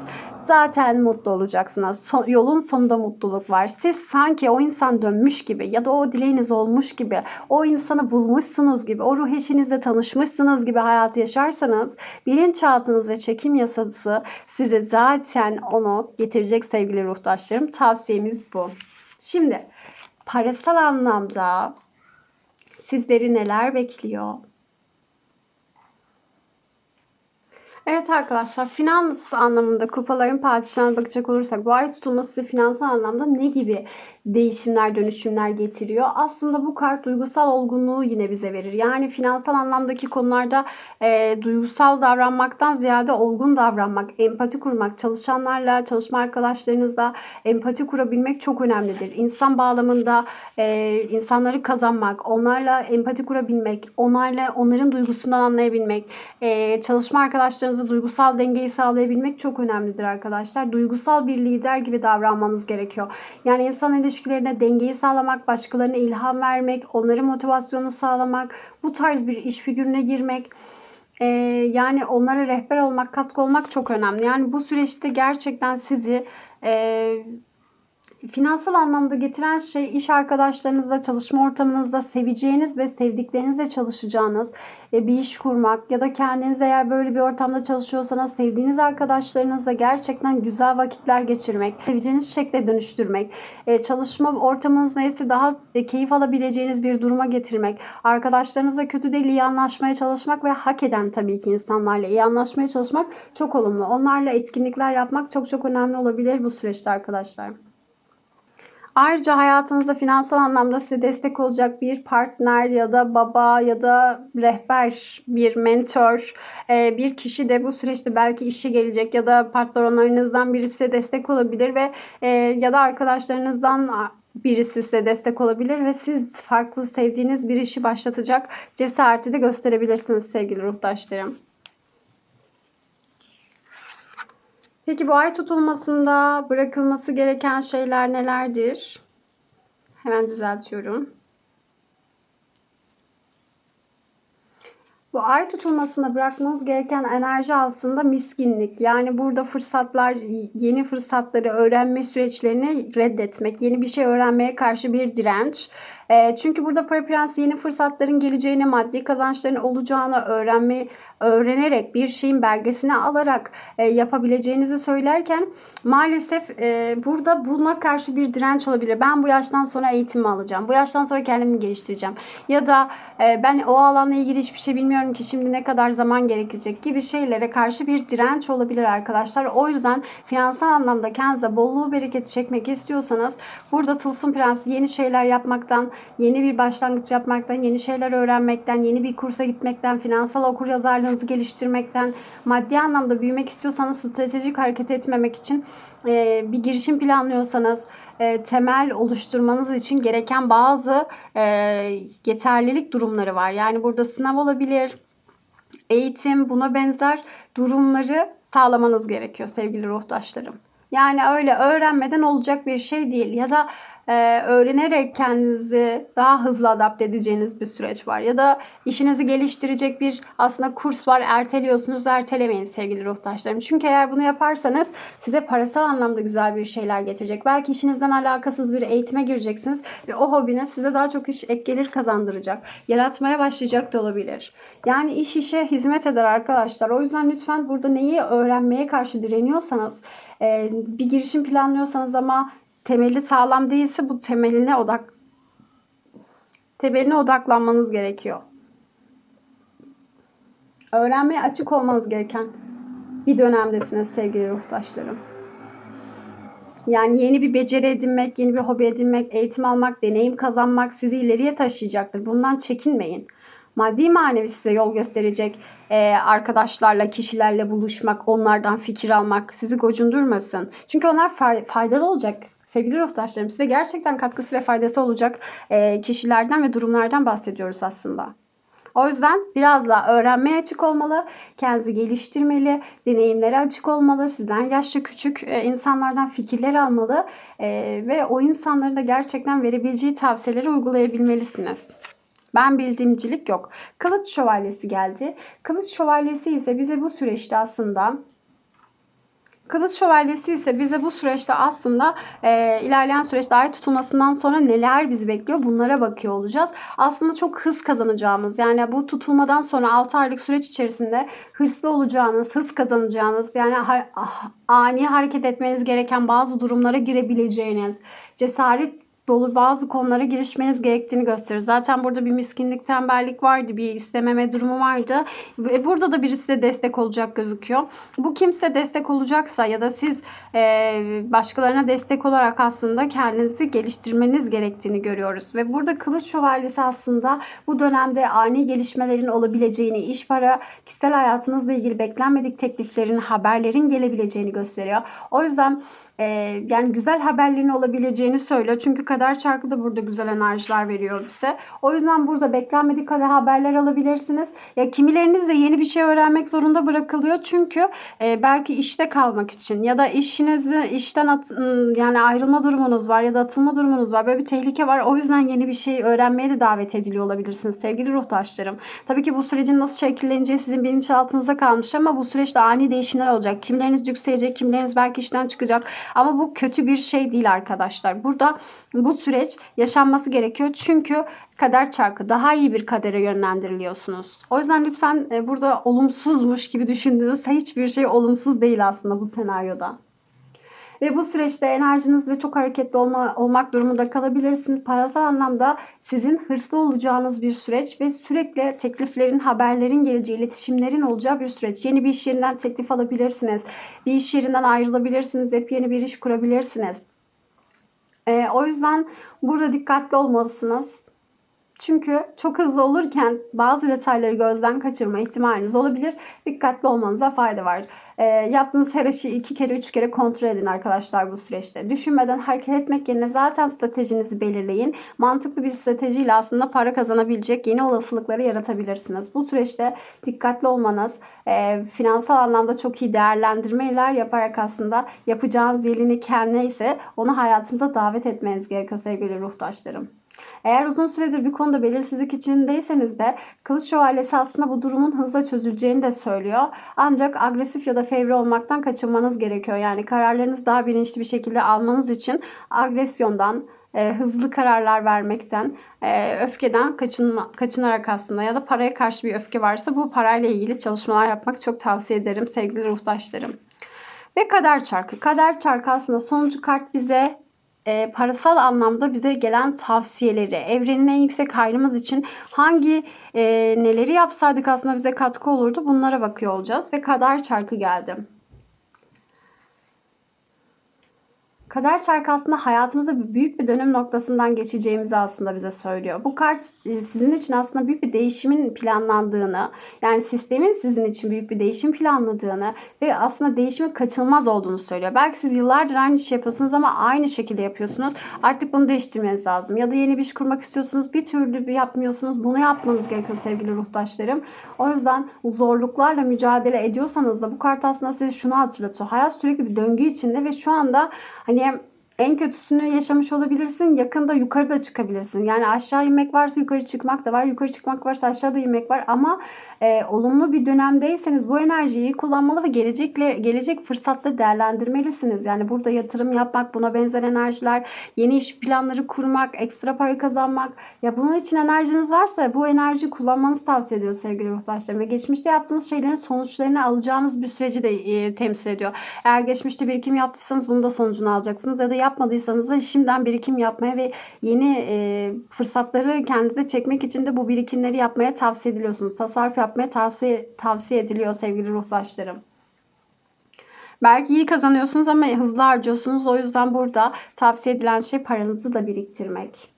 A: zaten mutlu olacaksınız. Yolun sonunda mutluluk var. Siz sanki o insan dönmüş gibi ya da o dileğiniz olmuş gibi, o insanı bulmuşsunuz gibi, o ruh eşinizle tanışmışsınız gibi hayatı yaşarsanız bilinçaltınız ve çekim yasası size zaten onu getirecek sevgili ruhtaşlarım. Tavsiyemiz bu. Şimdi parasal anlamda sizleri neler bekliyor? Evet arkadaşlar, finans anlamında kupaların padişahına bakacak olursak bu ay tutulması finansal anlamda ne gibi değişimler, dönüşümler getiriyor? Aslında bu kart duygusal olgunluğu yine bize verir. Yani finansal anlamdaki konularda duygusal davranmaktan ziyade olgun davranmak, empati kurmak, çalışanlarla, çalışma arkadaşlarınızla empati kurabilmek çok önemlidir. İnsan bağlamında insanları kazanmak, onlarla empati kurabilmek, onların duygusundan anlayabilmek, çalışma arkadaşlarınızla duygusal dengeyi sağlayabilmek çok önemlidir arkadaşlar. Duygusal bir lider gibi davranmanız gerekiyor. Yani insan ilişkilerine dengeyi sağlamak, başkalarına ilham vermek, onların motivasyonunu sağlamak, bu tarz bir iş figürüne girmek, yani onlara rehber olmak, katkı olmak çok önemli. Yani bu süreçte gerçekten sizi finansal anlamda getiren şey iş arkadaşlarınızla, çalışma ortamınızda seveceğiniz ve sevdiklerinizle çalışacağınız bir iş kurmak ya da kendiniz eğer böyle bir ortamda çalışıyorsanız sevdiğiniz arkadaşlarınızla gerçekten güzel vakitler geçirmek, seveceğiniz şekle dönüştürmek, çalışma ortamınız neyse daha keyif alabileceğiniz bir duruma getirmek, arkadaşlarınızla kötü değil iyi anlaşmaya çalışmak ve hak eden tabii ki insanlarla iyi anlaşmaya çalışmak çok olumlu. Onlarla etkinlikler yapmak çok çok önemli olabilir bu süreçte arkadaşlar. Ayrıca hayatınızda finansal anlamda size destek olacak bir partner ya da baba ya da rehber, bir mentor, bir kişi de bu süreçte belki işe gelecek ya da patronlarınızdan birisi size destek olabilir ve ya da arkadaşlarınızdan birisi size destek olabilir ve siz farklı sevdiğiniz bir işi başlatacak cesareti de gösterebilirsiniz sevgili ruhtaşlarım. Peki bu ay tutulmasında bırakılması gereken şeyler nelerdir? Hemen düzeltiyorum. Bu ay tutulmasında bırakmanız gereken enerji aslında miskinlik. Yani burada fırsatlar, yeni fırsatları, öğrenme süreçlerini reddetmek, yeni bir şey öğrenmeye karşı bir direnç. Çünkü burada Para Prens yeni fırsatların geleceğini, maddi kazançların olacağını öğrenerek bir şeyin belgesini alarak yapabileceğinizi söylerken maalesef burada buna karşı bir direnç olabilir. Ben bu yaştan sonra eğitimi alacağım. Bu yaştan sonra kendimi geliştireceğim. Ya da ben o alanla ilgili hiçbir şey bilmiyorum ki şimdi ne kadar zaman gerekecek gibi şeylere karşı bir direnç olabilir arkadaşlar. O yüzden finansal anlamda kendinize bolluğu bereketi çekmek istiyorsanız burada Tılsım Prensi yeni şeyler yapmaktan, yeni bir başlangıç yapmaktan, yeni şeyler öğrenmekten, yeni bir kursa gitmekten, finansal okuryazarlığınızı geliştirmekten, maddi anlamda büyümek istiyorsanız stratejik hareket etmemek için bir girişim planlıyorsanız, temel oluşturmanız için gereken bazı yeterlilik durumları var. Yani burada sınav olabilir, eğitim, buna benzer durumları sağlamanız gerekiyor sevgili ruhtaşlarım. Yani öyle öğrenmeden olacak bir şey değil. Ya da öğrenerek kendinizi daha hızlı adapte edeceğiniz bir süreç var. Ya da işinizi geliştirecek bir aslında kurs var. Erteliyorsunuz. Ertelemeyin sevgili ruhtaşlarım. Çünkü eğer bunu yaparsanız size parasal anlamda güzel bir şeyler getirecek. Belki işinizden alakasız bir eğitime gireceksiniz ve o hobiniz size daha çok iş ek gelir kazandıracak. Yaratmaya başlayacak da olabilir. Yani iş işe hizmet eder arkadaşlar. O yüzden lütfen burada neyi öğrenmeye karşı direniyorsanız, bir girişim planlıyorsanız ama temeli sağlam değilse bu temeline odaklanmanız gerekiyor. Öğrenmeye açık olmanız gereken bir dönemdesiniz sevgili ruhtaşlarım. Yani yeni bir beceri edinmek, yeni bir hobi edinmek, eğitim almak, deneyim kazanmak sizi ileriye taşıyacaktır. Bundan çekinmeyin. Maddi manevi size yol gösterecek arkadaşlarla, kişilerle buluşmak, onlardan fikir almak sizi gocundurmasın. Çünkü onlar faydalı olacak. Sevgili ruhtaşlarım, size gerçekten katkısı ve faydası olacak kişilerden ve durumlardan bahsediyoruz aslında. O yüzden biraz daha öğrenmeye açık olmalı, kendinizi geliştirmeli, deneyimlere açık olmalı, sizden yaşça küçük insanlardan fikirler almalı ve o insanların da gerçekten verebileceği tavsiyeleri uygulayabilmelisiniz. Ben bildiğimcilik yok. Kılıç şövalyesi geldi. Kılıç şövalyesi ise bize bu süreçte aslında ilerleyen süreçte ay tutulmasından sonra neler bizi bekliyor bunlara bakıyor olacağız. Aslında çok hız kazanacağımız, yani bu tutulmadan sonra 6 aylık süreç içerisinde hırslı olacağınız, hız kazanacağınız, yani ani hareket etmeniz gereken bazı durumlara girebileceğiniz, cesaret dolu bazı konulara girişmeniz gerektiğini gösteriyor. Zaten burada bir miskinlik, tembellik vardı, bir istememe durumu vardı. Ve burada da birisi size destek olacak gözüküyor. Bu kimse destek olacaksa ya da siz başkalarına destek olarak aslında kendinizi geliştirmeniz gerektiğini görüyoruz. Ve burada Kılıç Şövalyesi aslında bu dönemde ani gelişmelerin olabileceğini, iş, para, kişisel hayatınızla ilgili beklenmedik tekliflerin, haberlerin gelebileceğini gösteriyor. O yüzden yani güzel haberlerin olabileceğini söylüyor. Çünkü kader çarkı da burada güzel enerjiler veriyor bize. O yüzden burada beklenmedik haberler alabilirsiniz. Ya kimileriniz de yeni bir şey öğrenmek zorunda bırakılıyor. Çünkü belki işte kalmak için ya da işten yani ayrılma durumunuz var ya da atılma durumunuz var. Böyle bir tehlike var. O yüzden yeni bir şey öğrenmeye de davet ediliyor olabilirsiniz sevgili ruhtaşlarım. Tabii ki bu sürecin nasıl şekilleneceği sizin bilinçaltınızda kalmış ama bu süreçte ani değişimler olacak. Kimileriniz yükselecek, kimileriniz belki işten çıkacak. Ama bu kötü bir şey değil arkadaşlar. Burada bu süreç yaşanması gerekiyor. Çünkü kader çarkı, daha iyi bir kadere yönlendiriliyorsunuz. O yüzden lütfen burada olumsuzmuş gibi düşündüğünüz hiçbir şey olumsuz değil aslında bu senaryoda. Ve bu süreçte enerjiniz ve çok hareketli olmak durumunda kalabilirsiniz. Parasal anlamda sizin hırslı olacağınız bir süreç ve sürekli tekliflerin, haberlerin geleceği, iletişimlerin olacağı bir süreç. Yeni bir iş yerinden teklif alabilirsiniz. Bir iş yerinden ayrılabilirsiniz. Yeni bir iş kurabilirsiniz. O yüzden burada dikkatli olmalısınız. Çünkü çok hızlı olurken bazı detayları gözden kaçırma ihtimaliniz olabilir. Dikkatli olmanıza fayda var. Yaptığınız her işi 2 kere 3 kere kontrol edin arkadaşlar bu süreçte. Düşünmeden hareket etmek yerine zaten stratejinizi belirleyin. Mantıklı bir stratejiyle aslında para kazanabilecek yeni olasılıkları yaratabilirsiniz. Bu süreçte dikkatli olmanız, finansal anlamda çok iyi değerlendirmeler yaparak aslında yapacağınız yeni neyse onu hayatınıza davet etmeniz gerekiyor sevgili ruhtaşlarım. Eğer uzun süredir bir konuda belirsizlik içindeyseniz de Kılıç Şövalyesi aslında bu durumun hızla çözüleceğini de söylüyor. Ancak agresif ya da fevri olmaktan kaçınmanız gerekiyor. Yani kararlarınızı daha bilinçli bir şekilde almanız için agresyondan, hızlı kararlar vermekten, öfkeden kaçınarak aslında ya da paraya karşı bir öfke varsa bu parayla ilgili çalışmalar yapmak çok tavsiye ederim sevgili ruhtaşlarım. Ve kader çarkı. Kader çarkı aslında sonuncu kart bize parasal anlamda bize gelen tavsiyeleri, evrenin en yüksek hayrımız için neleri yapsaydık aslında bize katkı olurdu bunlara bakıyor olacağız. Ve kader çarkı geldi. Kader çarkı aslında hayatımızda büyük bir dönüm noktasından geçeceğimizi aslında bize söylüyor. Bu kart sizin için aslında büyük bir değişimin planlandığını, yani sistemin sizin için büyük bir değişim planladığını ve aslında değişimin kaçınılmaz olduğunu söylüyor. Belki siz yıllardır aynı işi yapıyorsunuz ama aynı şekilde yapıyorsunuz. Artık bunu değiştirmeniz lazım. Ya da yeni bir iş kurmak istiyorsunuz, bir türlü yapmıyorsunuz. Bunu yapmanız gerekiyor sevgili ruhtaşlarım. O yüzden zorluklarla mücadele ediyorsanız da bu kart aslında size şunu hatırlatıyor. Hayat sürekli bir döngü içinde ve şu anda hani En kötüsünü yaşamış olabilirsin. Yakında yukarıda çıkabilirsin. Yani aşağı inmek varsa yukarı çıkmak da var. Yukarı çıkmak varsa aşağıda inmek var. Ama olumlu bir dönemdeyseniz bu enerjiyi kullanmalı ve gelecek fırsatları değerlendirmelisiniz. Yani burada yatırım yapmak, buna benzer enerjiler, yeni iş planları kurmak, ekstra para kazanmak. Ya bunun için enerjiniz varsa bu enerjiyi kullanmanızı tavsiye ediyor sevgili ruhtaşlarım. Ve geçmişte yaptığınız şeylerin sonuçlarını alacağınız bir süreci de temsil ediyor. Eğer geçmişte birikim yaptıysanız bunun da sonucunu alacaksınız. Ya da yapmadıysanız da şimdiden birikim yapmaya ve yeni fırsatları kendinize çekmek için de bu birikimleri yapmaya tavsiye ediliyorsunuz. Tasarruf yapmaya tavsiye ediliyor sevgili ruhtaşlarım. Belki iyi kazanıyorsunuz ama hızlı harcıyorsunuz. O yüzden burada tavsiye edilen şey paranızı da biriktirmek.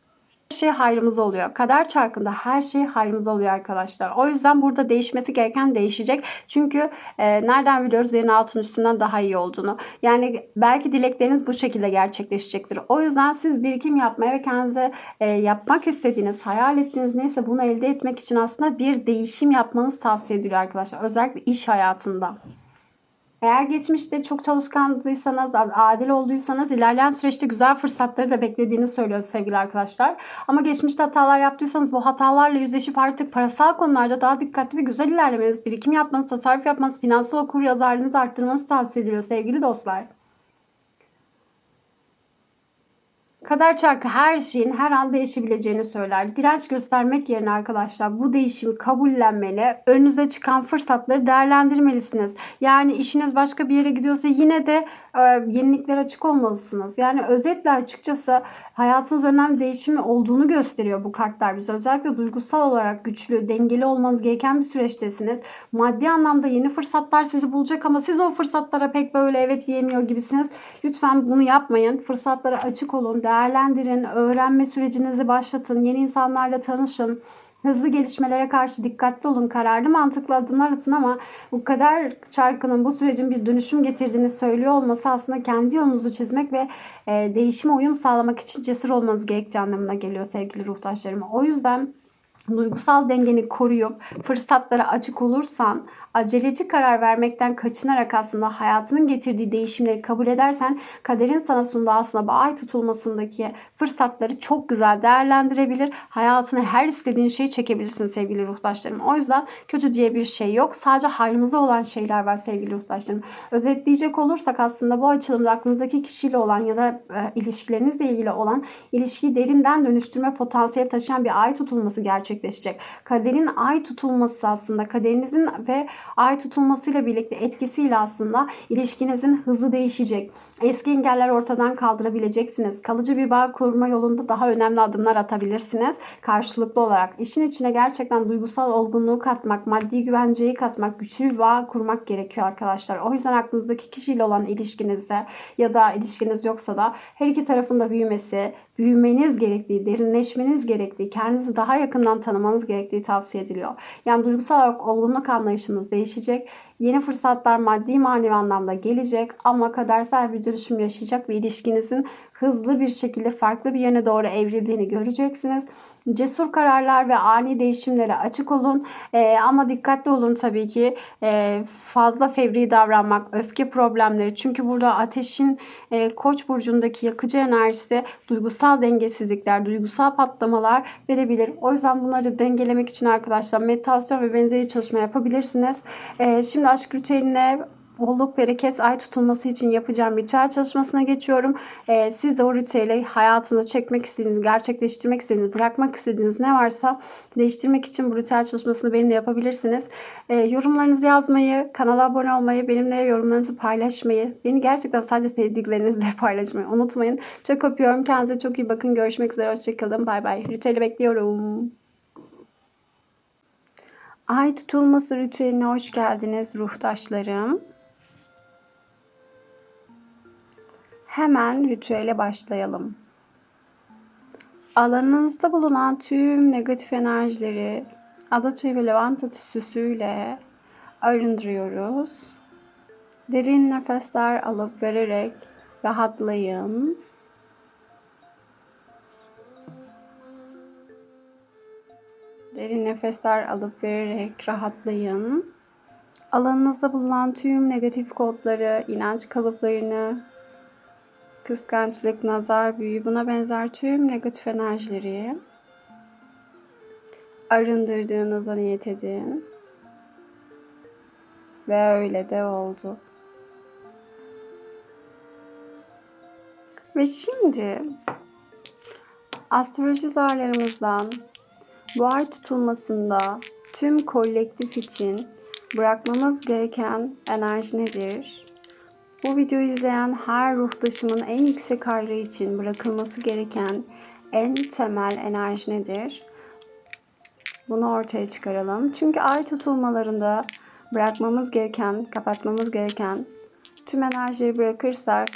A: Her şey hayrımıza oluyor. Kader çarkında her şey hayrımıza oluyor arkadaşlar. O yüzden burada değişmesi gereken değişecek. Çünkü nereden biliyoruz yerin altın üstünden daha iyi olduğunu. Yani belki dilekleriniz bu şekilde gerçekleşecektir. O yüzden siz birikim yapmaya ve kendinize yapmak istediğiniz, hayal ettiğiniz neyse bunu elde etmek için aslında bir değişim yapmanız tavsiye ediliyor arkadaşlar. Özellikle iş hayatında. Eğer geçmişte çok çalışkandıysanız, adil olduysanız ilerleyen süreçte güzel fırsatları da beklediğini söylüyor sevgili arkadaşlar. Ama geçmişte hatalar yaptıysanız bu hatalarla yüzleşip artık parasal konularda daha dikkatli ve güzel ilerlemeniz, birikim yapmanız, tasarruf yapmanız, finansal okuryazarlığınızı arttırmanızı tavsiye ediliyor sevgili dostlar. Kader çarkı her şeyin her an değişebileceğini söyler. Direnç göstermek yerine arkadaşlar bu değişimi kabullenmeli. Önünüze çıkan fırsatları değerlendirmelisiniz. Yani işiniz başka bir yere gidiyorsa yine de yeniliklere açık olmalısınız. Yani özetle açıkçası hayatınız önemli değişimi olduğunu gösteriyor bu kartlar bize. Özellikle duygusal olarak güçlü, dengeli olmanız gereken bir süreçtesiniz. Maddi anlamda yeni fırsatlar sizi bulacak ama siz o fırsatlara pek böyle evet diyemiyor gibisiniz. Lütfen bunu yapmayın. Fırsatlara açık olun, değerlendirin, öğrenme sürecinizi başlatın, yeni insanlarla tanışın. Hızlı gelişmelere karşı dikkatli olun, kararlı mantıklı adımlar atın ama bu kader çarkının bu sürecin bir dönüşüm getirdiğini söylüyor olması aslında kendi yolunuzu çizmek ve değişime uyum sağlamak için cesur olmanız gerektiği anlamına geliyor sevgili ruhtaşlarım. O yüzden duygusal dengeni koruyup fırsatlara açık olursan, aceleci karar vermekten kaçınarak aslında hayatının getirdiği değişimleri kabul edersen kaderin sana sunduğu aslında bu ay tutulmasındaki fırsatları çok güzel değerlendirebilir. Hayatına her istediğin şeyi çekebilirsin sevgili ruhtaşlarım. O yüzden kötü diye bir şey yok. Sadece hayrımıza olan şeyler var sevgili ruhtaşlarım. Özetleyecek olursak aslında bu açılımda aklınızdaki kişiyle olan ya da ilişkilerinizle ilgili olan ilişkiyi derinden dönüştürme potansiyeli taşıyan bir ay tutulması gerçekleşecek. Kaderin ay tutulması aslında kaderinizin ve ay tutulmasıyla birlikte etkisiyle aslında ilişkinizin hızı değişecek. Eski engeller ortadan kaldırabileceksiniz. Kalıcı bir bağ kurma yolunda daha önemli adımlar atabilirsiniz. Karşılıklı olarak işin içine gerçekten duygusal olgunluğu katmak, maddi güvenceyi katmak, güçlü bir bağ kurmak gerekiyor arkadaşlar. O yüzden aklınızdaki kişiyle olan ilişkinizde ya da ilişkiniz yoksa da her iki tarafın da büyümeniz gerektiği, derinleşmeniz gerektiği, kendinizi daha yakından tanımanız gerektiği tavsiye ediliyor. Yani duygusal olarak olgunluk anlayışınız değişecek. Yeni fırsatlar maddi manevi anlamda gelecek ama kadersel bir dönüşüm yaşayacak ve ilişkinizin hızlı bir şekilde farklı bir yöne doğru evrildiğini göreceksiniz. Cesur kararlar ve ani değişimlere açık olun. Ama dikkatli olun tabii ki. Fazla fevri davranmak, öfke problemleri. Çünkü burada ateşin Koç burcundaki yakıcı enerjisi duygusal dengesizlikler, duygusal patlamalar verebilir. O yüzden bunları dengelemek için arkadaşlar meditasyon ve benzeri çalışma yapabilirsiniz. Şimdi aşk ritüeline bolluk, bereket, ay tutulması için yapacağım ritüel çalışmasına geçiyorum. Siz de o ritüeli hayatınıza çekmek istediğiniz, gerçekleştirmek istediğiniz, bırakmak istediğiniz ne varsa değiştirmek için bu ritüel çalışmasını benimle yapabilirsiniz. Yorumlarınızı yazmayı, kanala abone olmayı, benimle yorumlarınızı paylaşmayı, beni gerçekten sadece sevdiklerinizle paylaşmayı unutmayın. Çok öpüyorum. Kendinize çok iyi bakın. Görüşmek üzere. Hoşçakalın. Bay bay. Ritüeli bekliyorum. Ay tutulması ritüeline hoş geldiniz ruhtaşlarım. Hemen ritüele başlayalım. Alanınızda bulunan tüm negatif enerjileri adaçayı ve lavanta tütsüsüyle arındırıyoruz. Derin nefesler alıp vererek rahatlayın. Derin nefesler alıp vererek rahatlayın. Alanınızda bulunan tüm negatif kodları, inanç kalıplarını kıskançlık, nazar, büyü, buna benzer tüm negatif enerjileri arındırdığınıza niyet edin. Ve öyle de oldu. Ve şimdi astroloji zarlarımızdan bu ay tutulmasında tüm kolektif için bırakmamız gereken enerji nedir? Bu videoyu izleyen her ruhtaşımın en yüksek hayrı için bırakılması gereken en temel enerji nedir? Bunu ortaya çıkaralım. Çünkü ay tutulmalarında bırakmamız gereken, kapatmamız gereken tüm enerjiyi bırakırsak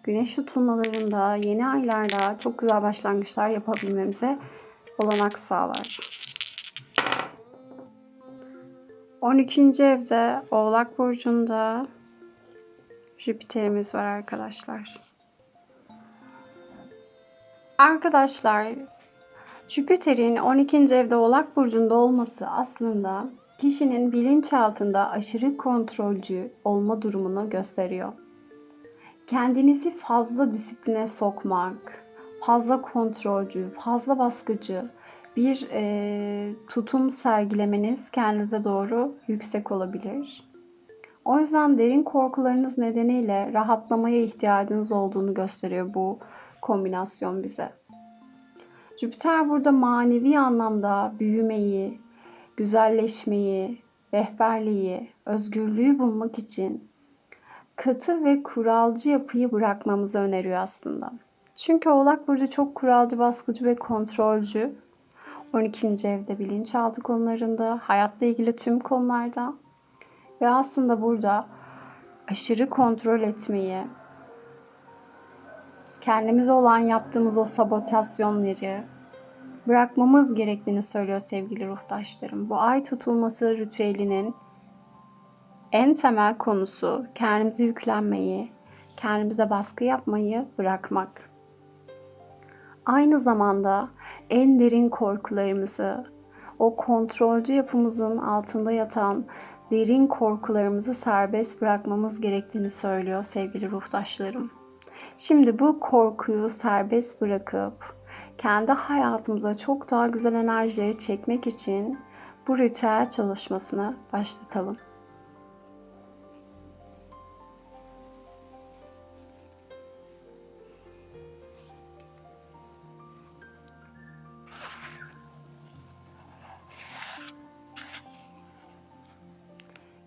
A: güneş tutulmalarında, yeni aylarda çok güzel başlangıçlar yapabilmemize olanak sağlar. 12. evde Oğlak Burcu'nda Jüpiter'imiz var arkadaşlar. Arkadaşlar, Jüpiter'in 12. evde Oğlak Burcu'nda olması aslında kişinin bilinçaltında aşırı kontrolcü olma durumunu gösteriyor. Kendinizi fazla disipline sokmak, fazla kontrolcü, fazla baskıcı bir tutum sergilemeniz kendinize doğru yüksek olabilir. O yüzden derin korkularınız nedeniyle rahatlamaya ihtiyacınız olduğunu gösteriyor bu kombinasyon bize. Jüpiter burada manevi anlamda büyümeyi, güzelleşmeyi, rehberliği, özgürlüğü bulmak için katı ve kuralcı yapıyı bırakmamızı öneriyor aslında. Çünkü Oğlak Burcu çok kuralcı, baskıcı ve kontrolcü. 12. evde bilinçaltı konularında, hayatla ilgili tüm konularda ve aslında burada aşırı kontrol etmeyi, kendimize olan yaptığımız o sabotasyonları bırakmamız gerektiğini söylüyor sevgili ruhtaşlarım. Bu ay tutulması ritüelinin en temel konusu kendimize yüklenmeyi, kendimize baskı yapmayı bırakmak. Aynı zamanda en derin korkularımızı, o kontrolcü yapımızın altında yatan derin korkularımızı serbest bırakmamız gerektiğini söylüyor sevgili ruhtaşlarım. Şimdi bu korkuyu serbest bırakıp kendi hayatımıza çok daha güzel enerjileri çekmek için bu ritüel çalışmasını başlatalım.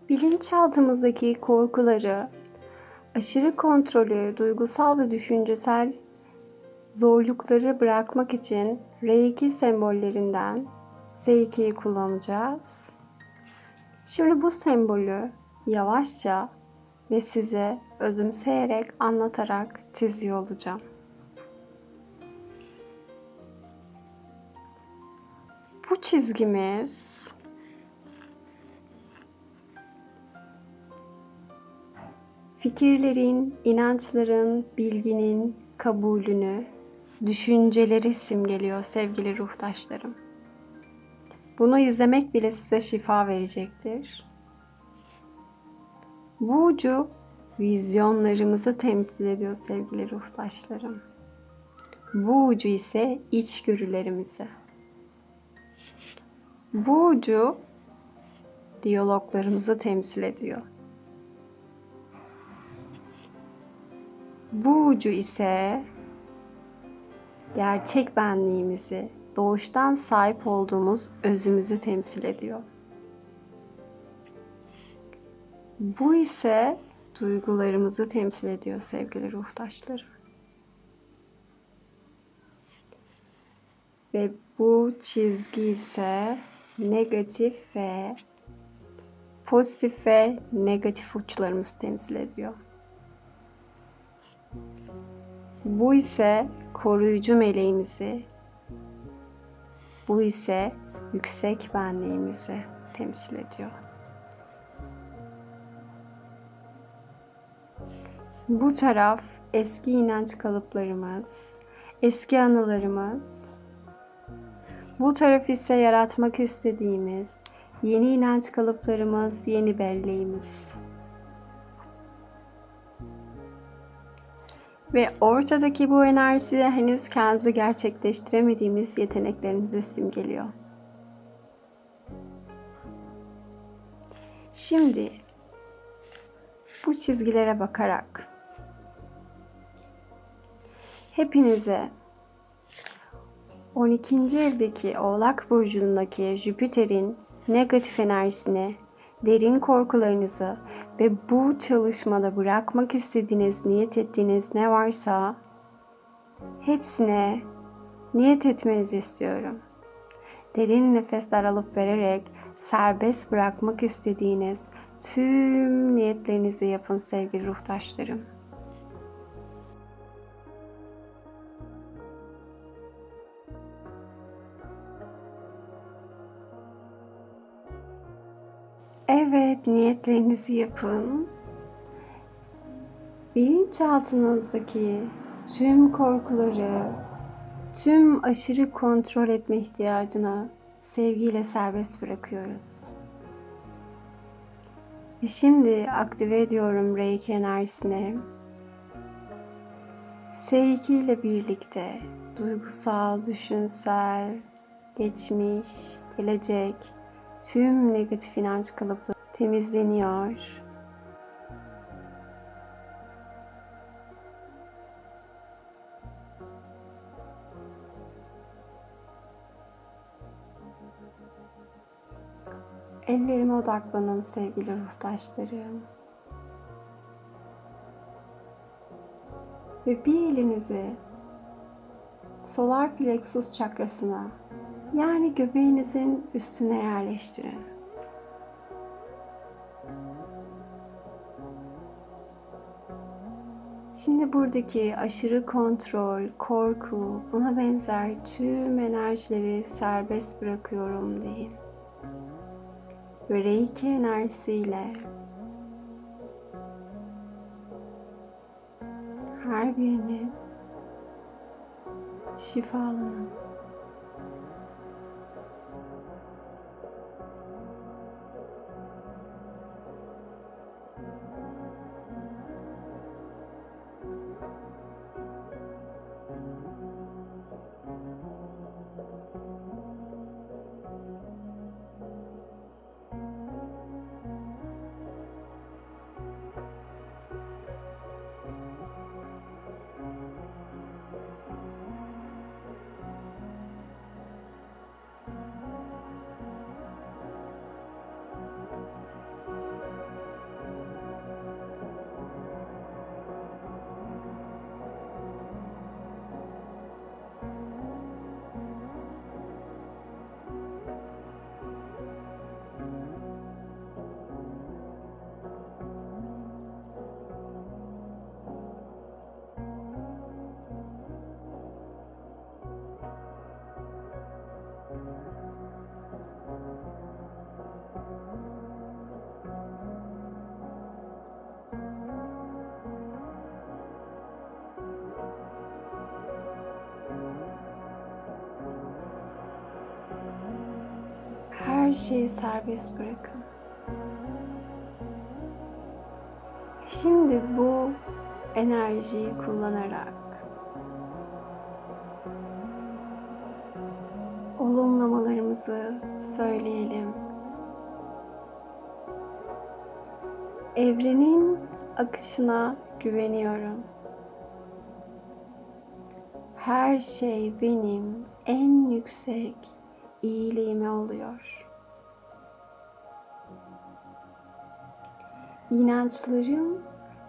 A: Bilinçaltımızdaki korkuları, aşırı kontrolü, duygusal ve düşüncesel zorlukları bırakmak için R2 sembollerinden Z2'yi kullanacağız. Şimdi bu sembolü yavaşça ve size özümseyerek anlatarak çiziyor olacağım. Bu çizgimiz fikirlerin, inançların, bilginin kabulünü, düşünceleri simgeliyor sevgili ruhtaşlarım. Bunu izlemek bile size şifa verecektir. Bu ucu vizyonlarımızı temsil ediyor sevgili ruhtaşlarım. Bu ucu ise içgörülerimizi. Bu ucu diyaloglarımızı temsil ediyor. Bu ucu ise gerçek benliğimizi, doğuştan sahip olduğumuz özümüzü temsil ediyor. Bu ise duygularımızı temsil ediyor sevgili ruhtaşlarım. Ve bu çizgi ise negatif ve pozitif ve negatif uçlarımızı temsil ediyor. Bu ise koruyucu meleğimizi, bu ise yüksek benliğimizi temsil ediyor. Bu taraf eski inanç kalıplarımız, eski anılarımız. Bu taraf ise yaratmak istediğimiz yeni inanç kalıplarımız, yeni belleğimiz. Ve ortadaki bu enerji henüz kendimizi gerçekleştiremediğimiz yeteneklerimizi simgeliyor. Şimdi bu çizgilere bakarak hepinize 12. evdeki Oğlak Burcu'ndaki Jüpiter'in negatif enerjisini, derin korkularınızı ve bu çalışmada bırakmak istediğiniz, niyet ettiğiniz ne varsa hepsine niyet etmenizi istiyorum. Derin nefesler alıp vererek serbest bırakmak istediğiniz tüm niyetlerinizi yapın sevgili ruhtaşlarım. Evet, niyetlerinizi yapın. Bilinçaltınızdaki tüm korkuları, tüm aşırı kontrol etme ihtiyacını sevgiyle serbest bırakıyoruz. Ve şimdi aktive ediyorum Reiki enerjisini. S2 ile birlikte duygusal, düşünsel, geçmiş, gelecek, tüm negatif inanç kalıpları temizleniyor. Ellerime odaklanın sevgili ruhtaşlarım. Ve bir elinizi solar plexus çakrasına, yani göbeğinizin üstüne yerleştirin. Şimdi buradaki aşırı kontrol, korku, buna benzer tüm enerjileri serbest bırakıyorum deyin. Ve Reiki enerjisiyle her biriniz şifalanın. Her şeyi serbest bırakın. Şimdi bu enerjiyi kullanarak olumlamalarımızı söyleyelim. Evrenin akışına güveniyorum. Her şey benim en yüksek iyiliğime oluyor. İnançlarım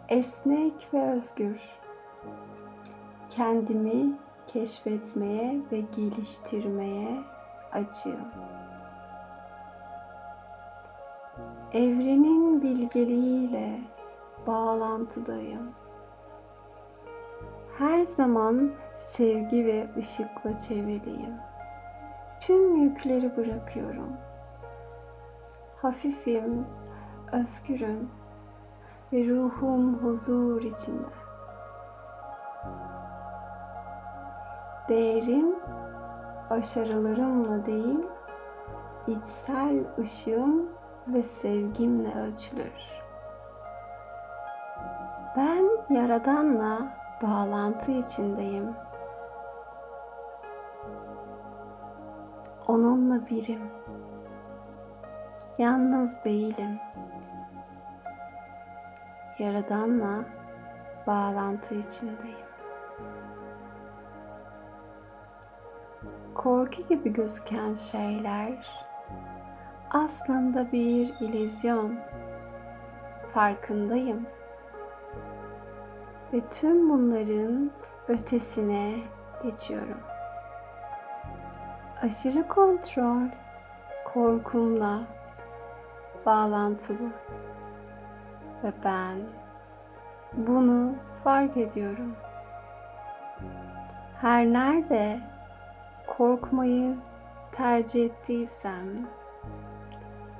A: esnek ve özgür. Kendimi keşfetmeye ve geliştirmeye açığım. Evrenin bilgeliğiyle bağlantıdayım. Her zaman sevgi ve ışıkla çevriliyim. Tüm yükleri bırakıyorum. Hafifim, özgürüm ve ruhum huzur içinde. Değerim başarılarımla değil, içsel ışığım ve sevgimle ölçülür. Ben Yaradan'la Bağlantı içindeyim. Onunla birim. Yalnız değilim. Yaradanla bağlantı içindeyim. Korku gibi gözüken şeyler aslında bir illüzyon. Farkındayım. Ve tüm bunların ötesine geçiyorum. Aşırı kontrol korkumla bağlantılı ve ben bunu fark ediyorum. Her nerede korkmayı tercih ettiysem,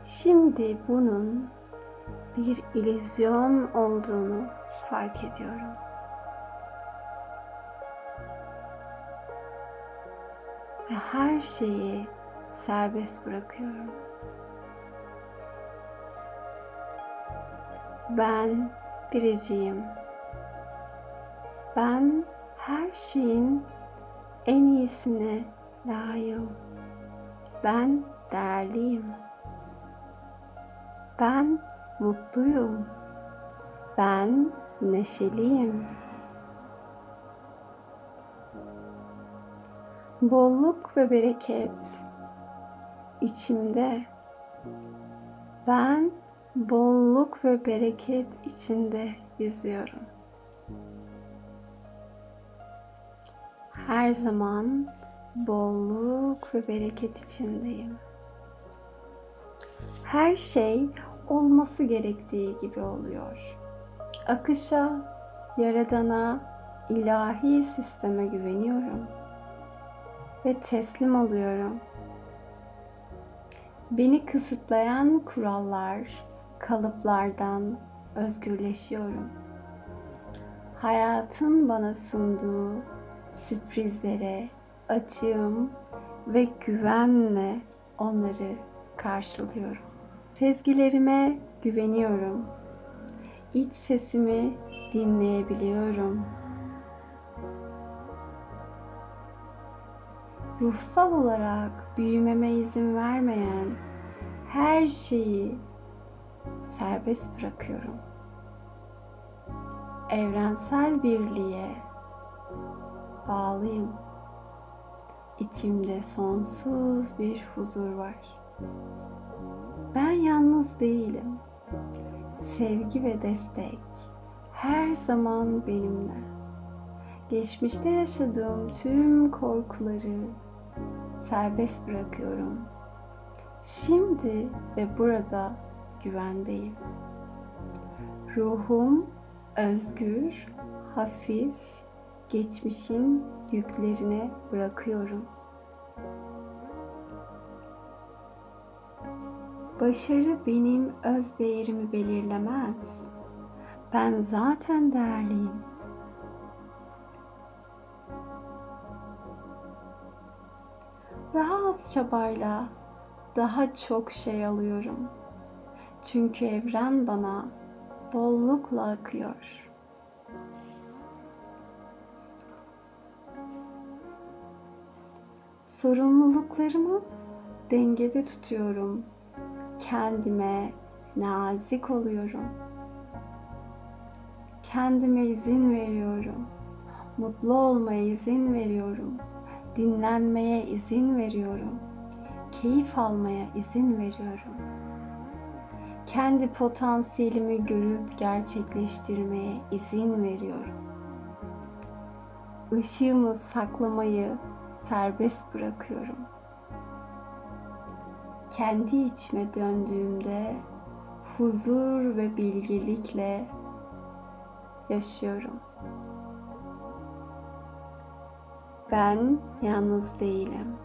A: şimdi bunun bir illüzyon olduğunu fark ediyorum. Ve her şeyi serbest bırakıyorum. Ben biriciyim. Ben her şeyin en iyisine layığım. Ben değerliyim. Ben mutluyum. Ben neşeliyim. Bolluk ve bereket içimde. Ben bolluk ve bereket içinde yüzüyorum. Her zaman bolluk ve bereket içindeyim. Her şey olması gerektiği gibi oluyor. Akışa, Yaradan'a, ilahi sisteme güveniyorum ve teslim oluyorum. Beni kısıtlayan kurallar, kalıplardan özgürleşiyorum. Hayatın bana sunduğu sürprizlere açığım ve güvenle onları karşılıyorum. Sezgilerime güveniyorum. İç sesimi dinleyebiliyorum. Ruhsal olarak büyümeme izin vermeyen her şeyi serbest bırakıyorum. Evrensel birliğe bağlıyım. İçimde sonsuz bir huzur var. Ben yalnız değilim. Sevgi ve destek her zaman benimle. Geçmişte yaşadığım tüm korkuları serbest bırakıyorum. Şimdi ve burada güvendeyim. Ruhum özgür, hafif, geçmişin yüklerine bırakıyorum. Başarı benim öz değerimi belirlemez. Ben zaten değerliyim. Daha az çabayla daha çok şey alıyorum. Çünkü evren bana bollukla akıyor. Sorumluluklarımı dengede tutuyorum. Kendime nazik oluyorum. Kendime izin veriyorum. Mutlu olmaya izin veriyorum. Dinlenmeye izin veriyorum. Keyif almaya izin veriyorum. Kendi potansiyelimi görüp gerçekleştirmeye izin veriyorum. Işığımı saklamayı serbest bırakıyorum. Kendi içime döndüğümde huzur ve bilgelikle yaşıyorum. Ben yalnız değilim.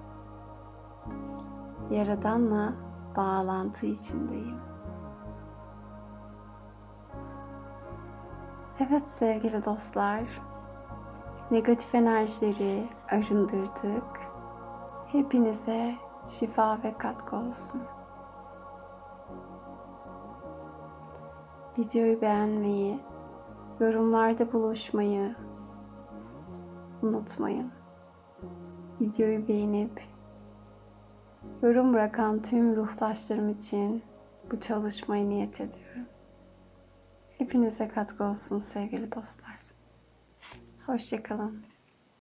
A: Yaradan'la bağlantı içindeyim. Evet sevgili dostlar, negatif enerjileri arındırdık. Hepinize şifa ve katkı olsun. Videoyu beğenmeyi, yorumlarda buluşmayı
B: unutmayın. Videoyu beğenip yorum bırakan tüm ruhtaşlarım için bu çalışmayı niyet ediyorum. Hepinize katkı olsun sevgili dostlar. Hoşça kalın.